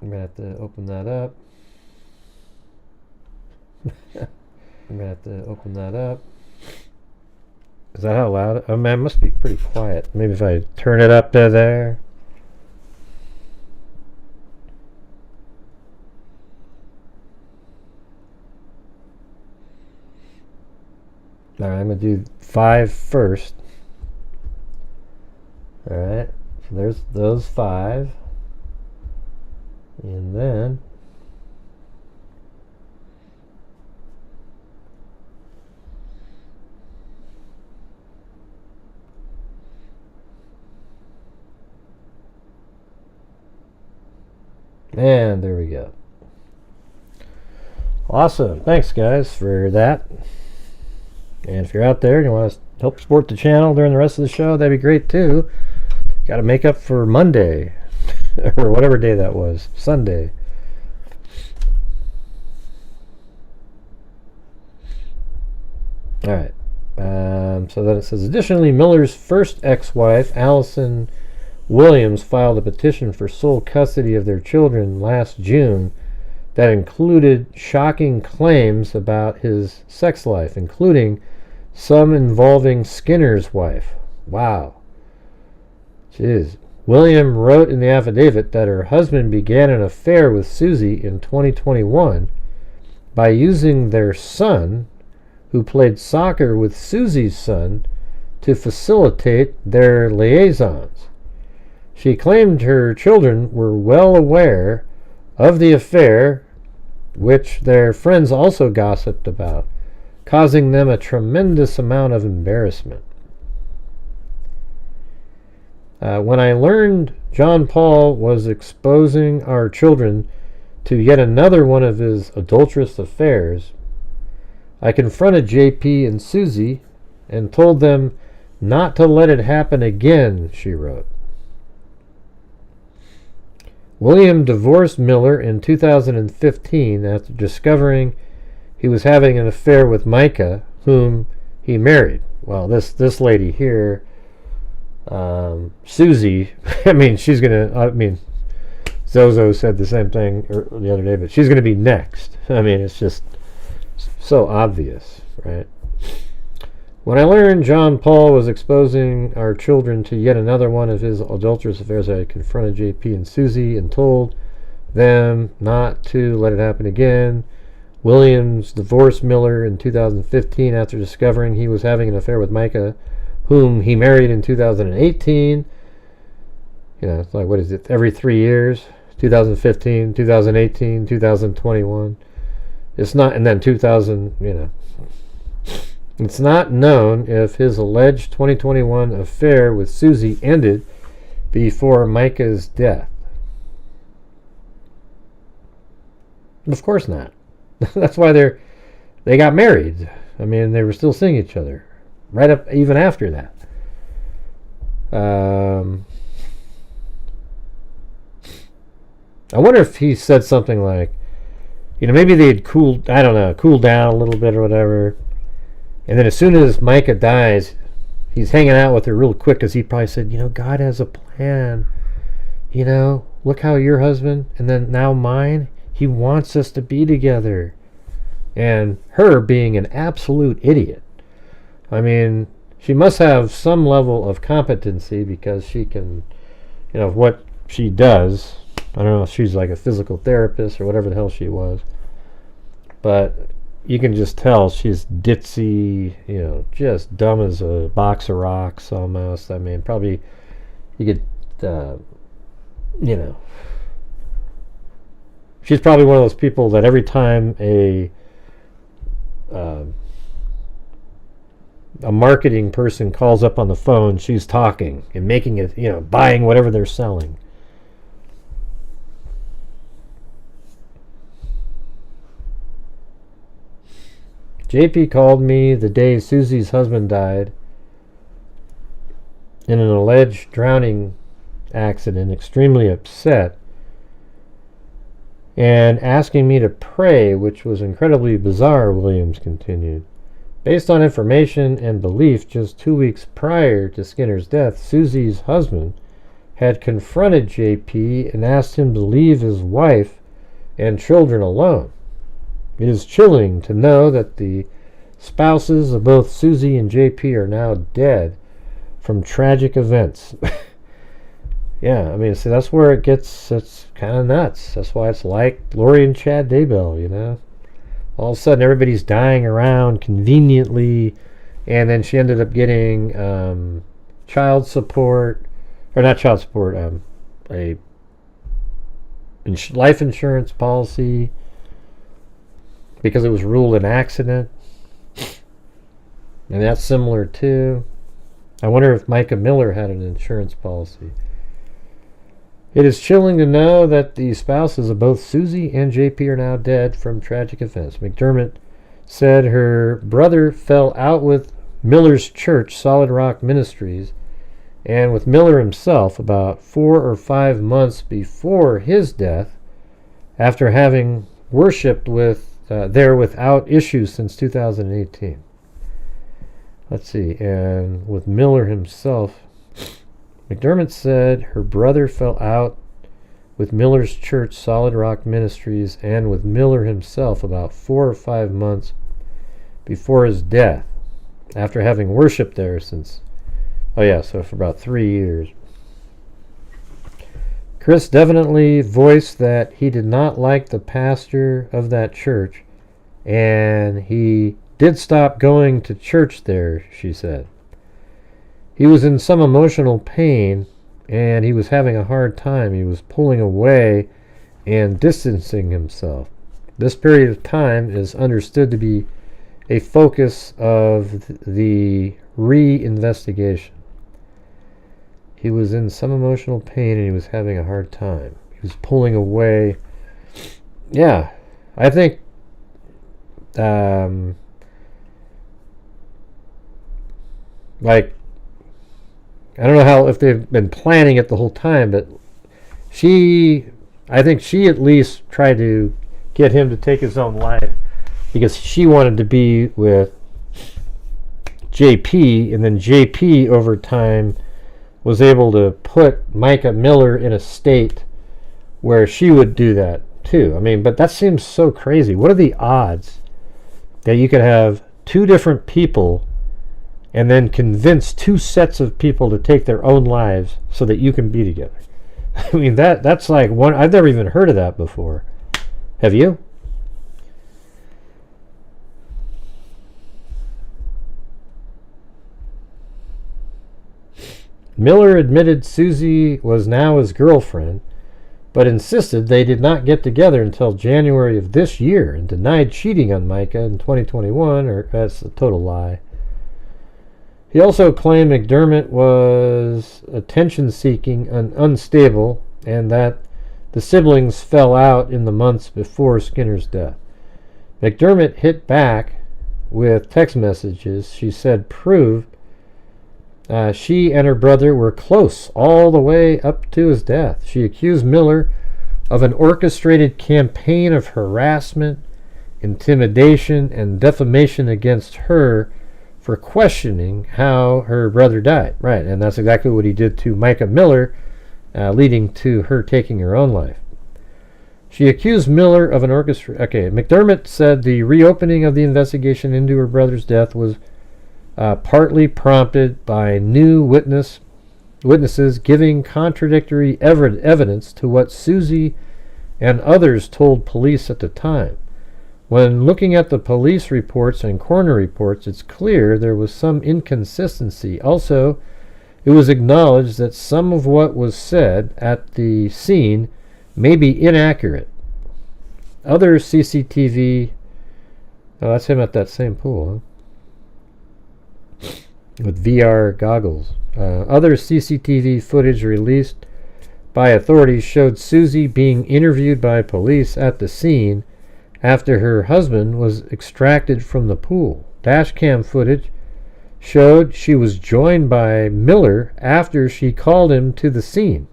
I'm going to have to open that up. I'm going to have to open that up. Is that how loud? Oh man, it must be pretty quiet. Maybe if I turn it up to there. Alright, I'm going to do 5 first. Alright, so there's those 5. And then and there we go. Awesome. Thanks guys for that. And if you're out there and you want to help support the channel during the rest of the show, that'd be great too. Got to make up for Monday or whatever day that was. Sunday. Alright. So then it says, additionally, Miller's first ex-wife, Allison Williams, filed a petition for sole custody of their children last June that included shocking claims about his sex life, including some involving Skinner's wife. Wow. Jeez. William wrote in the affidavit that her husband began an affair with Susie in 2021 by using their son, who played soccer with Susie's son, to facilitate their liaisons. She claimed her children were well aware of the affair, which their friends also gossiped about, causing them a tremendous amount of embarrassment. When I learned John Paul was exposing our children to yet another one of his adulterous affairs, I confronted J.P. and Susie and told them not to let it happen again, she wrote. William divorced Miller in 2015 after discovering he was having an affair with Micah, whom he married. Well, this lady here, Susie, Zozo said the same thing the other day, but she's going to be next. I mean, it's just so obvious, right? When I learned John Paul was exposing our children to yet another one of his adulterous affairs, I confronted JP and Susie and told them not to let it happen again. Williams divorced Miller in 2015 after discovering he was having an affair with Micah, whom he married in 2018. You know, it's like, what is it, every 3 years? 2015, 2018, 2021. It's not, and then 2000, you know. It's not known if his alleged 2021 affair with Susie ended before Micah's death. Of course not. That's why they got married. I mean, they were still seeing each other right up even after that. I wonder if he said something like, you know, maybe they had cooled down a little bit or whatever. And then as soon as Micah dies, he's hanging out with her real quick, because he probably said, you know, God has a plan. You know, look how your husband, and then now mine, he wants us to be together. And her being an absolute idiot. I mean, she must have some level of competency, because she can, you know, what she does. I don't know if she's like a physical therapist or whatever the hell she was. But you can just tell she's ditzy, you know, just dumb as a box of rocks almost. I mean, probably you could, you know, she's probably one of those people that every time a marketing person calls up on the phone, she's talking and making it, you know, buying whatever they're selling. J.P. called me the day Susie's husband died in an alleged drowning accident, extremely upset, and asking me to pray, which was incredibly bizarre, Williams continued. Based on information and belief, just 2 weeks prior to Skinner's death, Susie's husband had confronted J.P. and asked him to leave his wife and children alone. It is chilling to know that the spouses of both Suzie and J.P. are now dead from tragic events. Yeah, I mean, see, that's where it's kind of nuts. That's why it's like Lori and Chad Daybell, you know? All of a sudden, everybody's dying around conveniently, and then she ended up getting child support, or not child support, a life insurance policy because it was ruled an accident. And that's similar too. I wonder if Micah Miller had an insurance policy. It is chilling to know that the spouses of both Suzie and J.P. are now dead from tragic events. McDermott said her brother fell out with Miller's church, Solid Rock Ministries, and with Miller himself about 4 or 5 months before his death, after having worshipped there without issue since 2018. Let's see, and with Miller himself, McDermott said her brother fell out with Miller's church, Solid Rock Ministries, and with Miller himself about 4 or 5 months before his death, after having worshipped there since, so for about 3 years. Chris definitely voiced that he did not like the pastor of that church, and he did stop going to church there, she said. He was in some emotional pain, and he was having a hard time. He was pulling away and distancing himself. This period of time is understood to be a focus of the re-investigation. He was in some emotional pain, and he was having a hard time. He was pulling away. Yeah, I think I don't know if they've been planning it the whole time, but I think she at least tried to get him to take his own life because she wanted to be with JP, and then JP over time was able to put Micah Miller in a state where she would do that too. I mean, but that seems so crazy. What are the odds that you could have 2 different people and then convince 2 sets of people to take their own lives so that you can be together? I mean, that's like one. I've never even heard of that before. Have you? Miller admitted Suzie was now his girlfriend, but insisted they did not get together until January of this year and denied cheating on Micah in 2021, or that's a total lie. He also claimed McDermott was attention-seeking and unstable, and that the siblings fell out in the months before Skinner's death. McDermott hit back with text messages she said proved she and her brother were close all the way up to his death. She accused Miller of an orchestrated campaign of harassment, intimidation, and defamation against her for questioning how her brother died. Right, and that's exactly what he did to Micah Miller, leading to her taking her own life. She accused Miller of an McDermott said the reopening of the investigation into her brother's death was partly prompted by new witnesses giving contradictory evidence to what Suzie and others told police at the time. When looking at the police reports and coroner reports, it's clear there was some inconsistency. Also, it was acknowledged that some of what was said at the scene may be inaccurate. Other CCTV... Oh, that's him at that same pool, huh? With VR goggles. Other CCTV footage released by authorities showed Suzie being interviewed by police at the scene after her husband was extracted from the pool. Dashcam footage showed she was joined by Miller after she called him to the scene.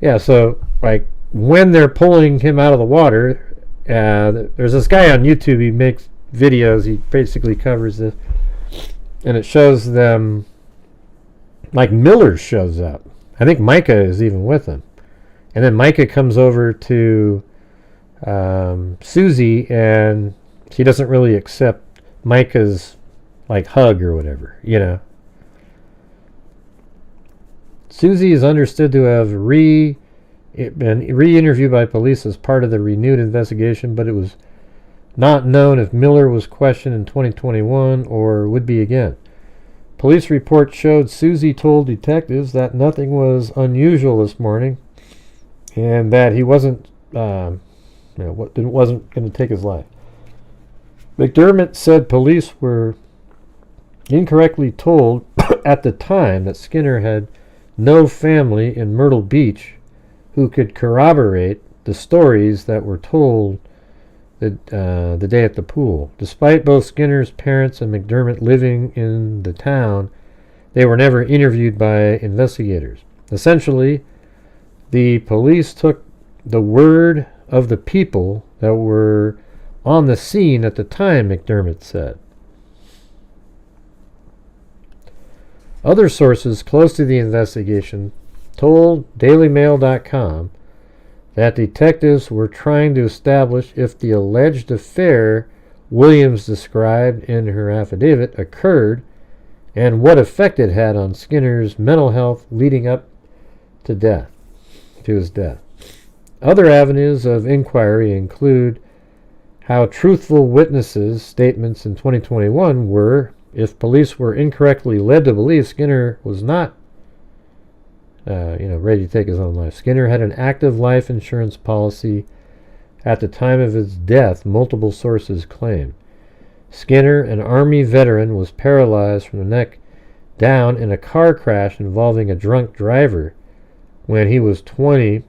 Yeah, so like when they're pulling him out of the water, there's this guy on YouTube, he makes videos, he basically covers this, and it shows them, like Miller shows up. I think Micah is even with him. And then Micah comes over to Suzie, and she doesn't really accept Micah's like hug or whatever, you know. Suzie is understood to have been re-interviewed by police as part of the renewed investigation, but it was not known if Miller was questioned in 2021 or would be again. Police report showed Suzie told detectives that nothing was unusual this morning and that he wasn't going to take his life. McDermott said police were incorrectly told at the time that Skinner had no family in Myrtle Beach who could corroborate the stories that were told the day at the pool. Despite both Skinner's parents and McDermott living in the town, they were never interviewed by investigators. Essentially, the police took the word of the people that were on the scene at the time, McDermott said. Other sources close to the investigation told DailyMail.com that detectives were trying to establish if the alleged affair Williams described in her affidavit occurred and what effect it had on Skinner's mental health leading up to his death. Other avenues of inquiry include how truthful witnesses' statements in 2021 were if police were incorrectly led to believe Skinner was not ready to take his own life. Skinner had an active life insurance policy at the time of his death, multiple sources claim. Skinner, an Army veteran, was paralyzed from the neck down in a car crash involving a drunk driver when he was 20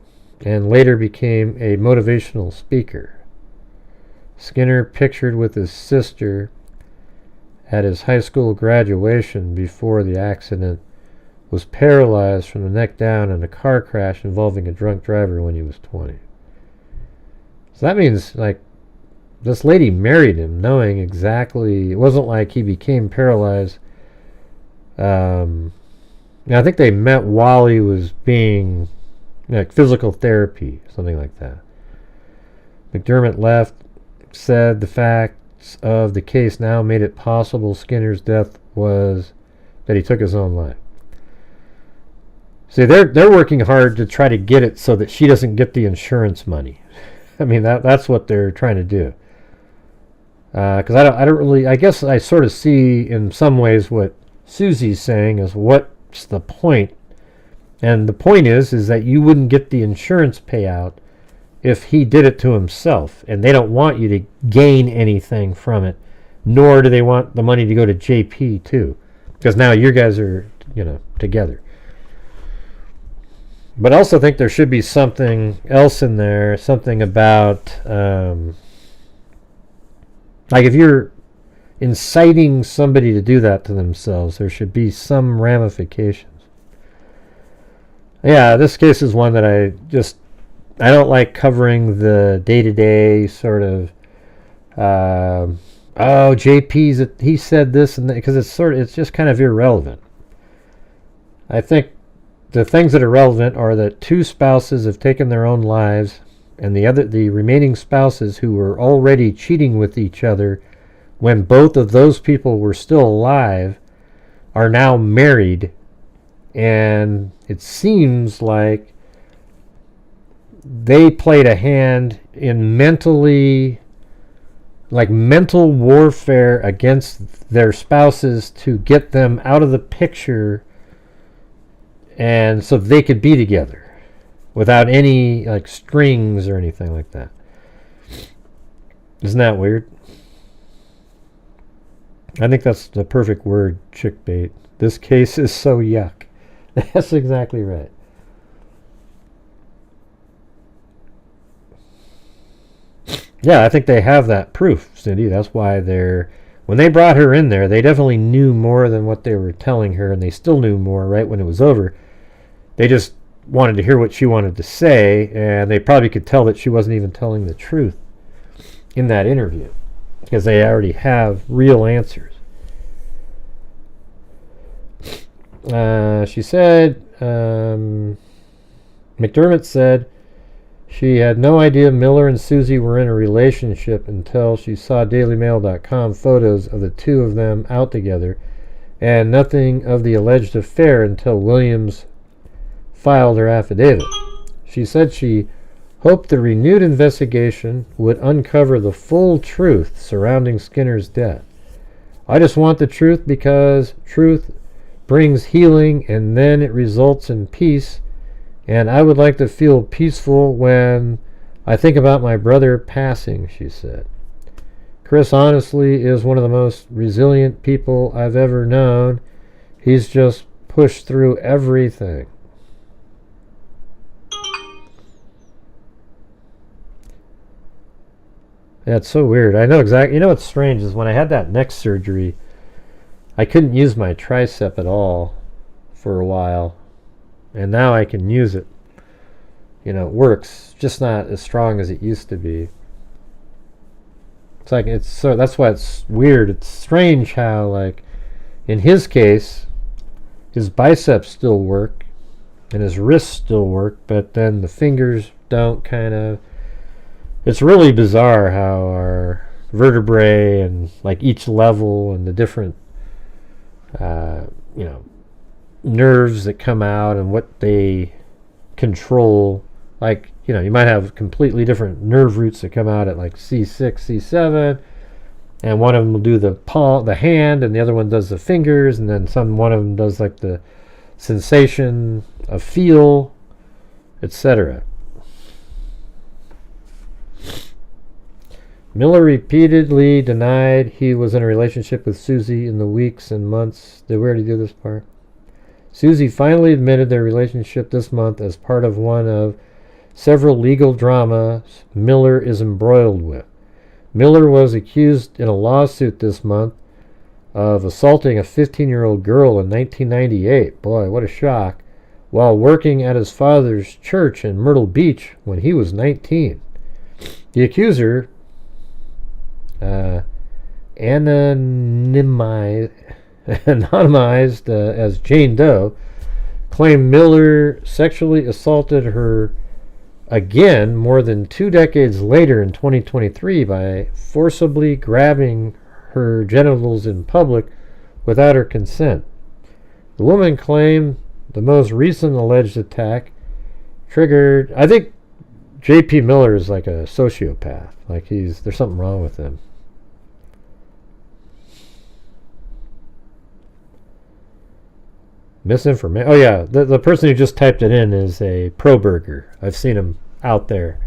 and later became a motivational speaker. Skinner, pictured with his sister at his high school graduation before the accident, was paralyzed from the neck down in a car crash involving a drunk driver when he was 20. So that means, like, this lady married him knowing exactly. It wasn't like he became paralyzed. I think they met while he was being, like, physical therapy, something like that. McDermott left, said the facts of the case now made it possible Skinner's death was that he took his own life. See, they're working hard to try to get it so that she doesn't get the insurance money. I mean, that's what they're trying to do. Because I don't really, I guess I sort of see in some ways what Susie's saying is what's the point? And the point is that you wouldn't get the insurance payout if he did it to himself, and they don't want you to gain anything from it, nor do they want the money to go to JP too, because now you guys are, together. But I also think there should be something else in there, something about, like if you're inciting somebody to do that to themselves, there should be some ramifications. Yeah, this case is one that I don't like covering the day-to-day sort of, JP's, he said this, and because it's just kind of irrelevant. I think the things that are relevant are that two spouses have taken their own lives, and the remaining spouses who were already cheating with each other when both of those people were still alive are now married, and it seems like they played a hand in mental warfare against their spouses to get them out of the picture, and so they could be together without any like strings or anything like that. Isn't that weird? I think that's the perfect word, chick bait. This case is so yuck. That's exactly right. Yeah, I think they have that proof, Cindy. That's why when they brought her in there, they definitely knew more than what they were telling her, and they still knew more right when it was over. They just wanted to hear what she wanted to say, and they probably could tell that she wasn't even telling the truth in that interview because they already have real answers. She said, McDermott said she had no idea Miller and Suzie were in a relationship until she saw DailyMail.com photos of the two of them out together, and nothing of the alleged affair until Williams filed her affidavit. She said she hoped the renewed investigation would uncover the full truth surrounding Skinner's death. I just want the truth because truth brings healing and then it results in peace, and I would like to feel peaceful when I think about my brother passing, she said. Chris honestly is one of the most resilient people I've ever known. He's just pushed through everything. Yeah, it's so weird. I know exactly. You know what's strange is when I had that neck surgery, I couldn't use my tricep at all for a while. And now I can use it. You know, it works. Just not as strong as it used to be. It's like, that's why it's weird. It's strange how, like, in his case, his biceps still work and his wrists still work, but then the fingers don't kind of. It's really bizarre how our vertebrae and like each level and the different, nerves that come out and what they control. Like, you might have completely different nerve roots that come out at like C6, C7, and one of them will do the palm, the hand, and the other one does the fingers, and then one of them does like the sensation of feel, etc. Miller repeatedly denied he was in a relationship with Suzie in the weeks and months. Did we already do this part? Suzie finally admitted their relationship this month as part of one of several legal dramas Miller is embroiled with. Miller was accused in a lawsuit this month of assaulting a 15-year-old girl in 1998. Boy, what a shock. While working at his father's church in Myrtle Beach when he was 19. The accuser, anonymized as Jane Doe, claimed Miller sexually assaulted her again more than 2 decades later in 2023 by forcibly grabbing her genitals in public without her consent. The woman claimed the most recent alleged attack triggered. I think J.P. Miller is like a sociopath. Like there's something wrong with him. Misinformation. Oh yeah, the person who just typed it in is a pro burger. I've seen him out there.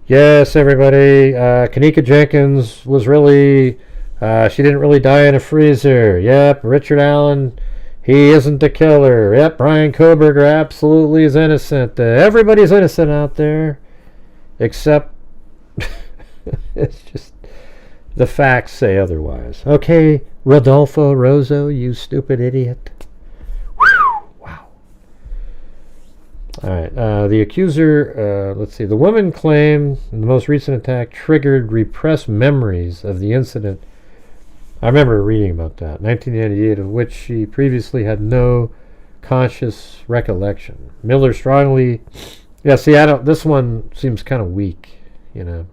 Yes, everybody. Kanika Jenkins was really. She didn't really die in a freezer. Yep. Richard Allen, he isn't the killer. Yep. Brian Koberger absolutely is innocent. Everybody's innocent out there, except it's just the facts say otherwise. Okay, Rodolfo Rosso, you stupid idiot. All right, the accuser, let's see, the woman claimed the most recent attack triggered repressed memories of the incident. I remember reading about that, 1998, of which she previously had no conscious recollection. Miller strongly, this one seems kind of weak, I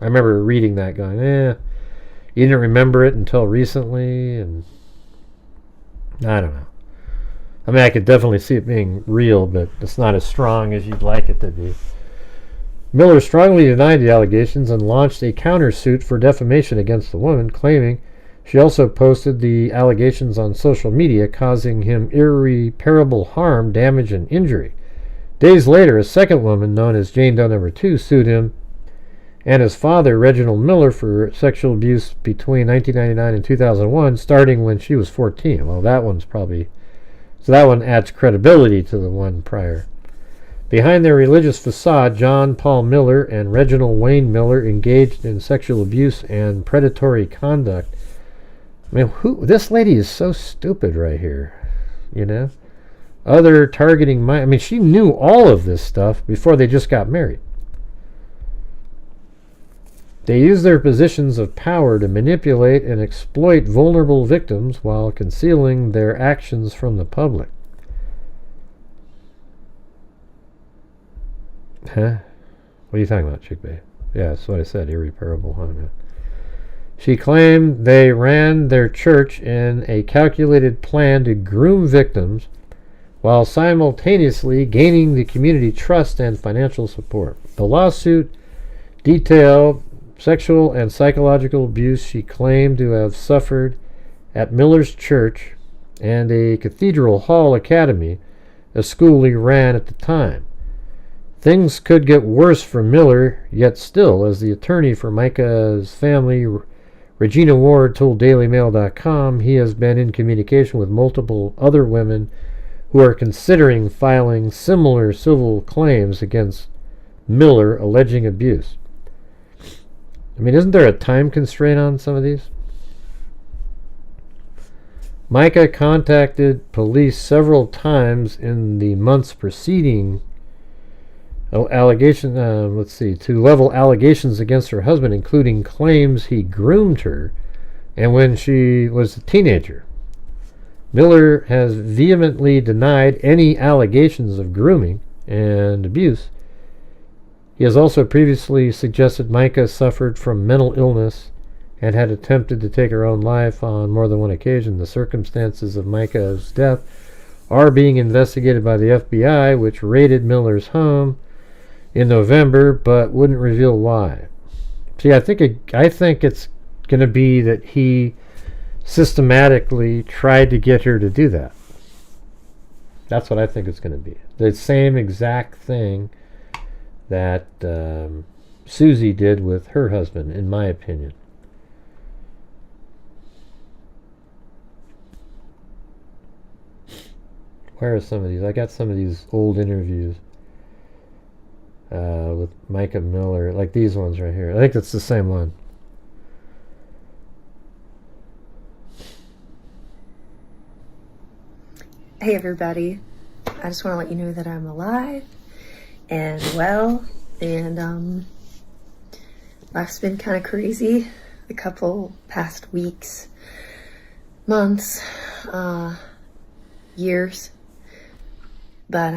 remember reading that going, you didn't remember it until recently, and I don't know. I mean, I could definitely see it being real, but it's not as strong as you'd like it to be. Miller strongly denied the allegations and launched a countersuit for defamation against the woman, claiming she also posted the allegations on social media, causing him irreparable harm, damage, and injury. Days later, a second woman, known as Jane Doe No. 2, sued him and his father, Reginald Miller, for sexual abuse between 1999 and 2001, starting when she was 14. Well, that one's probably... So that one adds credibility to the one prior. Behind their religious facade, John Paul Miller and Reginald Wayne Miller engaged in sexual abuse and predatory conduct. I mean, this lady is so stupid right here, you know? Other targeting, I mean, she knew all of this stuff before they just got married. They use their positions of power to manipulate and exploit vulnerable victims while concealing their actions from the public. Huh? What are you talking about, Chick Bay? Yeah, that's what I said, irreparable harm. She claimed they ran their church in a calculated plan to groom victims while simultaneously gaining the community trust and financial support. The lawsuit detailed sexual and psychological abuse she claimed to have suffered at Miller's church and a Cathedral Hall Academy, a school he ran at the time. Things could get worse for Miller, yet still, as the attorney for Micah's family, Regina Ward, told DailyMail.com, he has been in communication with multiple other women who are considering filing similar civil claims against Miller alleging abuse. I mean, isn't there a time constraint on some of these? Micah contacted police several times in the months preceding to level allegations against her husband, including claims he groomed her and when she was a teenager. Miller has vehemently denied any allegations of grooming and abuse. He has also previously suggested Micah suffered from mental illness and had attempted to take her own life on more than one occasion. The circumstances of Micah's death are being investigated by the FBI, which raided Miller's home in November, but wouldn't reveal why. See, I think it's going to be that he systematically tried to get her to do that. That's what I think it's going to be. The same exact thing that Susie did with her husband, in my opinion. Where are some of these? I got some of these old interviews with Micah Miller, like these ones right here. I think that's the same one. Hey everybody, I just want to let you know that I'm alive and well, and life's been kind of crazy the couple past weeks, months, years, but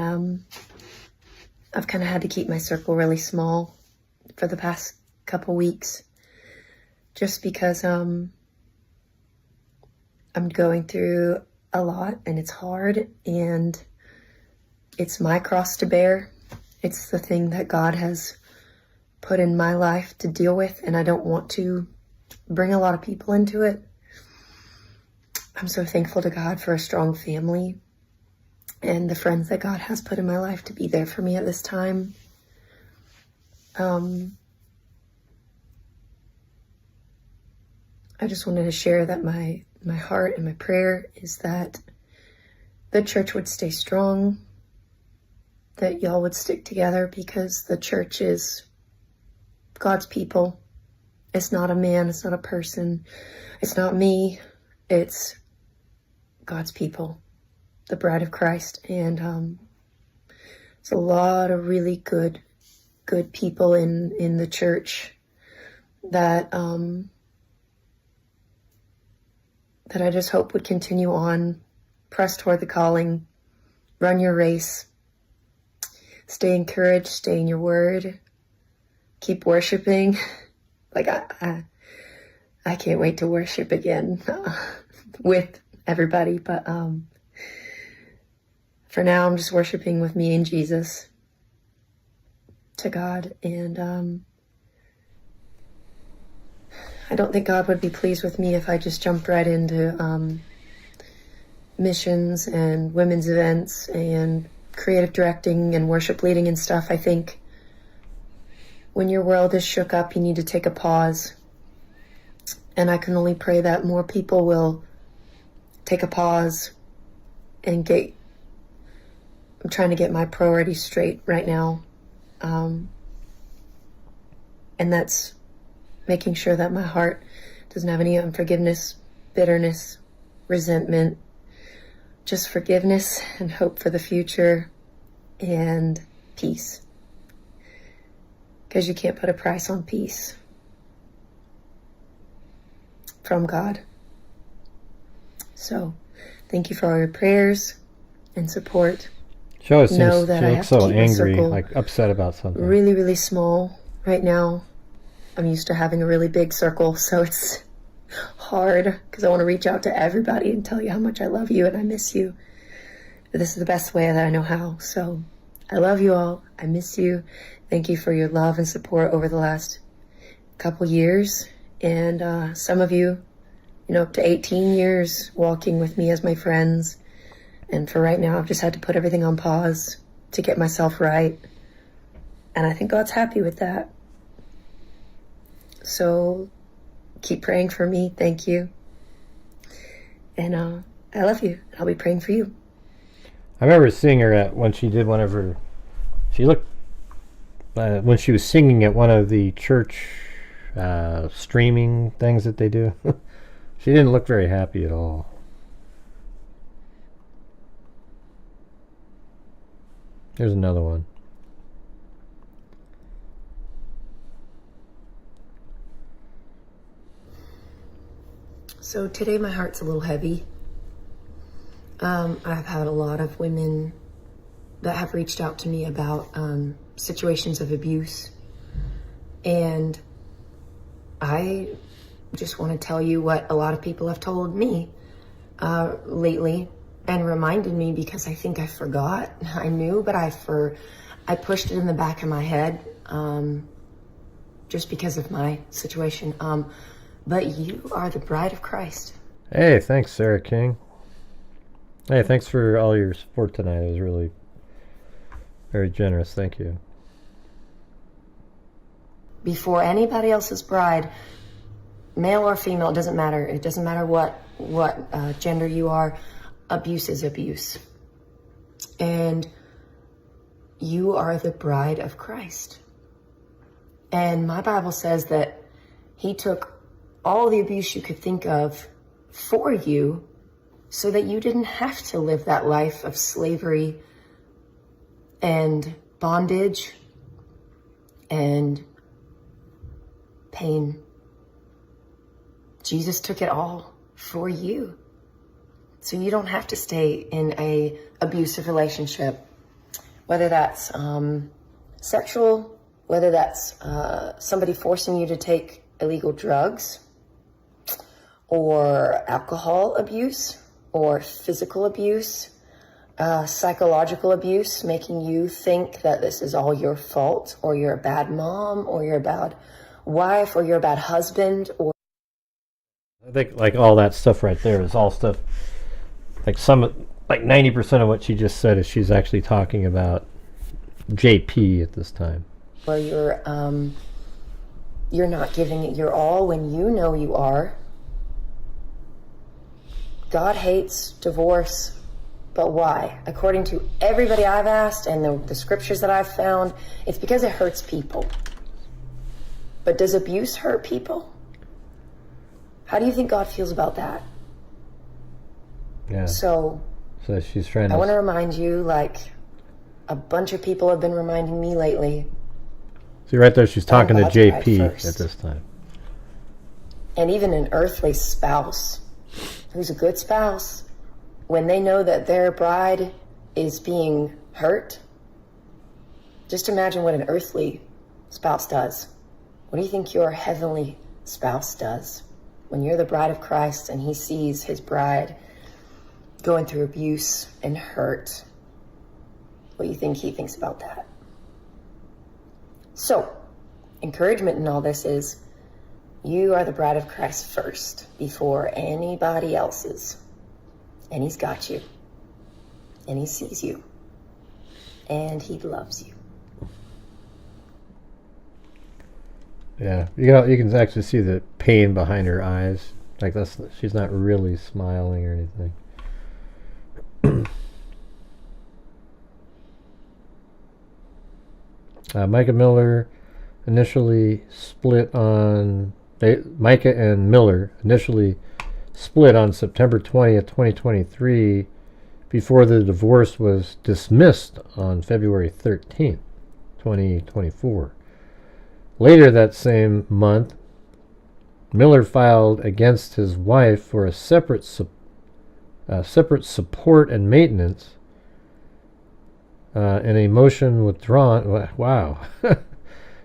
I've kind of had to keep my circle really small for the past couple weeks just because I'm going through a lot and it's hard and it's my cross to bear. It's the thing that God has put in my life to deal with, and I don't want to bring a lot of people into it. I'm so thankful to God for a strong family and the friends that God has put in my life to be there for me at this time. I just wanted to share that my heart and my prayer is that the church would stay strong, that y'all would stick together, because the church is God's people. It's not a man, it's not a person, it's not me, it's God's people, the bride of Christ. And it's a lot of really good people in the church that that I just hope would continue on, press toward the calling, run your race, stay encouraged, stay in your word, keep worshiping. Like I can't wait to worship again with everybody, but for now I'm just worshiping with me and Jesus to God, and I don't think God would be pleased with me if I just jumped right into missions and women's events and creative directing and worship leading and stuff. I think when your world is shook up, you need to take a pause. And I can only pray that more people will take a pause and get I'm trying to get my priorities straight right now. And that's making sure that my heart doesn't have any unforgiveness, bitterness, resentment, just forgiveness and hope for the future and peace. Because you can't put a price on peace from God. So, thank you for all your prayers and support. She always seems, Know that she I looks have to so keep my angry, circle like upset about something. really, really small right now. I'm used to having a really big circle, so it's hard because I want to reach out to everybody and tell you how much I love you and I miss you. But this is the best way that I know how. So I love you all. I miss you. Thank you for your love and support over the last couple years. And some of you, up to 18 years walking with me as my friends. And for right now, I've just had to put everything on pause to get myself right. And I think God's happy with that. So keep praying for me. Thank you. And I love you. I'll be praying for you. I remember seeing her when she did one of her. She looked when she was singing at one of the church streaming things that they do. She didn't look very happy at all. Here's another one. So today my heart's a little heavy. I've had a lot of women that have reached out to me about situations of abuse. And I just want to tell you what a lot of people have told me lately and reminded me, because I think I forgot. I knew, but I pushed it in the back of my head just because of my situation. But you are the bride of Christ. Hey, thanks, Sarah King. Hey, thanks for all your support tonight. It was really very generous. Thank you. Before anybody else's bride, male or female, it doesn't matter. It doesn't matter what gender you are. Abuse is abuse. And you are the bride of Christ. And my Bible says that he took all the abuse you could think of for you so that you didn't have to live that life of slavery and bondage and pain. Jesus took it all for you. So you don't have to stay in a abusive relationship, whether that's sexual, whether that's somebody forcing you to take illegal drugs, or alcohol abuse, or physical abuse, psychological abuse, making you think that this is all your fault, or you're a bad mom, or you're a bad wife, or you're a bad husband, or... I think like all that stuff right there is all stuff, like 90% of what she just said is she's actually talking about JP at this time. Or you're not giving it your all when you know you are. God hates divorce, but why? According to everybody I've asked and the scriptures that I've found, it's because it hurts people. But does abuse hurt people? How do you think God feels about that? Yeah. So she's trying to... I want to remind you, like a bunch of people have been reminding me lately. See, right there, she's talking to JP first. at this time. And even an earthly spouse who's a good spouse, when they know that their bride is being hurt, just imagine what an earthly spouse does. What do you think your heavenly spouse does when you're the bride of Christ and he sees his bride going through abuse and hurt? What do you think he thinks about that? So, encouragement in all this is you are the bride of Christ first before anybody else's. And he's got you. And he sees you. And he loves you. Yeah, you can actually see the pain behind her eyes. Like she's not really smiling or anything. Micah Miller initially split on... Micah and Miller initially split on September 20th, 2023, before the divorce was dismissed on February 13th, 2024. Later that same month, Miller filed against his wife for a separate support and maintenance, and a motion withdrawn. Wow.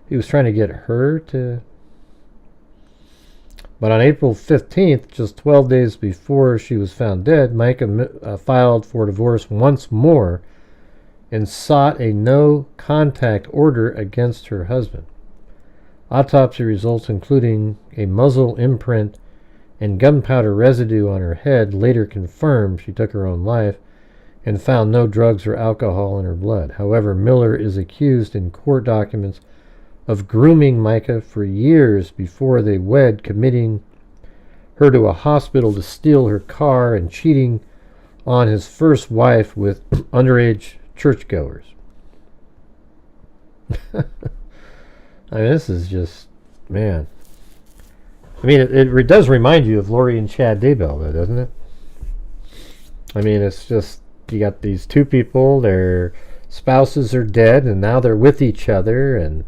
He was trying to get her to... But on April 15th, just 12 days before she was found dead, Micah filed for divorce once more and sought a no-contact order against her husband. Autopsy results, including a muzzle imprint and gunpowder residue on her head, later confirmed she took her own life and found no drugs or alcohol in her blood. However, Miller is accused in court documents of grooming Micah for years before they wed, committing her to a hospital to steal her car and cheating on his first wife with underage churchgoers. I mean, this is just, man. I mean, it does remind you of Lori and Chad Daybell, though, doesn't it? I mean, it's just, you got these two people, their spouses are dead, and now they're with each other, and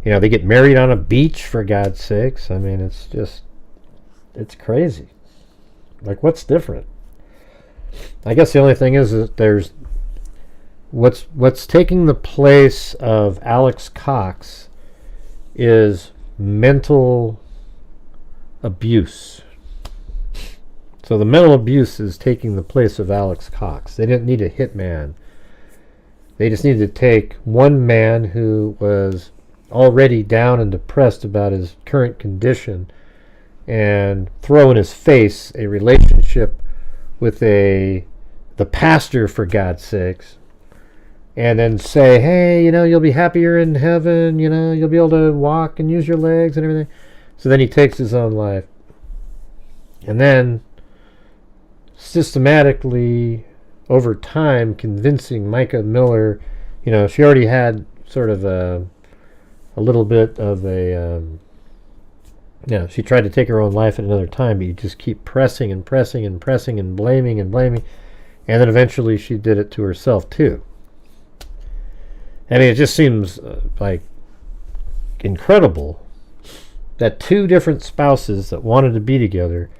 they get married on a beach, for God's sakes. I mean, it's just, it's crazy. Like, what's different? I guess the only thing is that there's, what's taking the place of Alex Cox is mental abuse. So the mental abuse is taking the place of Alex Cox. They didn't need a hitman. They just needed to take one man who was already down and depressed about his current condition and throw in his face a relationship with the pastor, for God's sakes, and then say, hey, you'll be happier in heaven, you'll be able to walk and use your legs and everything. So then he takes his own life. And then systematically, over time, convincing Micah Miller, she already had sort of a little bit of a, she tried to take her own life at another time, but you just keep pressing and pressing and pressing and blaming, and then eventually she did it to herself too. I mean, it just seems like incredible that two different spouses that wanted to be together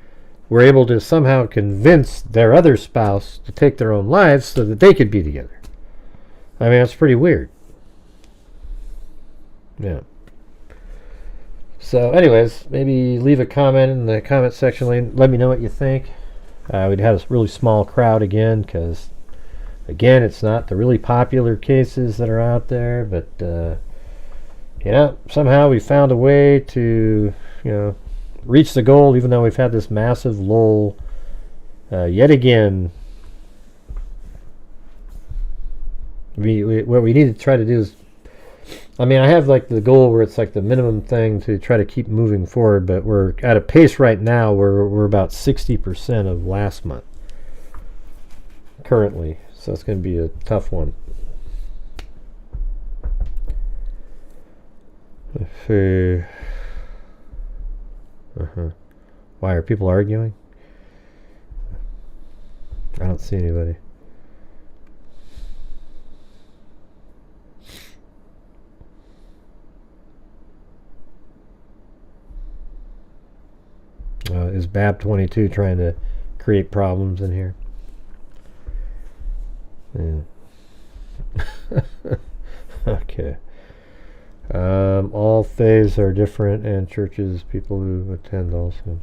were able to somehow convince their other spouse to take their own lives so that they could be together. I mean, that's pretty weird. Yeah. So anyways, maybe leave a comment in the comment section. Let me know what you think. We'd have a really small crowd again because, again, it's not the really popular cases that are out there. But, somehow we found a way to, reach the goal, even though we've had this massive lull yet again. What we need to try to do is, I have like the goal where it's like the minimum thing to try to keep moving forward, but we're at a pace right now where we're about 60% of last month currently, so it's going to be a tough one. Let's see. Why are people arguing? I don't see anybody. Is Bab22 trying to create problems in here? Yeah. Okay. All faiths are different, and churches, people who attend also.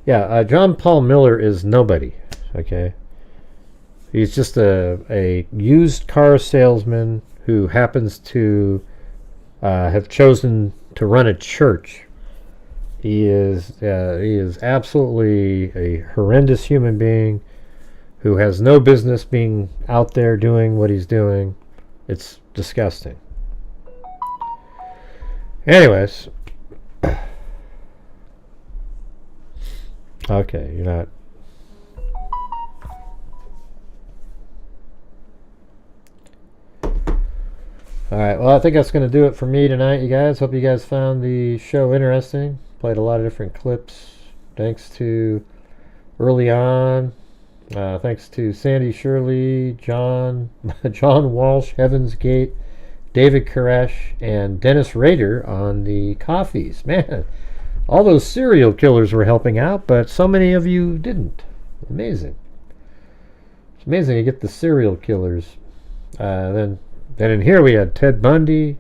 Yeah, John Paul Miller is nobody. Okay. He's just a used car salesman who happens to have chosen to run a church. He is absolutely a horrendous human being who has no business being out there doing what he's doing. It's disgusting. Anyways. Okay, you're not. Alright, well, I think that's going to do it for me tonight, you guys. Hope you guys found the show interesting. Played a lot of different clips. Thanks to Early On. Thanks to Sandy Shirley, John Walsh, Heaven's Gate, David Koresh, and Dennis Rader on the coffees. Man, all those serial killers were helping out, but so many of you didn't. Amazing. It's amazing you get the serial killers. Then in here we had Ted Bundy,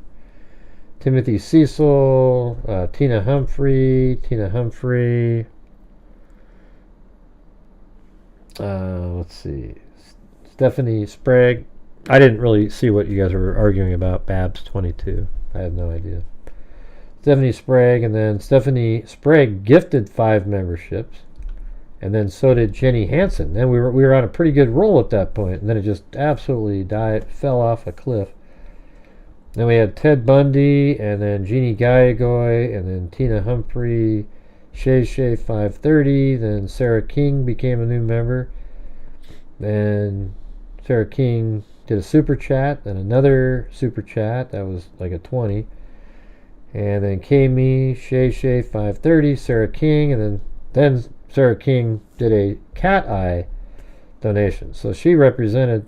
Timothy Cecil, Tina Humphrey. Let's see. Stephanie Sprague. I didn't really see what you guys were arguing about. Babs 22. I have no idea. Stephanie Sprague, and then Stephanie Sprague gifted 5 memberships, and then so did Jenny Hansen. Then we were on a pretty good roll at that point, and then it just absolutely fell off a cliff. Then we had Ted Bundy, and then Jeannie Gaiagoy, and then Tina Humphrey, Shay 530. Then Sarah King became a new member. Then Sarah King did a super chat, then another super chat that was like a 20, and then Kami, Shay 530, Sarah King, and then Sarah King did a cat eye donation, so she represented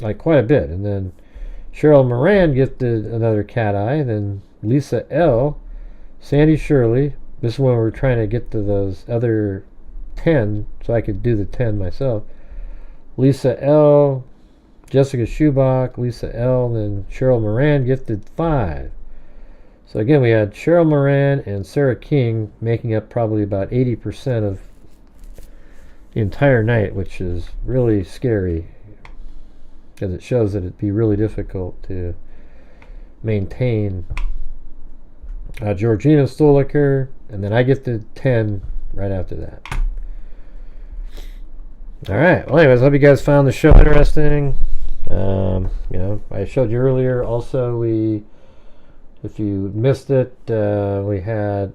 like quite a bit. And then Cheryl Moran gifted another cat eye, then Lisa L, Sandy Shirley. This is when we're trying to get to those other 10 so I could do the 10 myself. Lisa L, Jessica Schubach, Lisa L, then Cheryl Moran gifted 5. So again, we had Cheryl Moran and Sarah King making up probably about 80% of the entire night, which is really scary because it shows that it'd be really difficult to maintain. Georgina Stoliker, and then I gifted 10 right after that. Alright, well anyways, I hope you guys found the show interesting. I showed you earlier also, if you missed it, we had,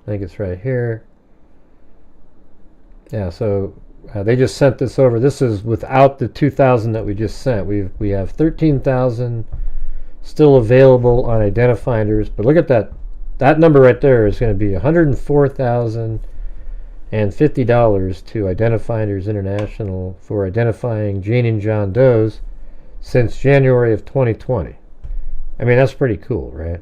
I think it's right here. Yeah, so they just sent this over. This is without the 2,000 that we just sent. We have 13,000 still available on Identifinders, but look at that. That number right there is going to be $104,050 to Identifinders International for identifying Jane and John Does since January of 2020. I mean, that's pretty cool, right?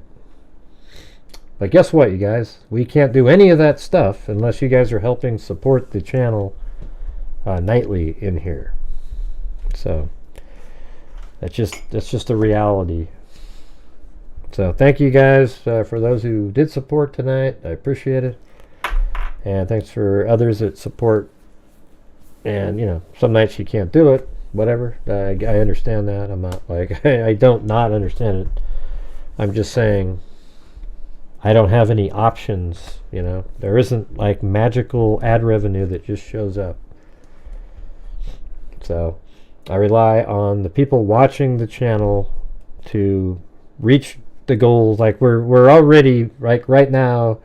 But guess what, you guys? We can't do any of that stuff unless you guys are helping support the channel nightly in here. So that's just a reality. So thank you guys for those who did support tonight. I appreciate it. And thanks for others that support. And some nights you can't do it, whatever. I understand that. I'm not like I don't not understand it. I'm just saying I don't have any options. There isn't like magical ad revenue that just shows up. So I rely on the people watching the channel to reach the goals. Like we're already right now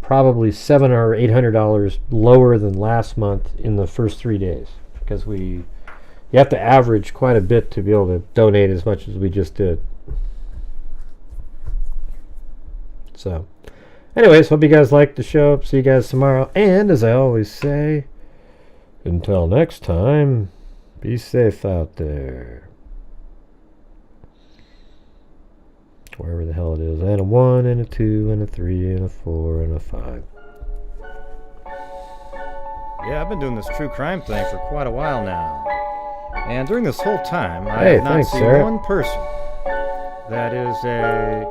probably $700 or $800 lower than last month in the first 3 days, because you have to average quite a bit to be able to donate as much as we just did. So anyways, hope you guys liked the show. See you guys tomorrow, and as I always say, until next time, be safe out there. Wherever the hell it is. And a 1 and a 2 and a 3 and a 4 and a 5. Yeah, I've been doing this true crime thing for quite a while now. And during this whole time, I have not seen one person that is a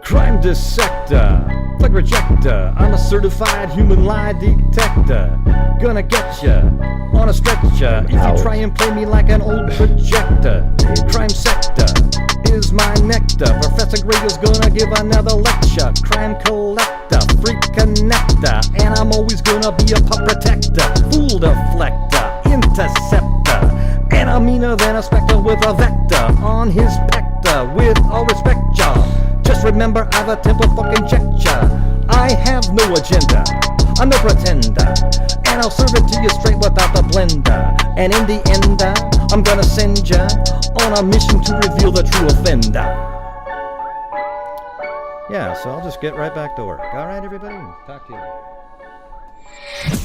crime dissector, thug rejector. I'm a certified human lie detector. Gonna get ya on a stretcher if you try and play me like an old projector. Crime sector is my nectar. Professor Gray is gonna give another lecture. Crime collector, freak connector, and I'm always gonna be a pup protector. Fool deflector, interceptor, and I'm meaner than a spectre with a vector on his pector. With all respect, y'all, just remember I've a temple fucking check ya. I I have no agenda, I'm no pretender, and I'll serve it to you straight without the blender. And in the end, I'm gonna send ya on a mission to reveal the true offender. Yeah, so I'll just get right back to work. All right, everybody? Talk to you later.